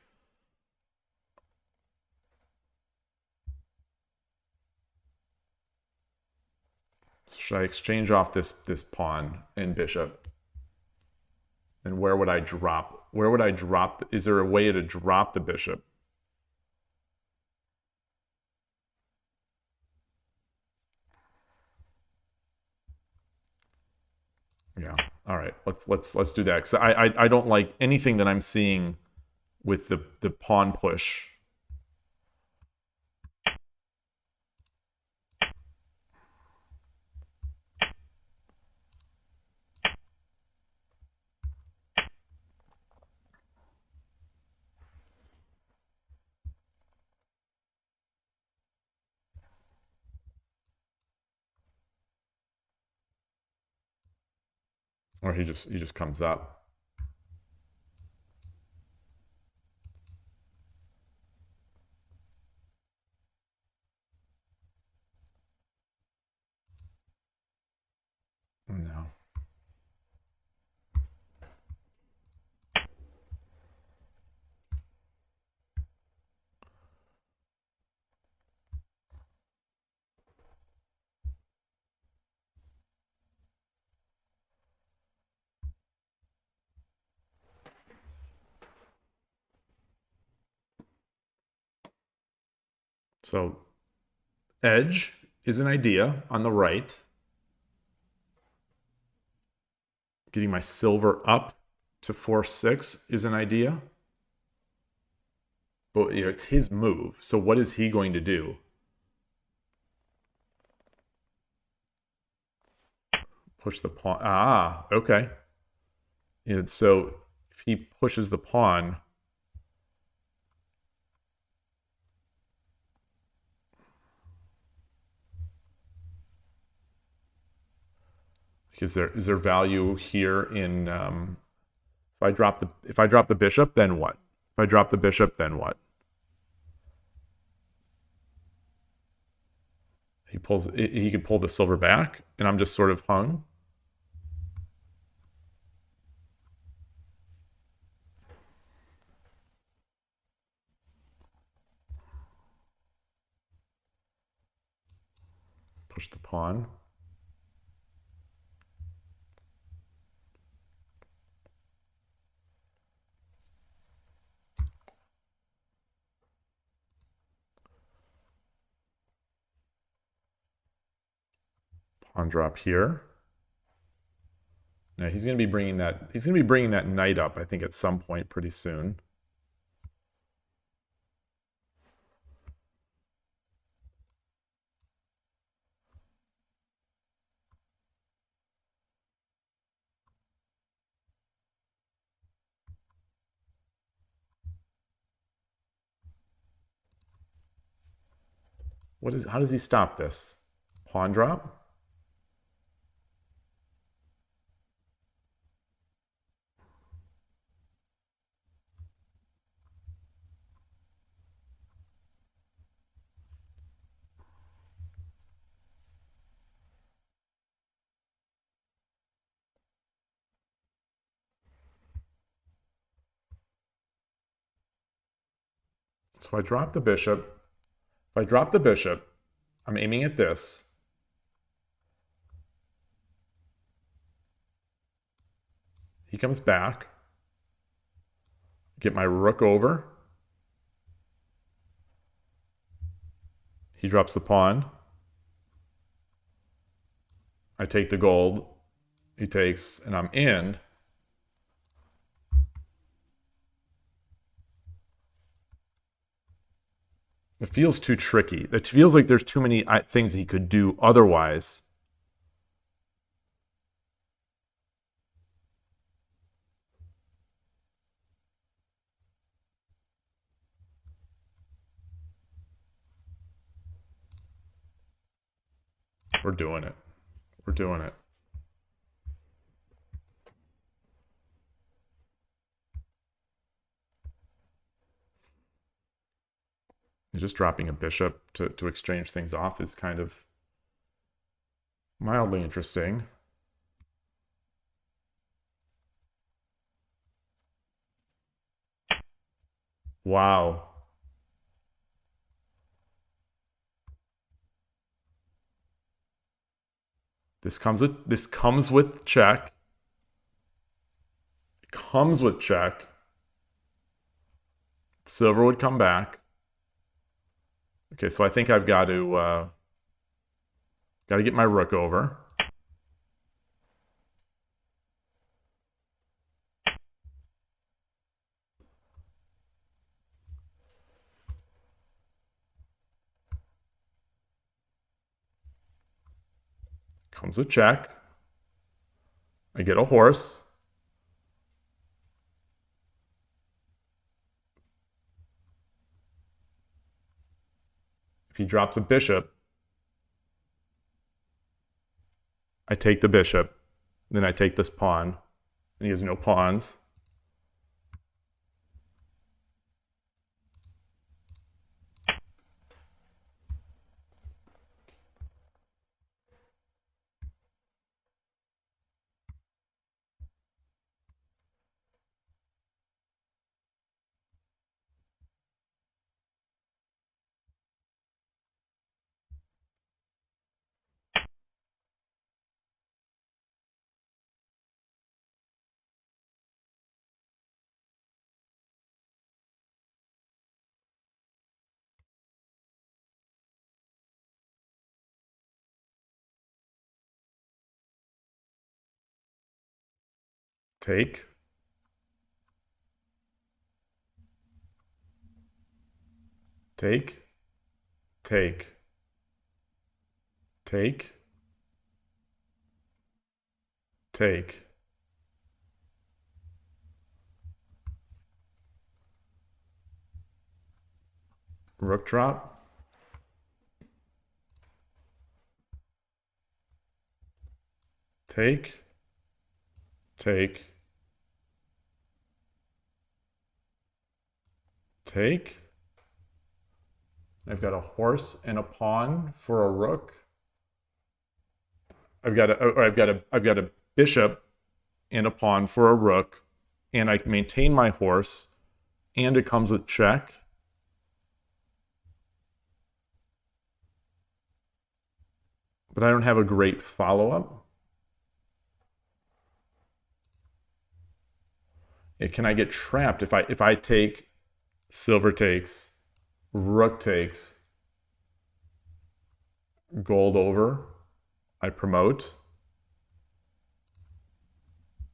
So should I exchange off this pawn and bishop? And where would I drop? Where would I drop? Is there a way to drop the bishop? Yeah. All right. Let's do that, because I don't like anything that I'm seeing with the pawn push. Or he just comes up. No. So edge is an idea on the right. Getting my silver up to 4-6 is an idea. But it's his move. So what is he going to do? Push the pawn. Ah, okay. And so if he pushes the pawn, is there value here in if I drop the bishop, then what? If I drop the bishop, then what? He could pull the silver back, and I'm just sort of hung. Push the pawn. Pawn drop here. Now he's going to be bringing that. He's going to be bringing that knight up, I think, at some point pretty soon. How does he stop this? Pawn drop? So I drop the bishop. If I drop the bishop, I'm aiming at this. He comes back. Get my rook over. He drops the pawn. I take the gold. He takes, and I'm in. It feels too tricky. It feels like there's too many things he could do otherwise. We're doing it. We're doing it. Just dropping a bishop to exchange things off is kind of mildly interesting. Wow. This comes with check. It comes with check. Silver would come back. Okay, so I think I've got to get my rook over. Comes with check. I get a horse. If he drops a bishop, I take the bishop. Then I take this pawn. And he has no pawns. Take. Take. Take. Take. Take. Rook drop. Take. Take. Take. I've got a horse and a pawn for a rook. I've got a bishop and a pawn for a rook, and I maintain my horse, and it comes with check. But I don't have a great follow-up. Can I get trapped if I take silver takes, rook takes, gold over, I promote,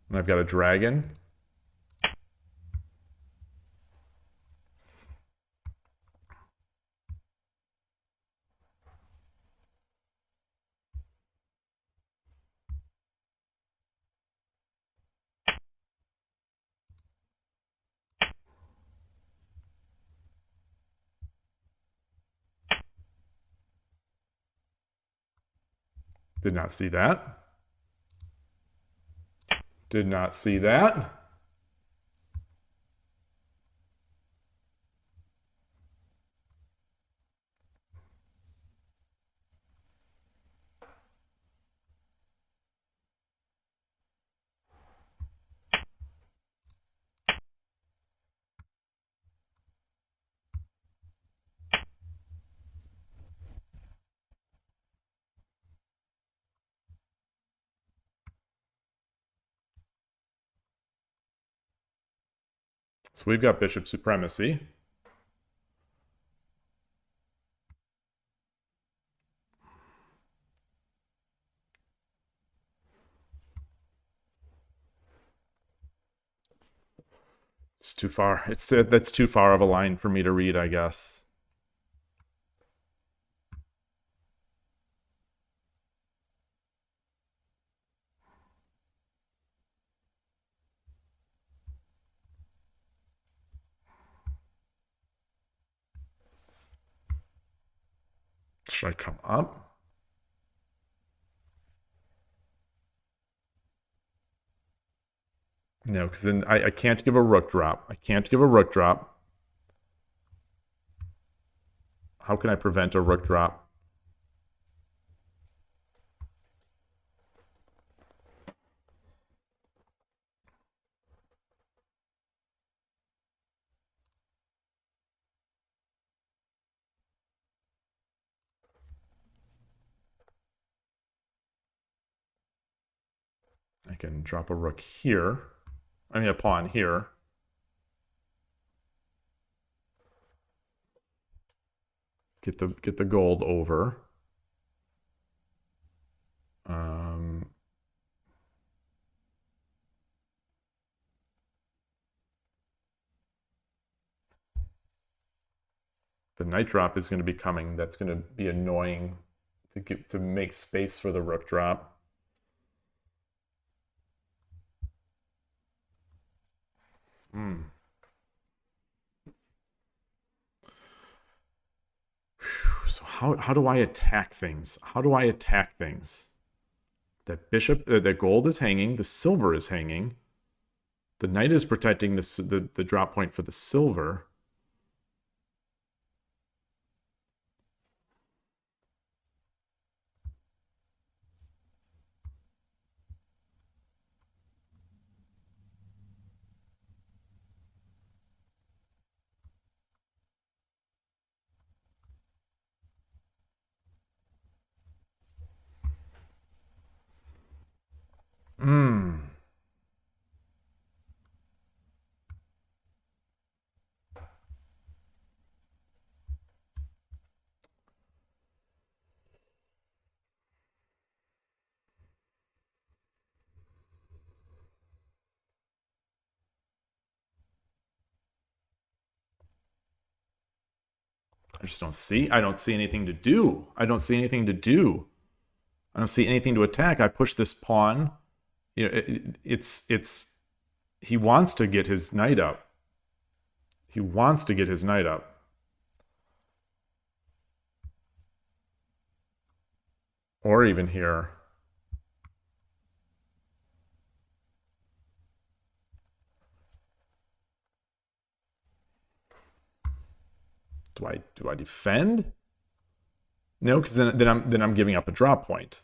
and I've got a dragon. Did not see that. Did not see that. So we've got bishop supremacy. It's too far. That's too far of a line for me to read, I guess. Should I come up? No, because then I can't give a rook drop. I can't give a rook drop. How can I prevent a rook drop? I can drop a rook here. I mean a pawn here. Get the gold over. The knight drop is going to be coming. That's going to be annoying to make space for the rook drop. So how do I attack things? How do I attack things? That bishop, that gold is hanging. The silver is hanging. The knight is protecting the drop point for the silver. I just don't see. I don't see anything to do. I don't see anything to do. I don't see anything to attack. I push this pawn. You know, it's. He wants to get his knight up. He wants to get his knight up. Or even here. Do I defend? No, because then I'm giving up a drop point.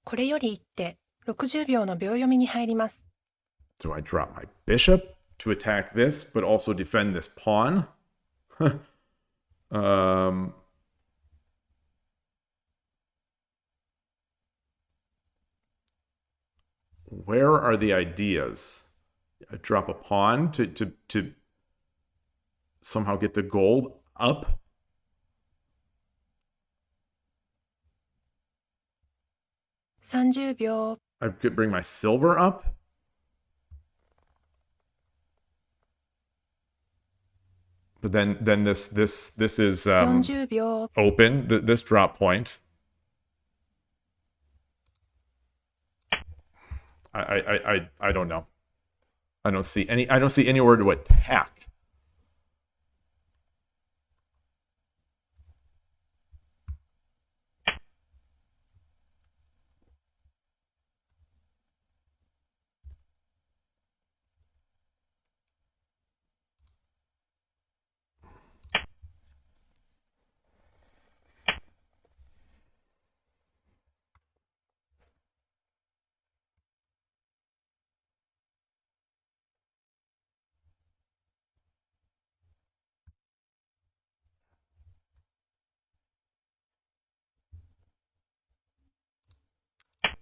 これより一手60秒の秒読みに入ります。 Do I drop my bishop to attack this, but also defend this pawn? Where are the ideas? I drop a pawn to somehow get the gold up. 30秒 I could bring my silver up. But then this is 40秒 open. This drop point. I don't know. I don't see anywhere to attack.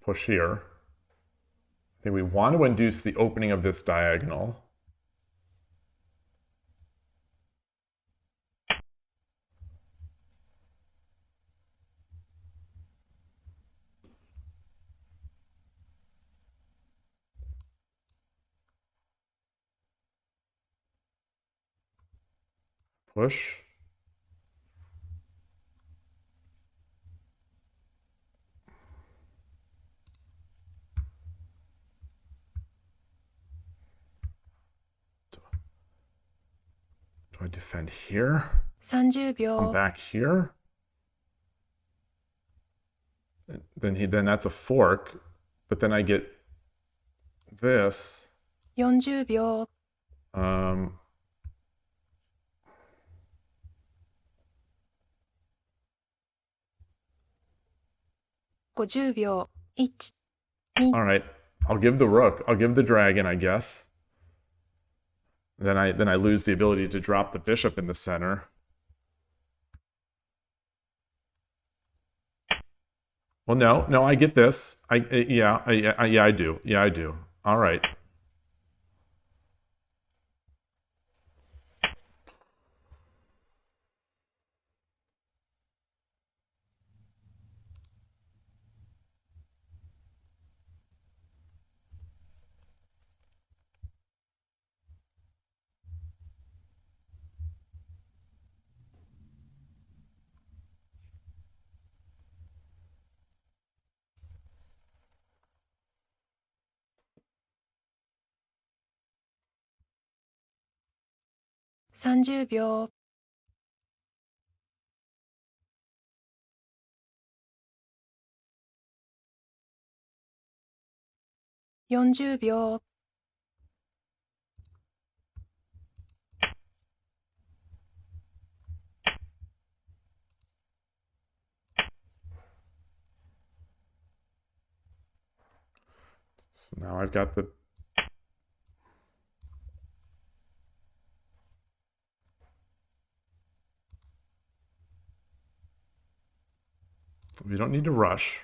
Push here. I think we want to induce the opening of this diagonal. Push. Do I defend here? 30 Come 秒 back here? Then that's a fork, but then I get this. 40秒 50秒 1 All right, I'll give the rook. I'll give the dragon, I guess. Then I lose the ability to drop the bishop in the center. Well, no, I get this. Yeah, I do. Yeah, I do. All right.30秒 40秒 So now I've got the... We don't need to rush.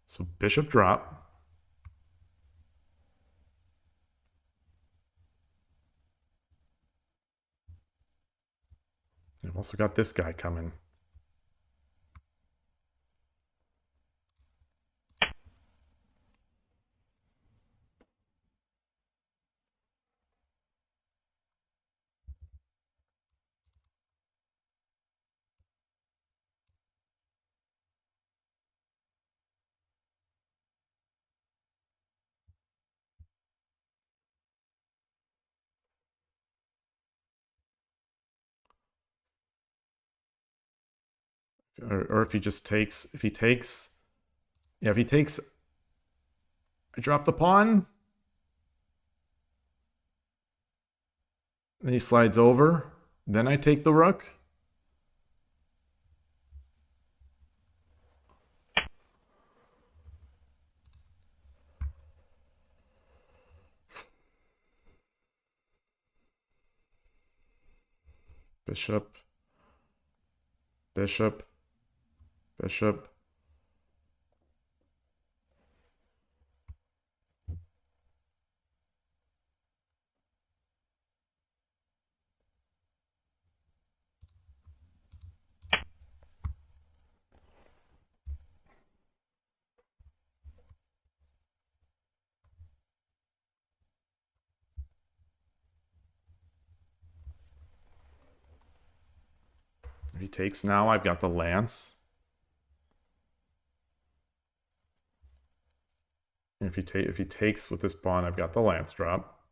So bishop drop. I've also got this guy coming. Or if he just takes, yeah, if he takes, I drop the pawn. Then he slides over. Then I take the rook. Bishop. Bishop. Bishop. If he takes now, I've got the lance. And if he takes with this pawn, I've got the lance drop.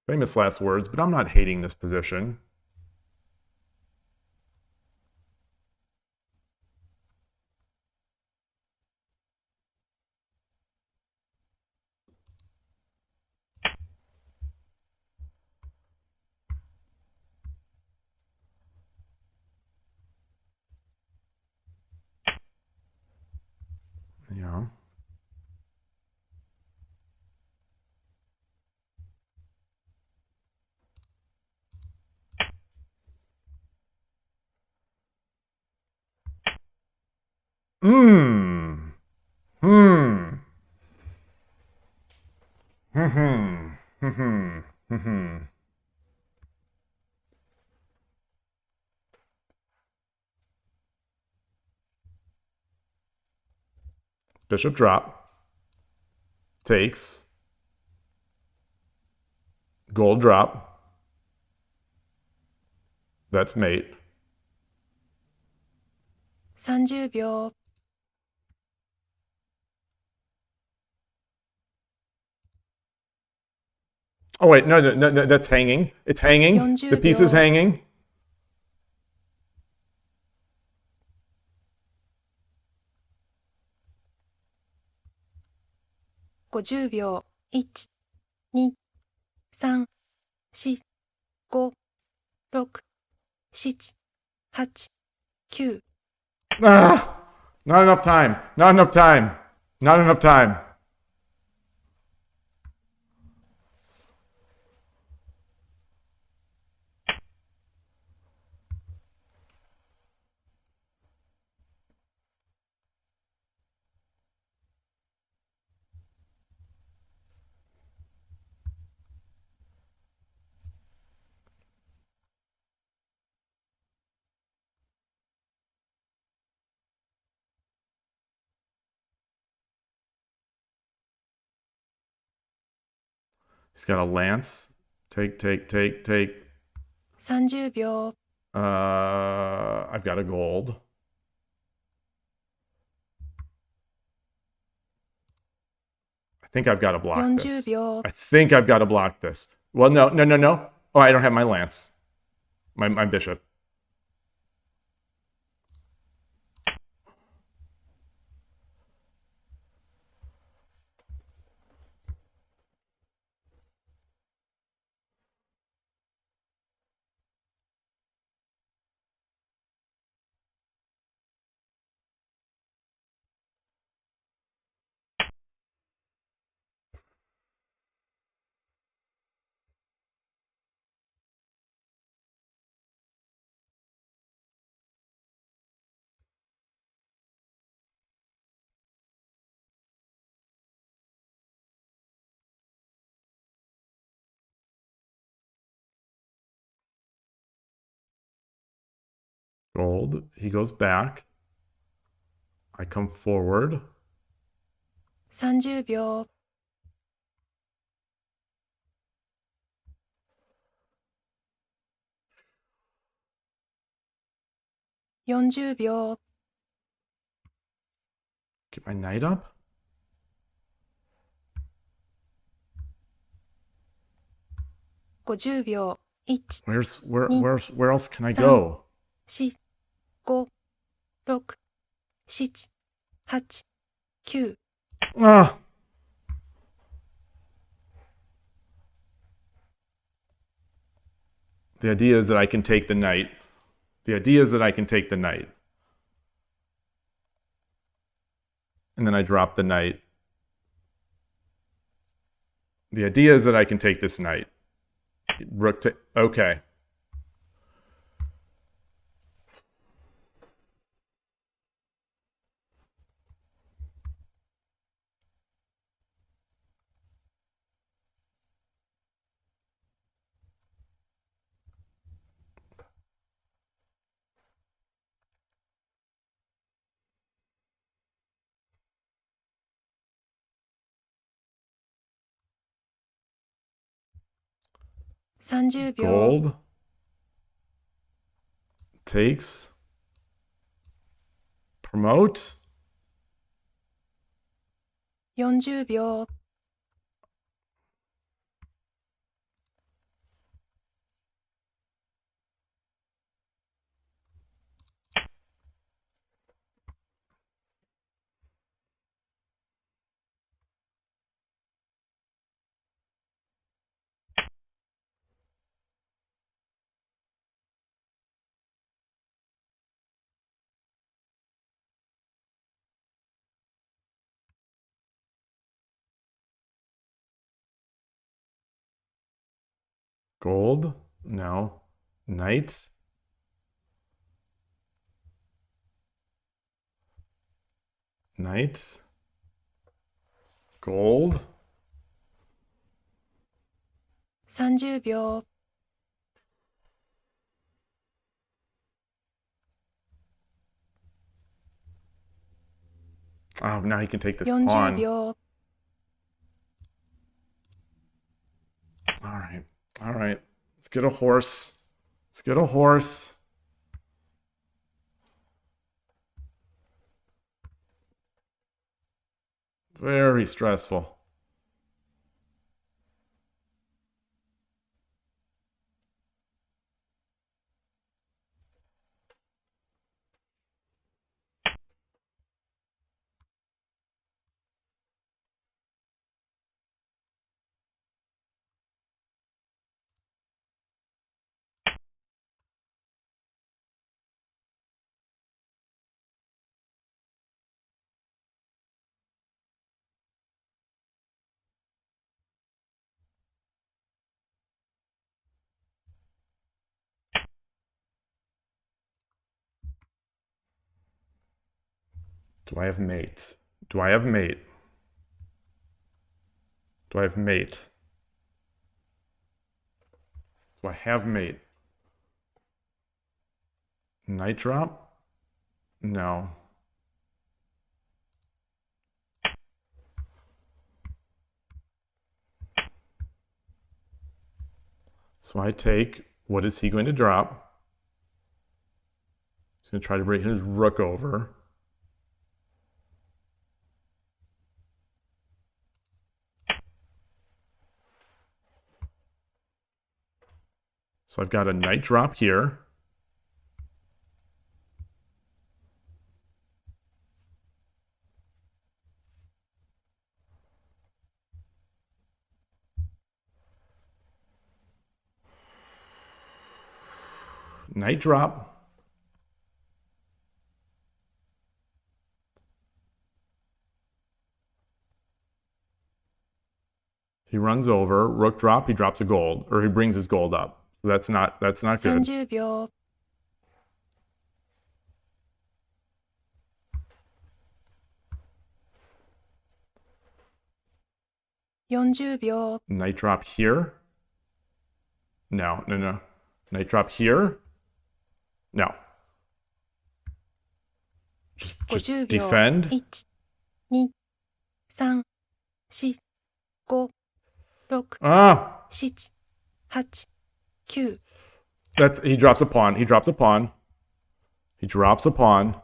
Famous last words, but I'm not hating this position. Yeah. Hmm. Hmm. Hmm. Hmm. Hmm. Bishop drop. Takes. Gold drop. That's mate. 30秒。Oh wait, no, that's hanging. It's hanging. 40 The piece is秒。 hanging. 50秒。1、2、3、4、5、6、7、8、9。 Ah! Not enough time. Not enough time. Not enough time. He's got a lance. Take. 30秒。 I've got a gold. I think I've got to block 40 this. 秒。 I think I've got to block this. Well, no. Oh, I don't have my lance. My bishop. Gold. He goes back. I come forward. 30秒。 40秒。 Get my knight up. 50秒。1、Where else can I go? 4、5、6、7、8、9。 Ah. The idea is that I can take the knight. And then I drop the knight. The idea is that I can take this knight. Rook to... Okay.30秒。 Gold. Takes. Promote. 40秒。 Gold. No. Knight. Knight. Gold. 30秒。 Oh, now he can take this 40 pawn.秒。 All right. All right. Let's get a horse. Let's get a horse. Very stressful. Do I have mate? Do I have mate? Do I have mate? Do I have mate? Knight drop? No. So I take, what is he going to drop? He's going to try to bring his rook over. So I've got a knight drop here. Knight drop. He runs over, rook drop, he drops a gold, or he brings his gold up. That's not good. 30秒。 40秒。 Knight drop here. No. Knight drop here. No. Just 50秒。 defend. 1、2、3、4、5、6、 Ah, 7、8、9。 that's he drops a pawn. He drops a pawn. He drops a pawn.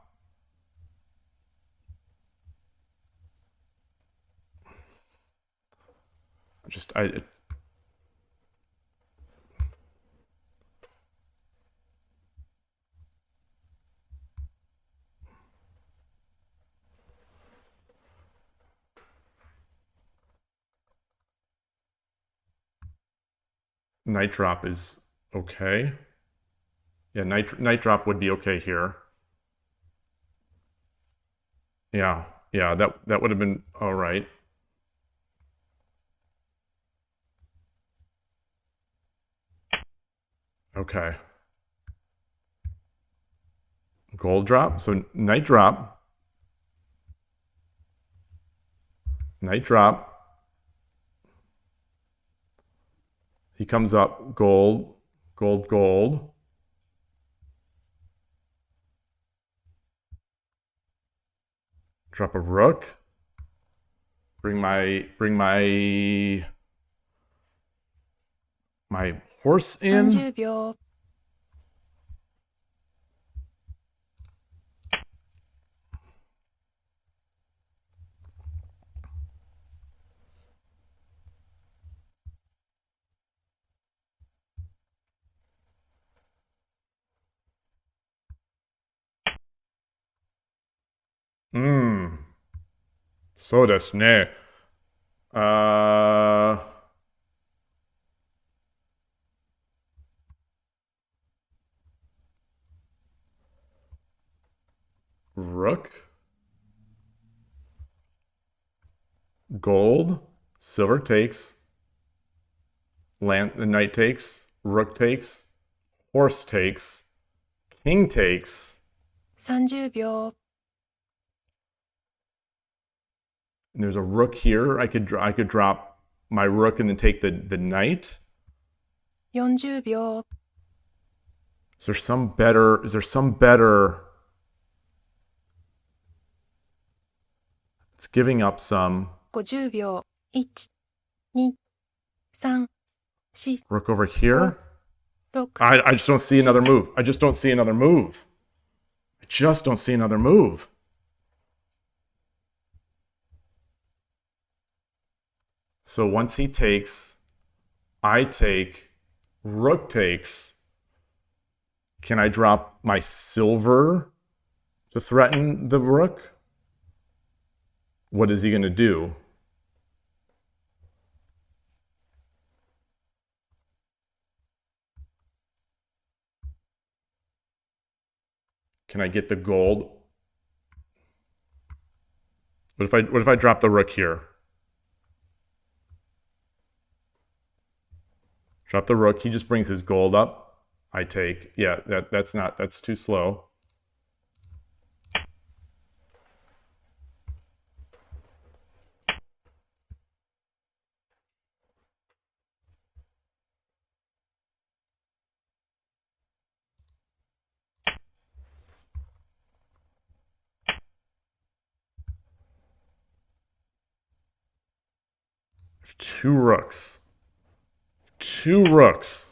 Knight drop is okay. Yeah, knight drop would be okay here. Yeah, that would have been all right. Okay. Gold drop. So knight drop. Knight drop. He comes up. Gold. Gold, gold. Drop a rook. Bring my horse in. 30秒。 そうですね。Rook. Gold. Silver takes. The knight takes. Rook takes. Horse takes. King takes. 30秒。And there's a rook here. I could drop my rook and then take the knight. 40秒 Is there some better? It's giving up some. 50秒1、2、3、4、 Rook over here. 6 I just don't see another move. I just don't see another move. I just don't see another move. So once he takes, I take, rook takes. Can I drop my silver to threaten the rook? What is he going to do? Can I get the gold? What if I drop the rook here? Drop the rook. He just brings his gold up. I take. Yeah, that's too slow. There's two rooks. Two rooks.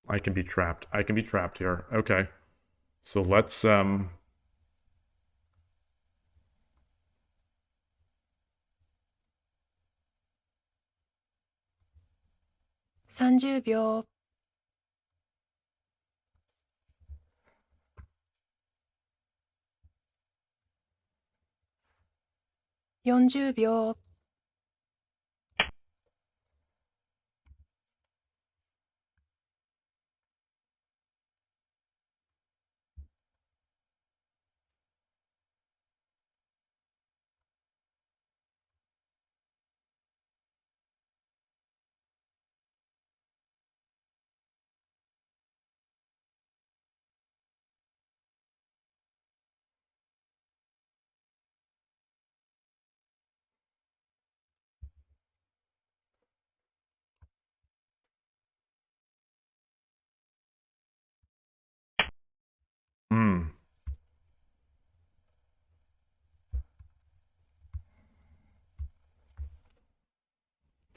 I can be trapped. I can be trapped here. Okay. So let's 30秒 40秒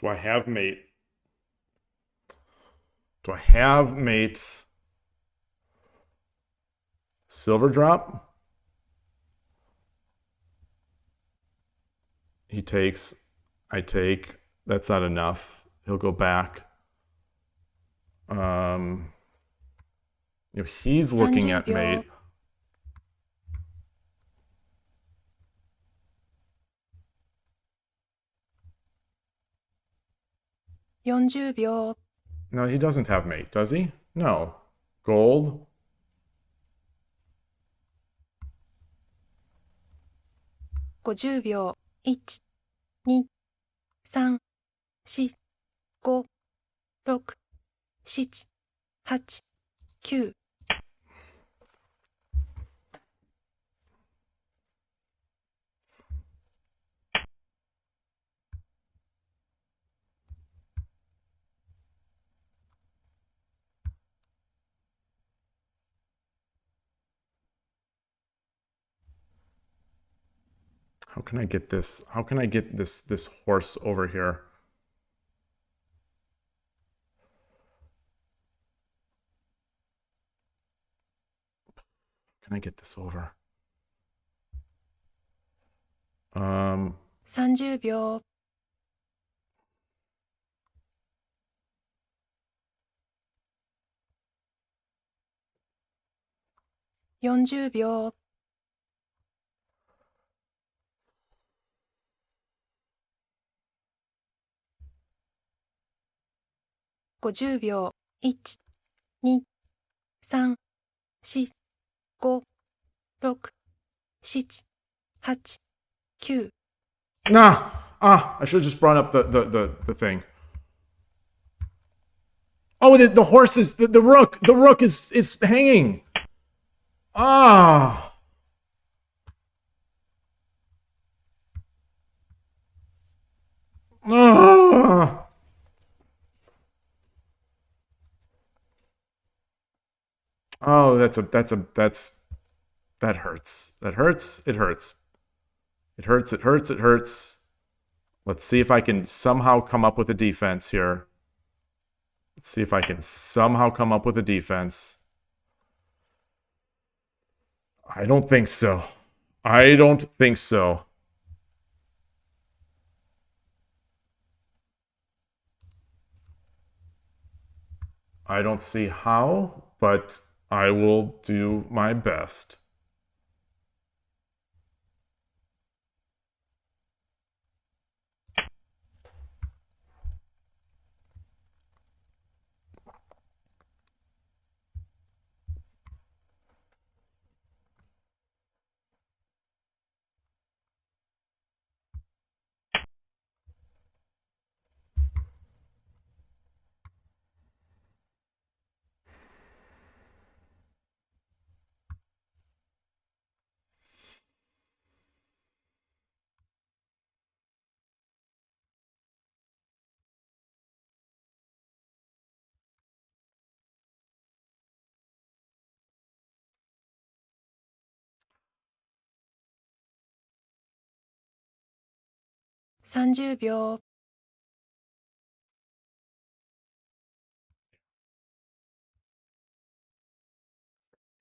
Do I have mate? Do I have mate? Silver drop? He takes. I take. That's not enough. He'll go back. If he's looking at 30秒 mate. 40秒 No, he doesn't have mate, does he? No. Gold. 50秒1、2、3、4、5、6、7、8、9。How can I get this? How can I get this horse over here? Can I get this over? 30秒。40秒。50秒。1、2、3、4、5、6、7、8、9。Nah! I should have just brought up the thing. Oh, the horse is the rook. The rook is hanging. Ah. Ah. Oh, that hurts. That hurts. It hurts. It hurts. It hurts. It hurts. Let's see if I can somehow come up with a defense here. Let's see if I can somehow come up with a defense. I don't think so. I don't think so. I don't see how, but I will do my best.30秒。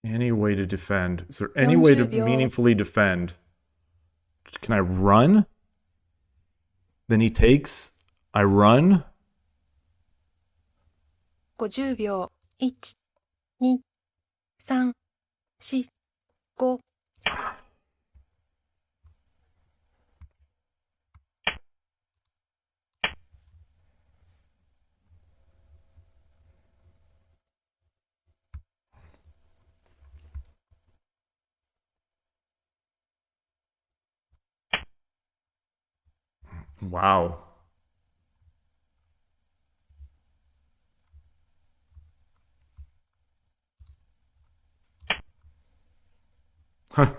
Any way to defend? Is there any way to 40秒。 meaningfully defend? Can I run? Then he takes. I run. 50秒。1、2、3、4、5。Wow. Huh.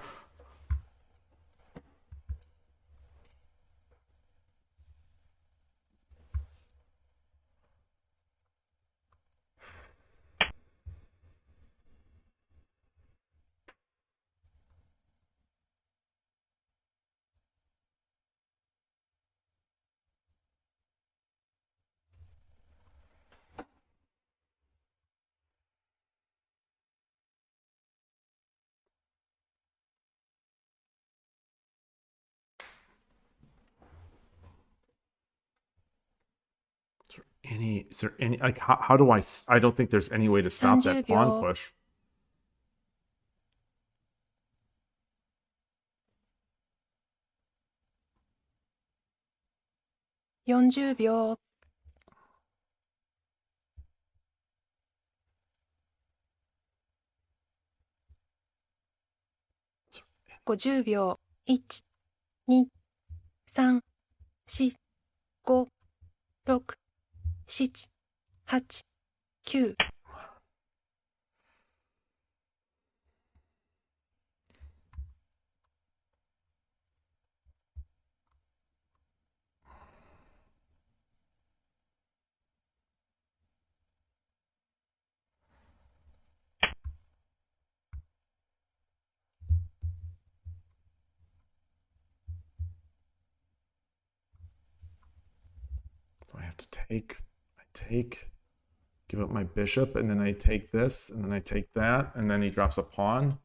Is there any like how do I don't think there's any way to stop that 30 pawn 秒。 push. 40秒。 50秒。1、2、3、4、5、6、7、8、9。to take, give up my bishop, and then I take this, and then I take that, and then he drops a pawn.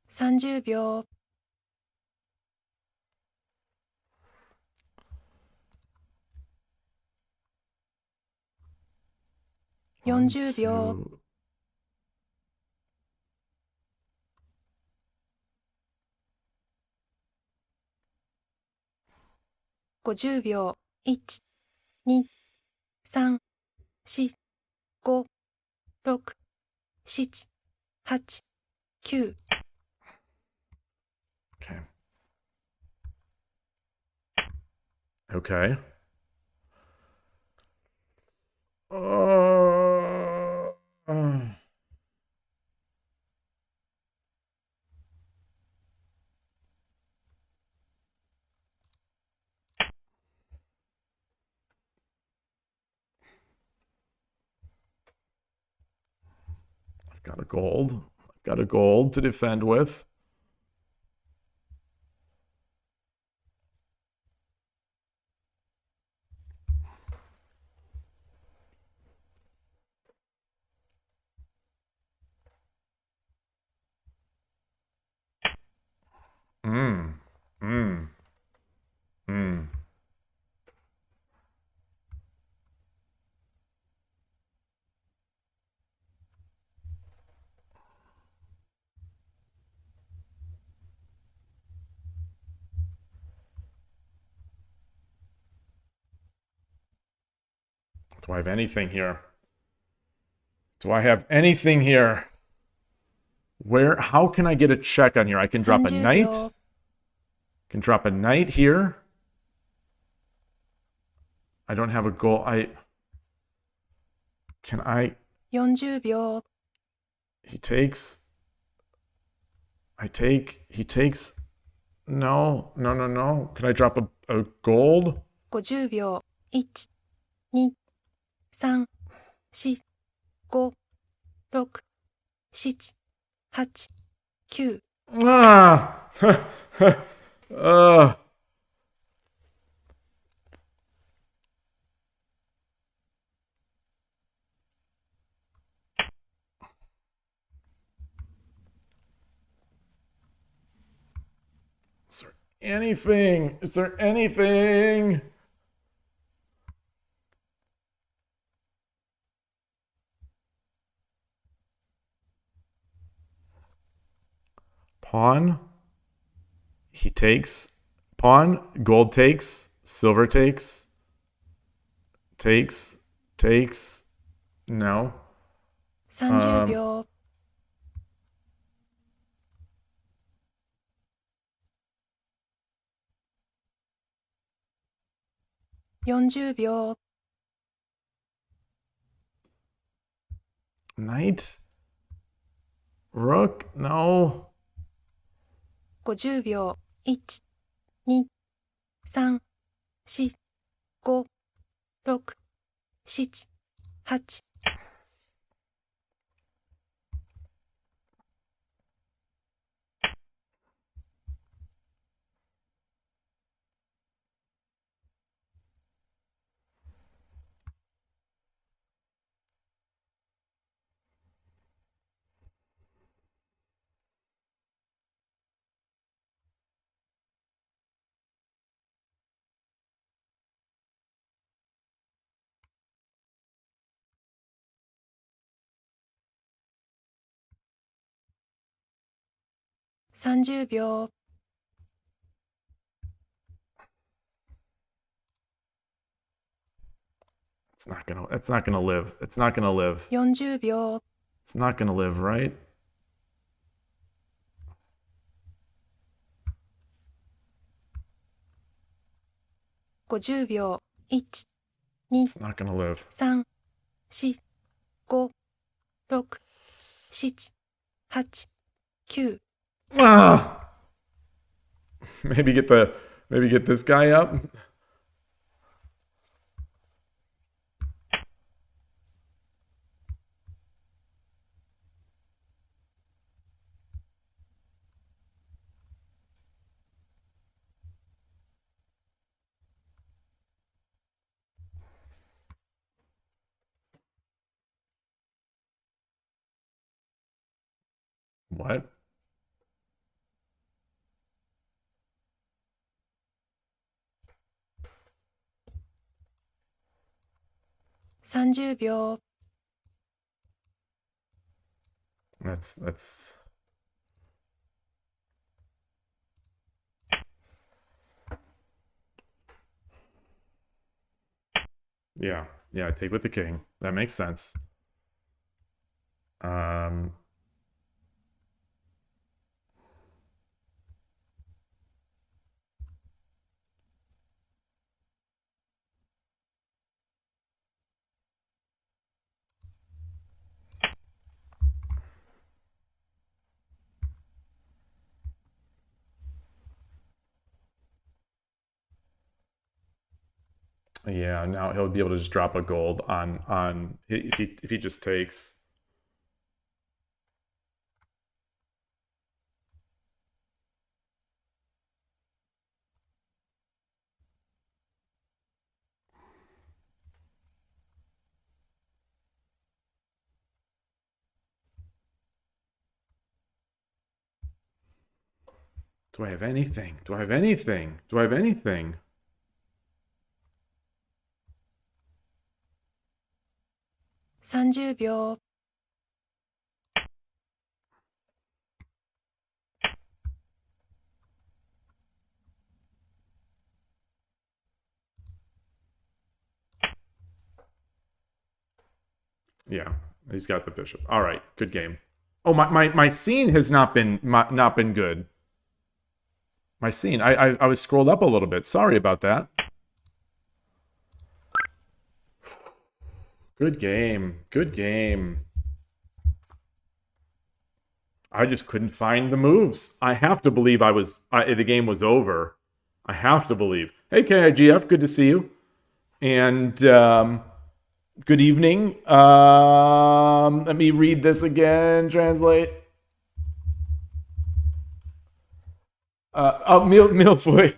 $30 40秒 2, 50秒1、2、3、4、5、6、7、8、9。 Okay. Okay. I've got a gold. I've got a gold to defend with. Do I have anything here? Do I have anything here? Where, how can I get a check on here? I can drop a 30 knight. 秒 Can drop a knight here. I don't have a goal. Can I, 40秒 he takes, I take, he takes, no. Can I drop a gold? 50秒1、2、3、4、5、6、7、8、9。 Ah! Is there anything? Is there anything? Pawn. He takes. Pawn. Gold takes. Silver takes. Takes. Takes. No. 30秒 40秒 Knight. Rook. No. 50秒1、2、3、4、5、6、7、8。 30秒 It's not gonna live. It's not gonna live. 40秒 It's not gonna live, right? $50秒1、2、 It's not gonna live. 3、4、5、6、7、8、9。 Ah! Maybe get this guy up. What? $30秒 That's yeah. Yeah, take with the king. That makes sense. Yeah, now he'll be able to just drop a gold on if he just takes. Do I have anything? Do I have anything? Do I have anything? $30秒 Yeah, he's got the bishop. All right, good game. Oh, my scene has not been good. My scene, I was scrolled up a little bit. Sorry about that. Good game. Good game. I just couldn't find the moves. I have to believe the game was over. I have to believe. Hey, KIGF, good to see you. And good evening. Let me read this again, translate. Milfoy,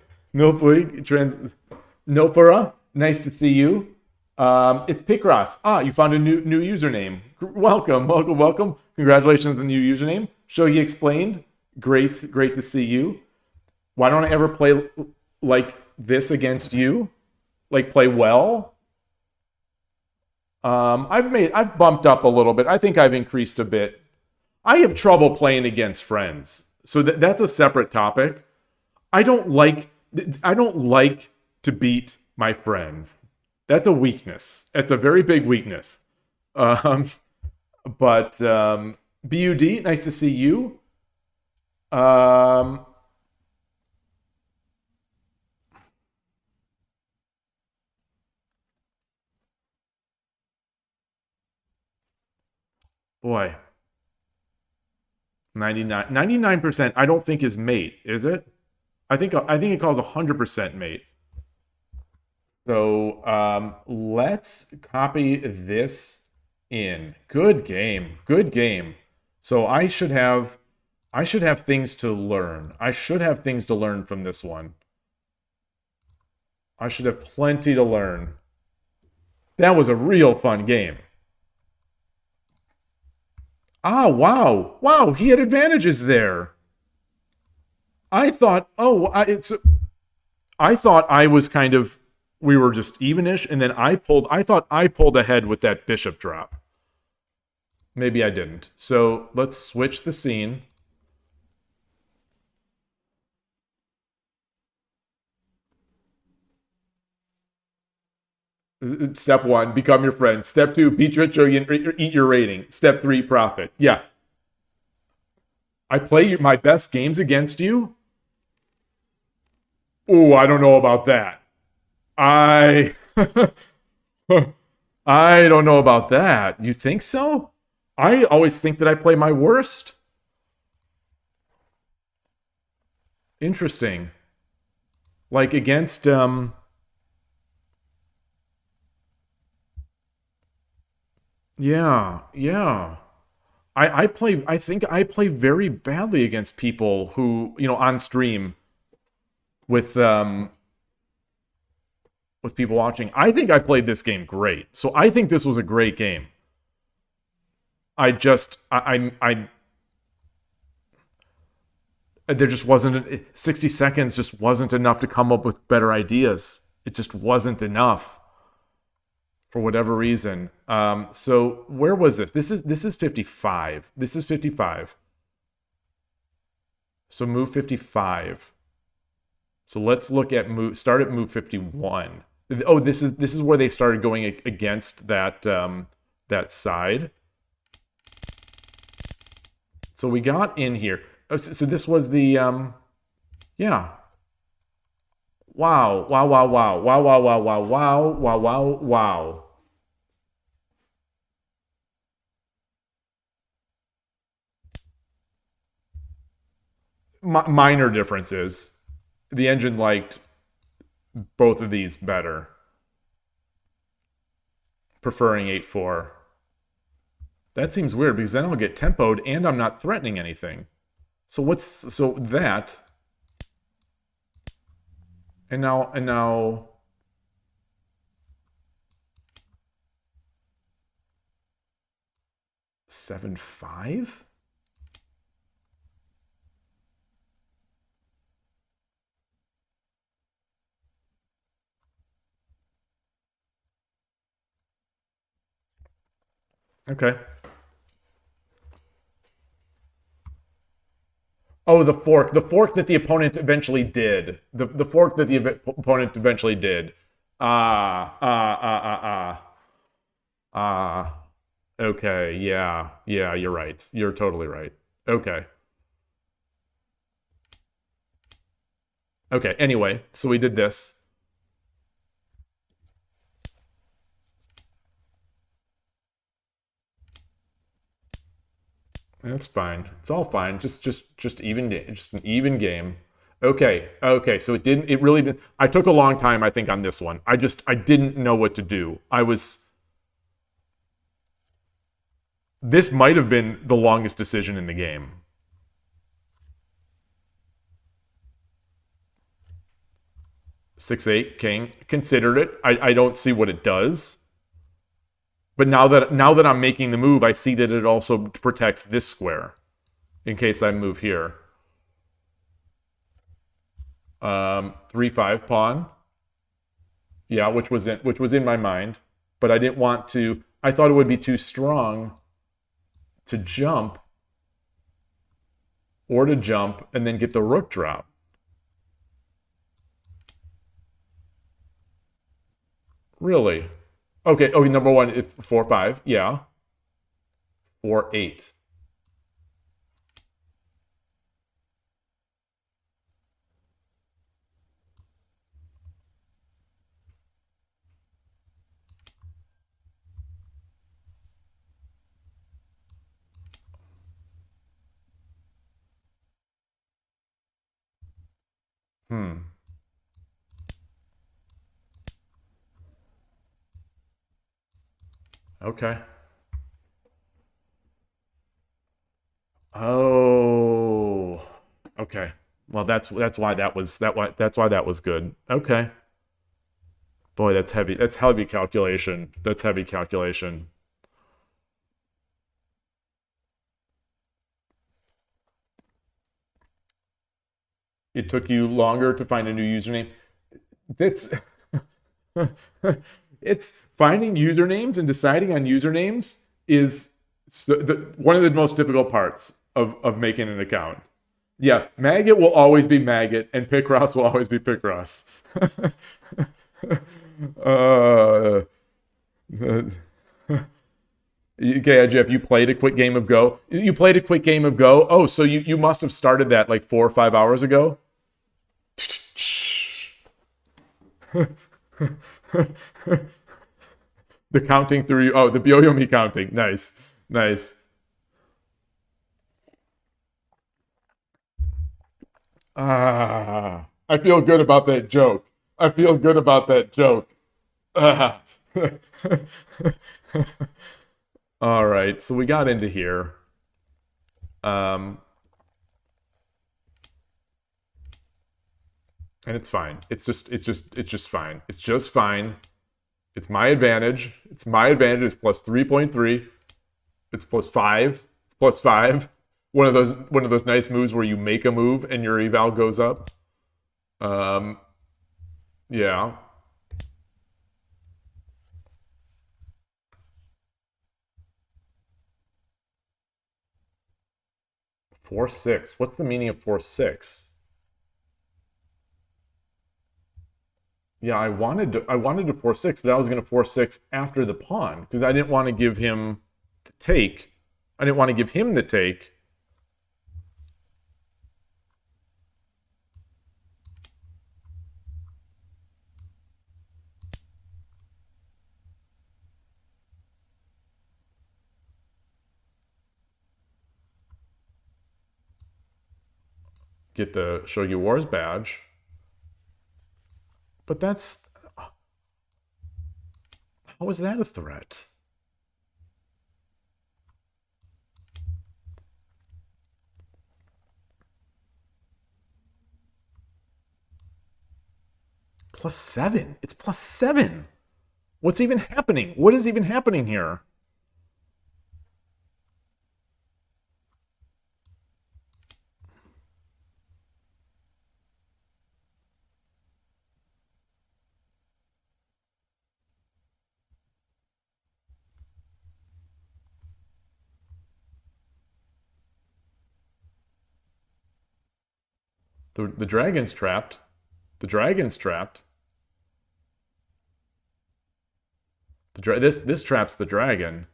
Nopara, nice to see you. It's Picross. Ah, you found a new username. Welcome. Congratulations on the new username. ShogiExplained. Great to see you. Why don't I ever play like this against you? Like play well? I've bumped up a little bit. I think I've increased a bit. I have trouble playing against friends. So that's a separate topic. I don't like to beat my friends. That's a weakness. It's a very big weakness. But BUD, nice to see you. Boy. 99% I don't think is mate, is it? I think it calls 100% mate. So let's copy this in. Good game. So I should have things to learn. I should have things to learn from this one. I should have plenty to learn. That was a real fun game. Ah, wow. Wow, he had advantages there. I thought, I thought I was kind of, we were just evenish, and then I thought I pulled ahead with that bishop drop. Maybe I didn't. So let's switch the scene. Step 1, become your friend. Step 2, beat your Shogi and eat your rating. Step 3, profit. Yeah. I play my best games against you? Oh, I don't know about that. I don't know about that. You think so? I always think that I play my worst. Interesting. Like against yeah. I think I play very badly against people who, on stream with people watching. I think I played this game great. So I think this was a great game. There just wasn't 60 seconds just wasn't enough to come up with better ideas. It just wasn't enough for whatever reason. So where was this? This is 55. This is 55. So move 55. So let's look at start at move 51. Oh, this is where they started going against that that side. So we got in here. Oh, so this was the yeah. Wow, wow, wow, wow, wow, wow, wow, wow, wow, wow, wow, wow. Minor differences. The engine liked both of these better, preferring 8-4. That seems weird because then I'll get tempoed and I'm not threatening anything. So that, and now 7-5. Okay. Oh, the fork that the opponent eventually did. The fork that the opponent eventually did. Okay, yeah, you're right. You're totally right. Okay. Okay, anyway, so we did this. That's fine. It's all fine. Just even, just an even game. Okay. So it really did. I took a long time, I think, on this one. I didn't know what to do. This might have been the longest decision in the game. Six-eight king. Considered it. I don't see what it does. But now that I'm making the move, I see that it also protects this square in case I move here. 3-5 pawn. Yeah, which was in my mind, but I didn't want to. I thought it would be too strong to jump and then get the rook drop. Really? Okay, number one, 4-5, yeah. 4-8. Okay. Oh. Okay. Well, that's why that was good. Okay. Boy, that's heavy. That's heavy calculation. That's heavy calculation. It took you longer to find a new username. That's it's finding usernames and deciding on usernames is one of the most difficult parts of making an account. Yeah, Maggot will always be Maggot, and Picross will always be Picross. Okay, Jeff, you played a quick game of Go. You played a quick game of Go. Oh, so you must have started that like 4 or 5 hours ago. The counting through you. Oh, the Byoyomi counting. Nice. I feel good about that joke. All right, so we got into here. And it's fine. It's just fine. It's just fine. It's my advantage. It's plus 3.3. It's plus 5. It's plus 5. one of those nice moves where you make a move and your eval goes up. Yeah. Force 6. What's the meaning of force 6? Yeah, I wanted to force 6, but I was going to force 6 after the pawn because I didn't want to give him the take. I didn't want to give him the take. Get the Shogi Wars badge. But that's... How is that a threat? +7. It's +7. What's even happening? What is even happening here? The dragon's trapped. The dragon's trapped. This traps the dragon.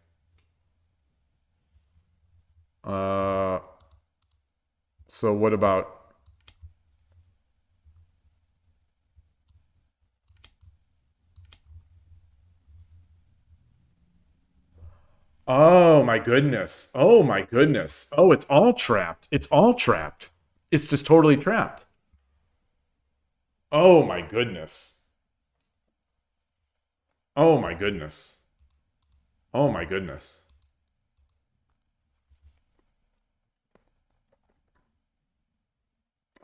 So what about... Oh my goodness. Oh my goodness. Oh, it's all trapped. It's all trapped. It's just totally trapped. Oh my goodness. Oh my goodness. Oh my goodness.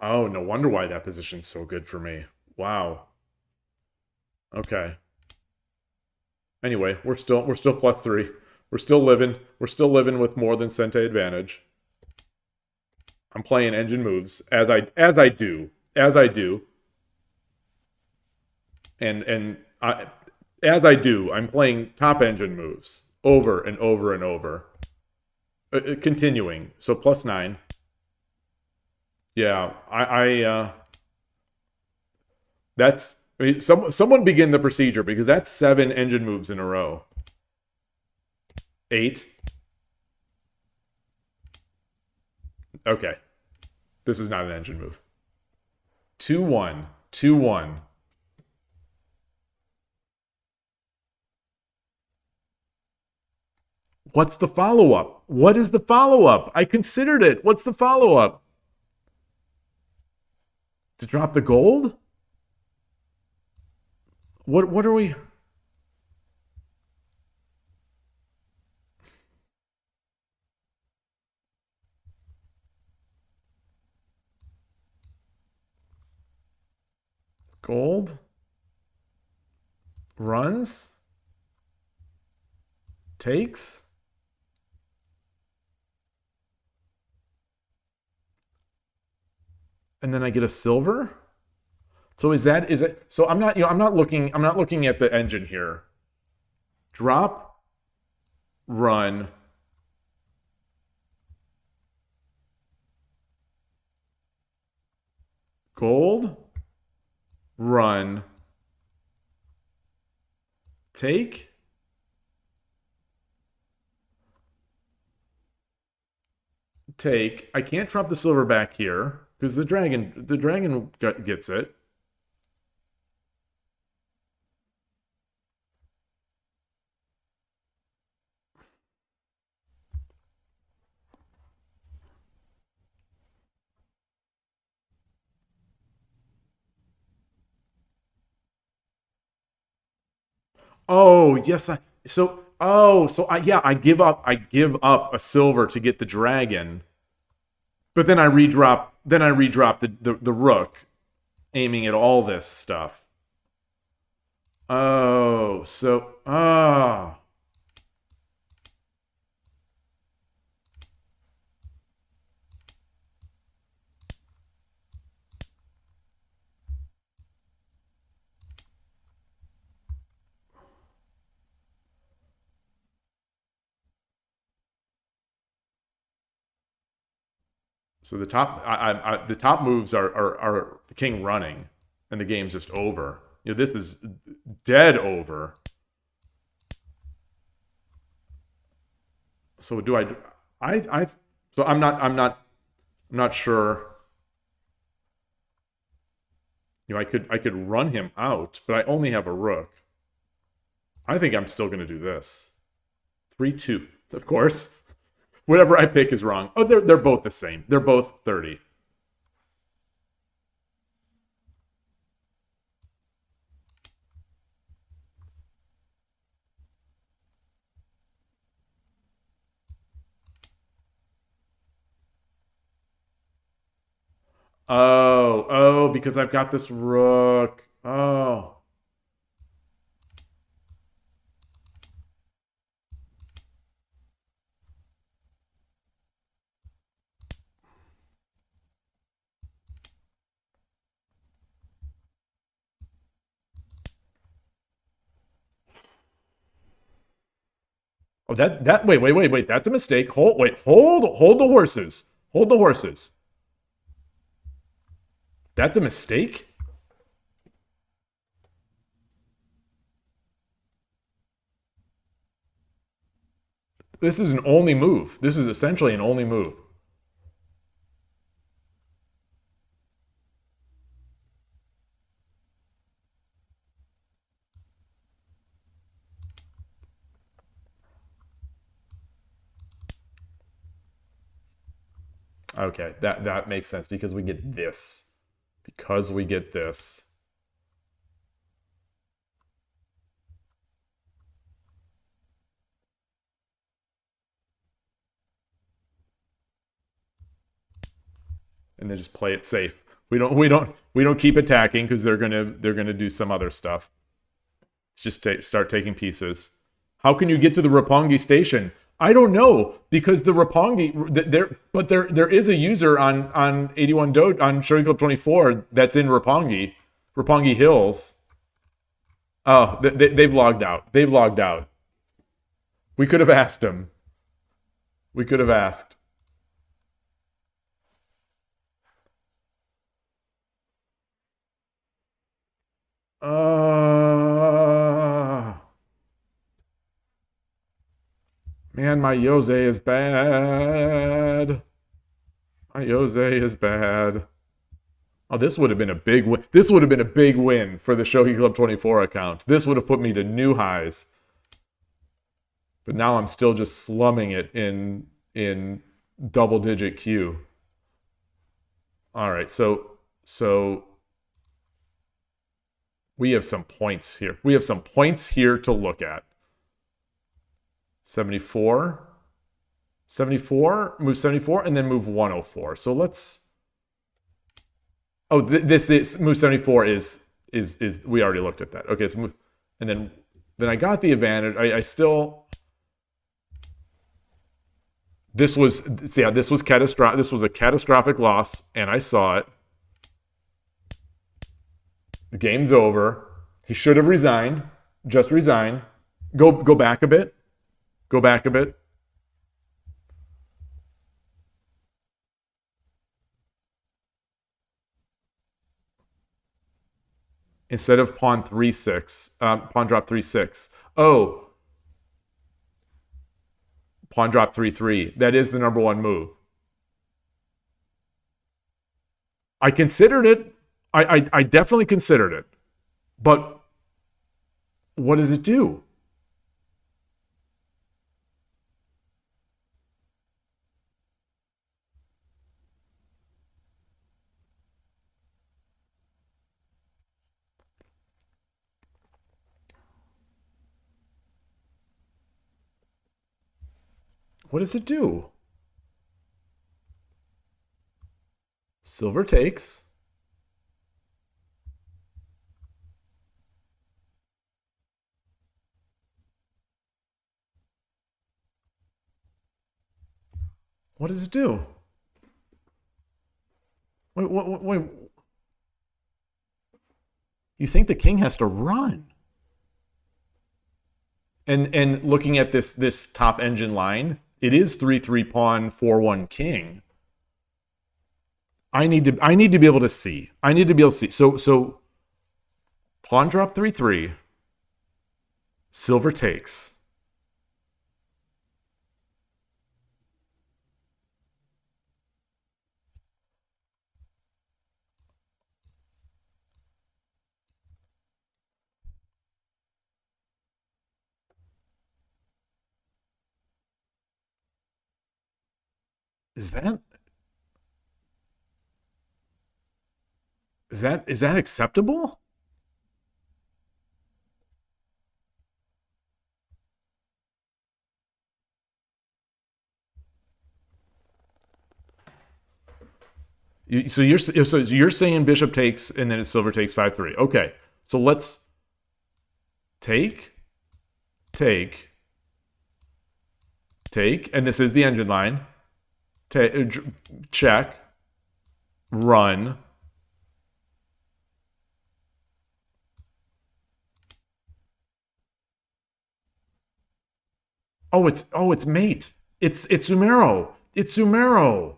Oh, no wonder why that position's so good for me. Wow. Okay. Anyway, we're still +3. We're still living. We're still living with more than Sente advantage. I'm playing engine moves as I do. As I do, I'm playing top engine moves over and over and over, continuing. So +9. Yeah, that's. I mean, someone begin the procedure because that's 7 engine moves in a row. 8. Okay. This is not an engine move. 2-1. 2-1. What's the follow-up? What is the follow-up? I considered it. What's the follow-up? To drop the gold? What are we... Gold? Runs? Takes? And then I get a silver? So is it so I'm not looking at the engine here. Drop, run, gold, run, take, take. I can't drop the silver back here because the dragon gets it. Oh, yes, I give up a silver to get the dragon. But then I redrop the rook, aiming at all this stuff. Oh, so So the top moves are the king running, and the game's just over. You know, this is dead over. So do so I'm not sure. You know, I could run him out, but I only have a rook. I think I'm still going to do this. 3-2, of course. Whatever I pick is wrong. Oh, they're both the same. They're both 30. Oh, because I've got this rook. Oh. Oh, wait, that's a mistake. Hold the horses. Hold the horses. That's a mistake? This is an only move. This is essentially an only move. Okay, that makes sense because we get this. Because we get this. And then just play it safe. We don't keep attacking because they're gonna do some other stuff. Let's just start taking pieces. How can you get to the Roppongi station? I don't know, because the Roppongi there is a user on 81 Doge on Shogi Club 24 that's in Roppongi Hills. Oh, they've logged out. They've logged out. We could have asked them. We could have asked. Man, my Jose is bad. My Jose is bad. Oh, this would have been a big win. This would have been a big win for the Shogi Club 24 account. This would have put me to new highs. But now I'm still just slumming it in double-digit Q. All right, so we have some points here. We have some points here to look at. 74, move 74, and then move 104. So let's. Oh, this move 74 is we already looked at that. Okay, so move, and then I got the advantage. I still. This was catastrophic. This was a catastrophic loss, and I saw it. The game's over. He should have resigned. Just resign. Go back a bit. Go back a bit. Instead of pawn 3-6, pawn drop 3-6. Oh, pawn drop 3-3. That is the number one move. I considered it. I definitely considered it. But what does it do? What does it do? Silver takes. What does it do? Wait. You think the king has to run? And looking at this top engine line, it is 3-3 pawn 4-1 king. I need to be able to see. I need to be able to see. So pawn drop 3-3. Silver takes. Is that acceptable? So you're saying bishop takes and then it's silver takes 5-3. Okay. So let's take, and this is the engine line. Check, run. Oh, it's mate. It's Sumero. It's Sumero.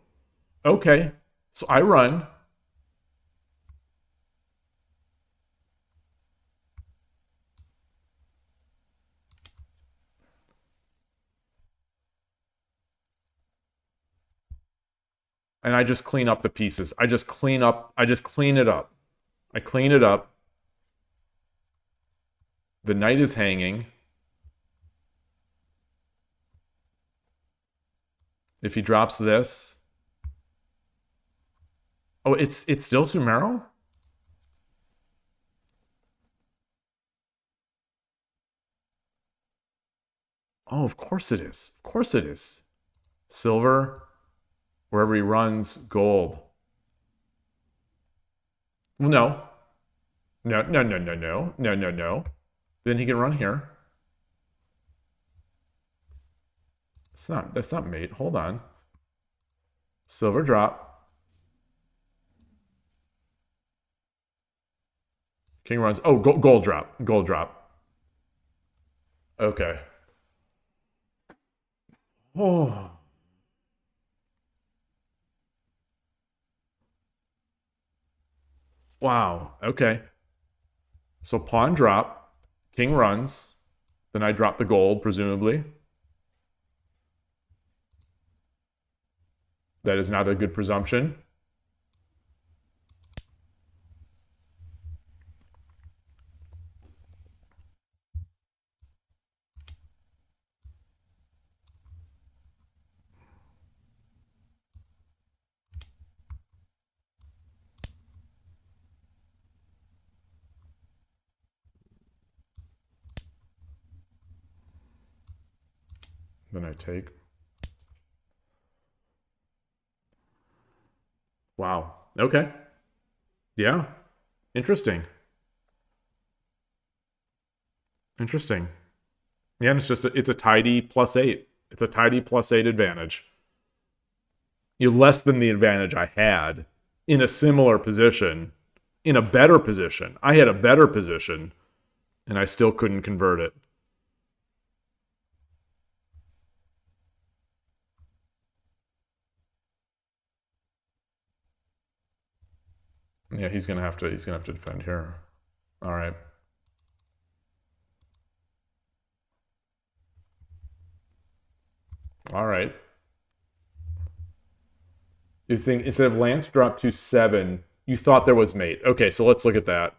Okay. So I run. And I just clean up the pieces. I just clean it up. I clean it up. The knight is hanging. If he drops this. Oh, it's still Sumero? Oh, of course it is. Of course it is. Silver. Wherever he runs, gold. Well, no. No. Then he can run here. That's not mate. Hold on. Silver drop. King runs. Oh, gold drop. Gold drop. Okay. Oh. Wow. Okay. So pawn drop. King runs. Then I drop the gold, presumably. That is not a good presumption. Then I take. Wow. Okay. Yeah. Interesting. Interesting. Yeah, and it's a tidy +8. It's a tidy +8 advantage. You're less than the advantage I had in a similar position, in a better position. I had a better position, and I still couldn't convert it. Yeah, he's gonna have to defend here. All right. All right. You think instead of lance drop to 7, you thought there was mate. Okay, so let's look at that.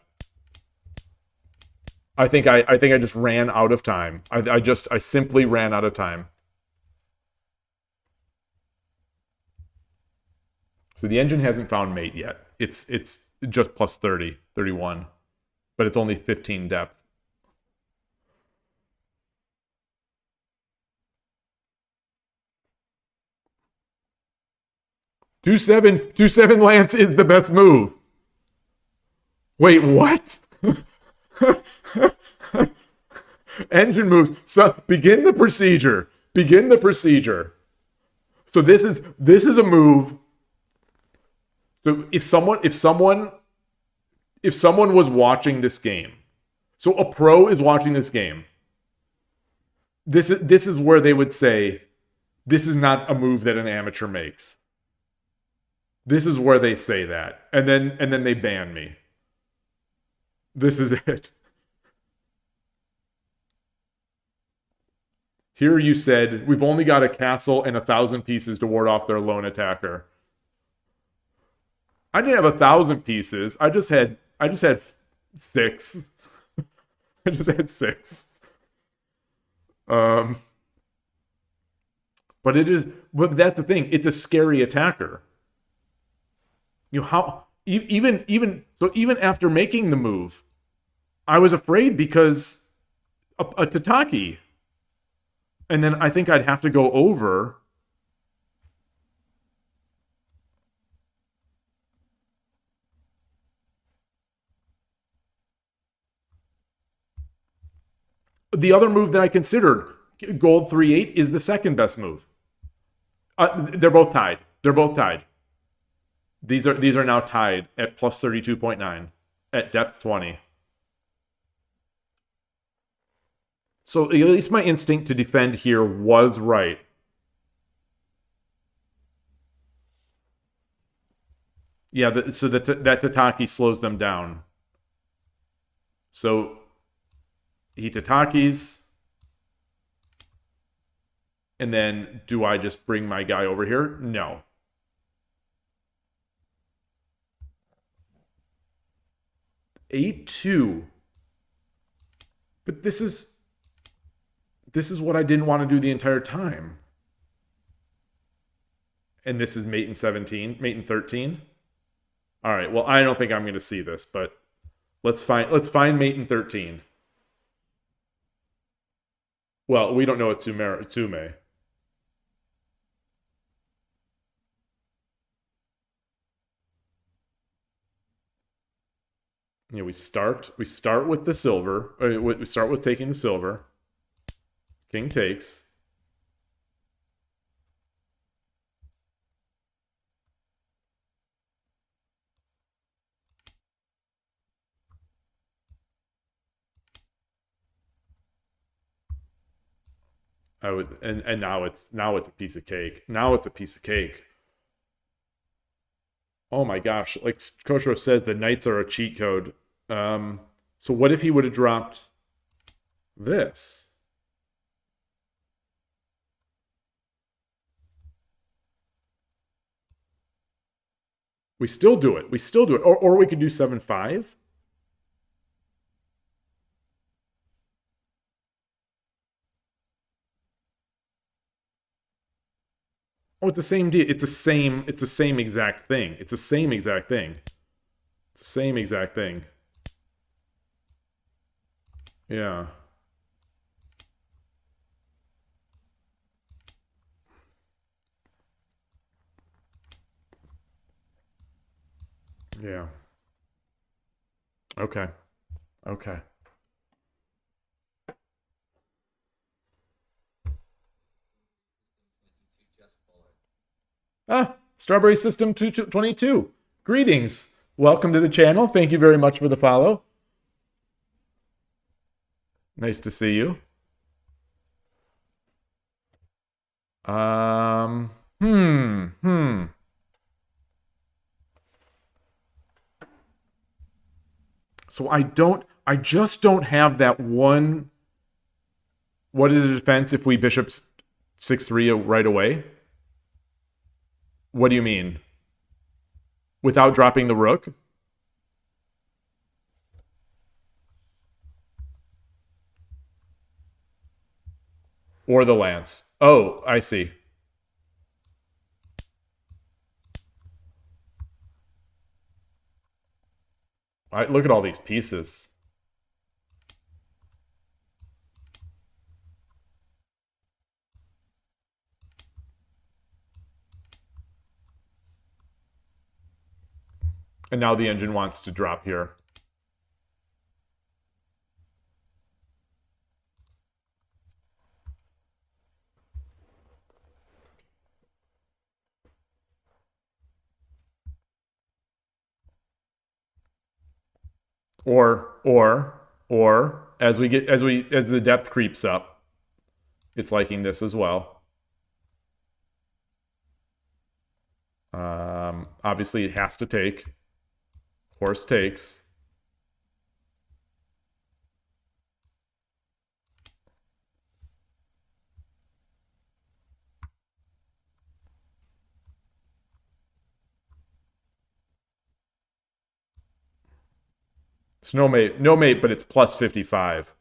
I think I just ran out of time. I simply ran out of time. So the engine hasn't found mate yet. It's just +30, 31, but it's only 15 depth. Two seven lance is the best move. Wait, what? Engine moves. So begin the procedure. Begin the procedure. So this is a move. So if someone was watching this game, so a pro is watching this game, this is where they would say, this is not a move that an amateur makes. This is where they say that. And then they ban me. This is it. Here you said, we've only got a castle and 1,000 pieces to ward off their lone attacker. I didn't have 1,000 pieces. I just had 6. I just had 6. But that's the thing. It's a scary attacker. You know how even after making the move, I was afraid because a Tataki. And then I think I'd have to go over. The other move that I considered, gold 3-8, is the second best move. They're both tied. They're both tied. These are now tied at plus 32.9 at depth 20. So at least my instinct to defend here was right. Yeah, so that Tataki slows them down. So he Tatakis. And then do I just bring my guy over here? No. A2. But this is what I didn't want to do the entire time. And this is mate in 17, mate in 13. All right, well, I don't think I'm going to see this, but let's find mate in 13. Well, we don't know it's Tsume. You know, we start with the silver. We start with taking the silver. King takes. And now it's a piece of cake. Now it's a piece of cake. Oh my gosh! Like Koshiro says, the knights are a cheat code. So what if he would have dropped this? We still do it. We still do it. Or we could do 7-5. Oh, it's the same deal. It's the same exact thing. It's the same exact thing. It's the same exact thing. Yeah. Yeah. Okay. Okay. Strawberry System 222. Greetings. Welcome to the channel. Thank you very much for the follow. Nice to see you. So I just don't have that one. What is a defense if we bishops 6-3 right away? What do you mean? Without dropping the rook? Or the lance. Oh, I see. Look at all these pieces. And now the engine wants to drop here. Or as the depth creeps up, it's liking this as well. Obviously, it has to take. Horse takes. It's no mate, but it's plus 55.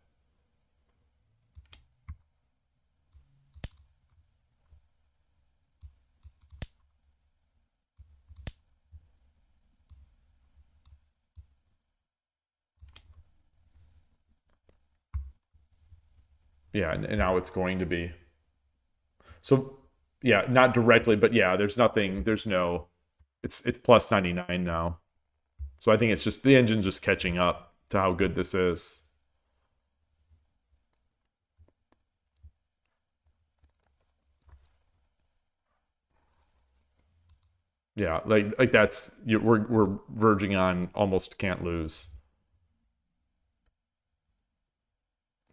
Yeah, and now it's going to be. So, yeah, not directly, but yeah, there's no, it's plus 99 now. So I think it's just, the engine's just catching up to how good this is. Yeah, like that's, we're verging on almost can't lose.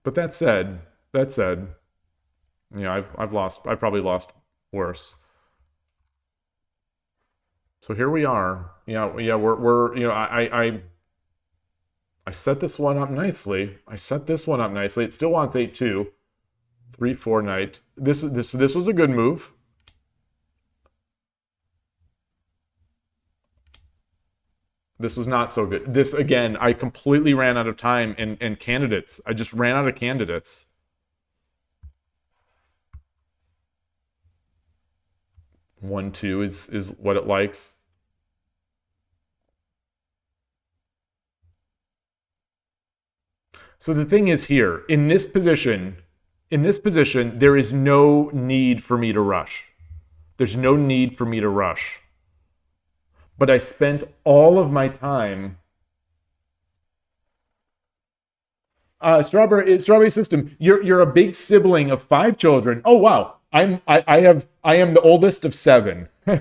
But that said, you know, I've probably lost worse. So here we are. Yeah, we're you know, I set this one up nicely. It still wants 8-2. 3-4 knight. This was a good move. This was not so good. This, again, I completely ran out of time and candidates. I just ran out of candidates. One, two is what it likes. So the thing is here, in this position, there is no need for me to rush. There's no need for me to rush. But I spent all of my time. Strawberry System. You're a big sibling of 5 children. Oh wow, I am the oldest of 7. You're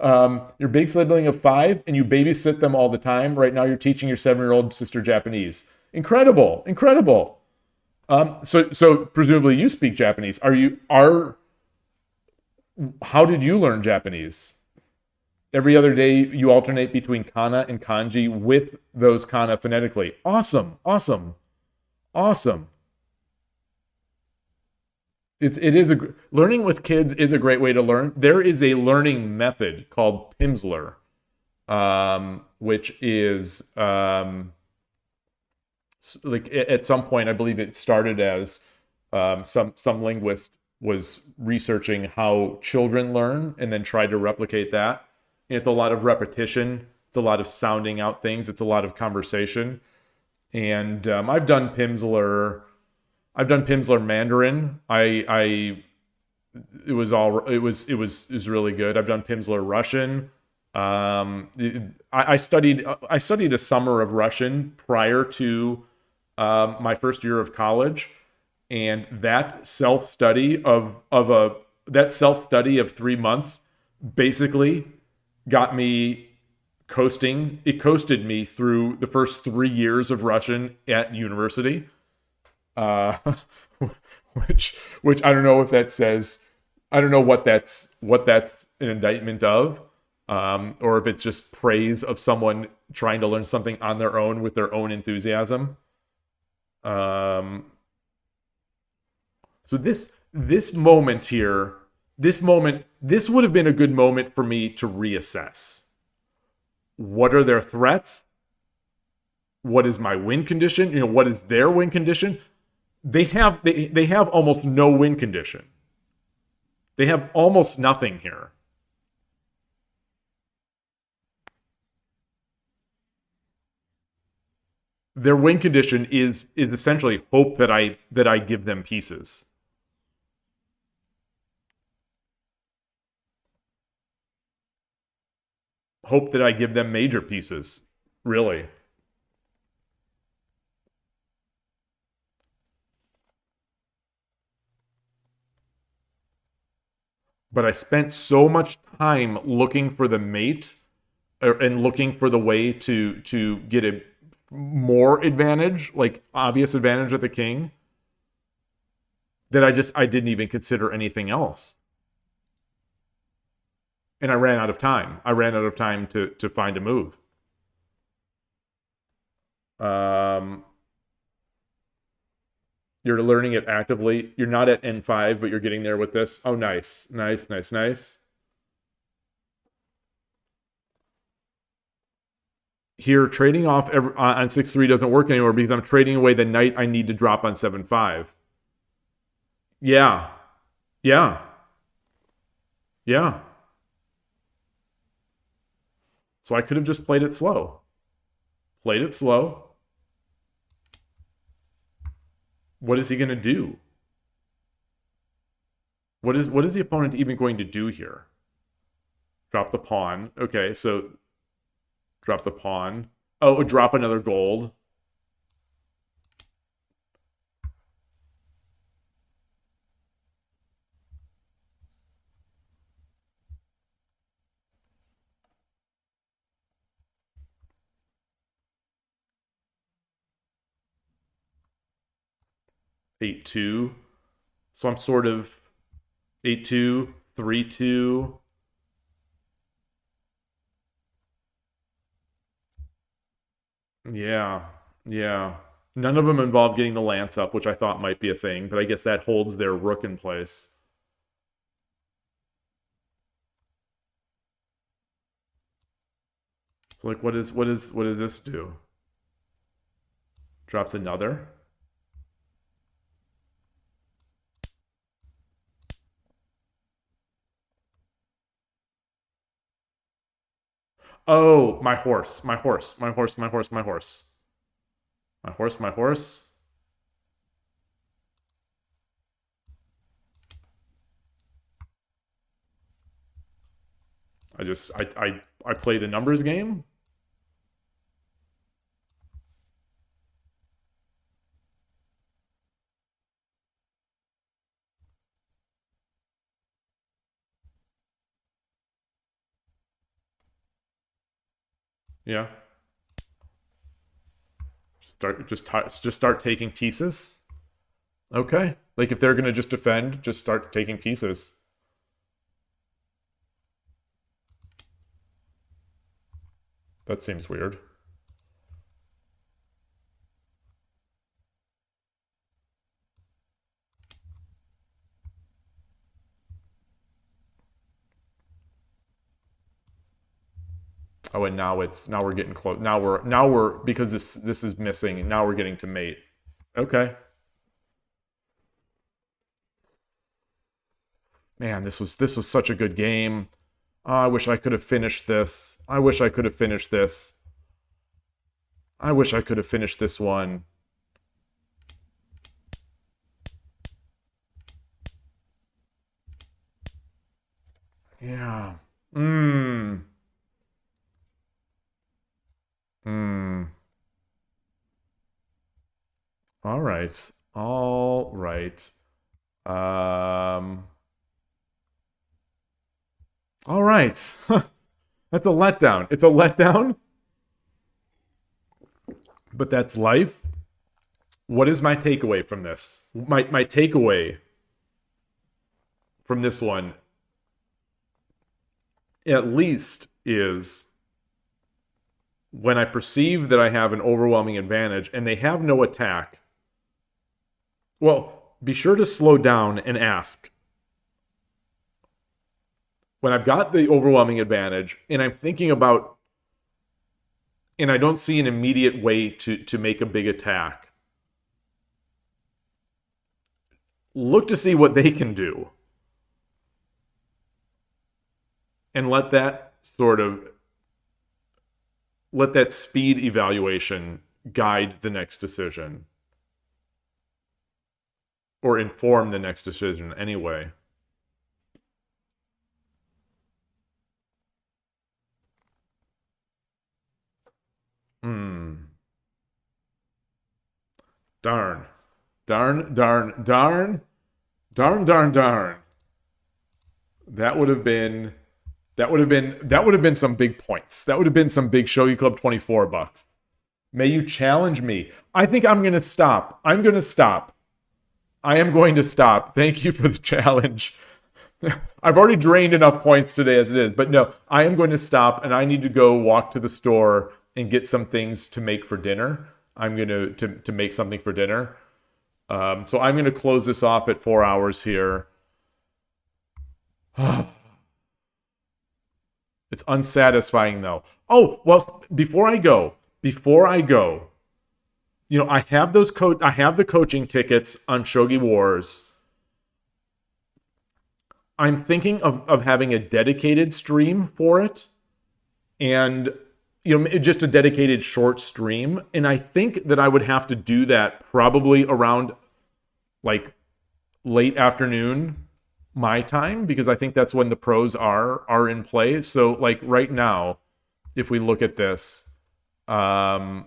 a big sibling of 5, and you babysit them all the time. Right now, you're teaching your 7-year-old sister Japanese. Incredible. So presumably you speak Japanese. How did you learn Japanese? Every other day you alternate between kana and kanji with those kana phonetically. Awesome. Learning with kids is a great way to learn. There is a learning method called Pimsleur, which is like at some point, I believe it started as some linguist was researching how children learn and then tried to replicate that. It's a lot of repetition. It's a lot of sounding out things. It's a lot of conversation. And I've done Pimsleur. I've done Pimsleur Mandarin. It was really good. I've done Pimsleur Russian. I studied a summer of Russian prior to my first year of college, and that self-study of 3 months basically got me coasting. It coasted me through the first 3 years of Russian at university, which I don't know if that says, I don't know what that's an indictment of, or if it's just praise of someone trying to learn something on their own with their own enthusiasm. So this moment here, this would have been a good moment for me to reassess. What are their threats? What is my win condition? You know, what is their win condition? They have almost no win condition. They have almost nothing here. Their win condition is essentially hope that I give them pieces. Hope that I give them major pieces, really. But I spent so much time looking for the mate and looking for the way to get a more advantage, like obvious advantage with the king, that I didn't even consider anything else. And I ran out of time. I ran out of time to find a move. You're learning it actively. You're not at N5, but you're getting there with this. Oh, nice. Nice, nice, nice. Here, trading off on 6-3 doesn't work anymore because I'm trading away the knight I need to drop on 7-5. Yeah. Yeah. Yeah. So I could have just played it slow. Played it slow. What is he going to do? What is the opponent even going to do here? Drop the pawn. Okay, so drop the pawn. Oh, drop another gold. Eight two. So I'm sort of 8-2, 3-2. Yeah, yeah. None of them involve getting the lance up, which I thought might be a thing, but I guess that holds their rook in place. So like, what does this do? Drops another. Oh, my horse, my horse, my horse, my horse, my horse. My horse, my horse. I play the numbers game. Yeah. Just start taking pieces. Okay. Like if they're gonna just defend, just start taking pieces. That seems weird. Oh, and now we're getting close. Now we're because this is missing. Now we're getting to mate. Okay. Man, this was such a good game. Oh, I wish I could have finished this. I wish I could have finished this. I wish I could have finished this one. Yeah. All right. All right. All right. That's a letdown. It's a letdown. But that's life. What is my takeaway from this? My takeaway from this one, at least, is when I perceive that I have an overwhelming advantage and they have no attack, well, be sure to slow down and ask. When I've got the overwhelming advantage and I'm thinking about, and I don't see an immediate way to make a big attack, look to see what they can do. And let that speed evaluation guide the next decision. Or inform the next decision anyway. Darn. Darn, darn, darn. Darn, darn, darn. That would have been some big points. That would have been some big Shogi Club 24 bucks. May you challenge me. I think I'm going to stop. I am going to stop. Thank you for the challenge. I've already drained enough points today as it is. But no, I am going to stop and I need to go walk to the store and get some things to make for dinner. I'm going to make something for dinner. So I'm going to close this off at 4 hours here. It's unsatisfying though. Oh, well, before I go, you know, I have the coaching tickets on Shogi Wars. I'm thinking of having a dedicated stream for it, and you know, just a dedicated short stream. And I think that I would have to do that probably around like late afternoon my time, because I think that's when the pros are in play. So like right now, if we look at this, okay,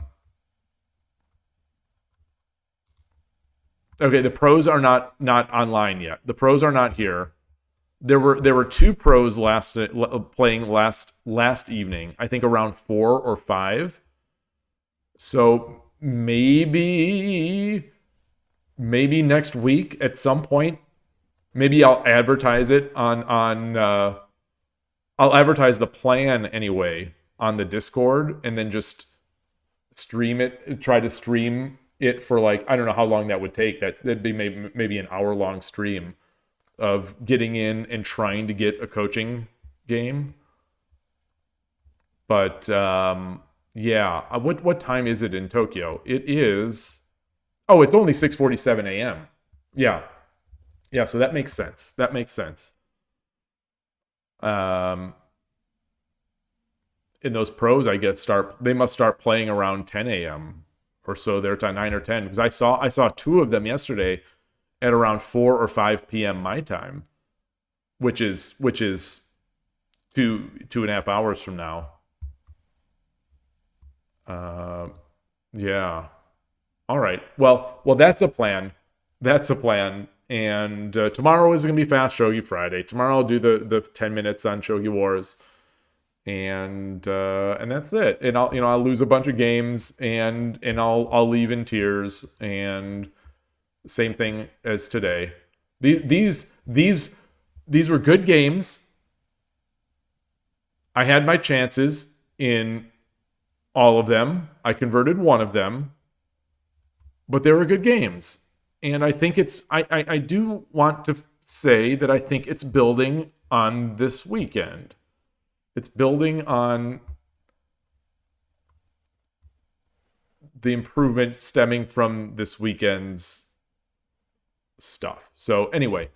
the pros are not online yet. The pros are not here. There were 2 pros playing last evening. I think around 4 or 5. So maybe next week at some point, maybe I'll advertise it on I'll advertise the plan anyway on the Discord, and then just stream it. Try to stream it for like, I don't know how long that would take. That'd be maybe an hour-long stream of getting in and trying to get a coaching game. But yeah, what time is it in Tokyo? It is, oh, it's only 6:47 a.m. Yeah, so that makes sense. In those pros, I guess they must start playing around 10 a.m. or so their time, 9 or 10, because I saw 2 of them yesterday at around 4 or 5 p.m. my time, which is 2.5 hours from now. Yeah. All right. Well, that's the plan. And tomorrow is going to be Fast Shogi Friday. Tomorrow I'll do the 10 minutes on Shogi Wars, and that's it. And I'll lose a bunch of games, and I'll leave in tears, and same thing as today. These were good games. I had my chances in all of them. I converted one of them, but they were good games. And I think I do want to say that I think it's building on this weekend. It's building on the improvement stemming from this weekend's stuff. So anyway,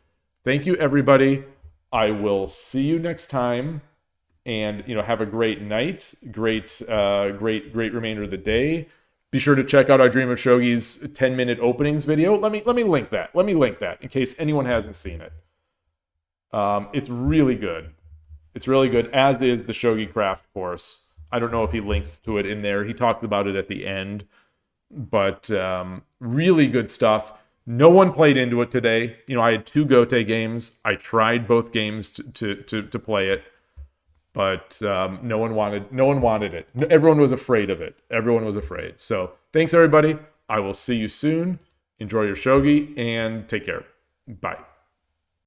thank you everybody. I will see you next time, and have a great night, great remainder of the day. Be sure to check out our Dream of Shogi's 10-minute openings video. Let me link that. In case anyone hasn't seen it. It's really good. As is the Shogi Craft course. I don't know if he links to it in there. He talks about it at the end. But really good stuff. No one played into it today. I had 2 Gote games. I tried both games to play it, but no one wanted it. Everyone was afraid of it. So thanks everybody. I will see you soon. Enjoy your shogi and take care. Bye.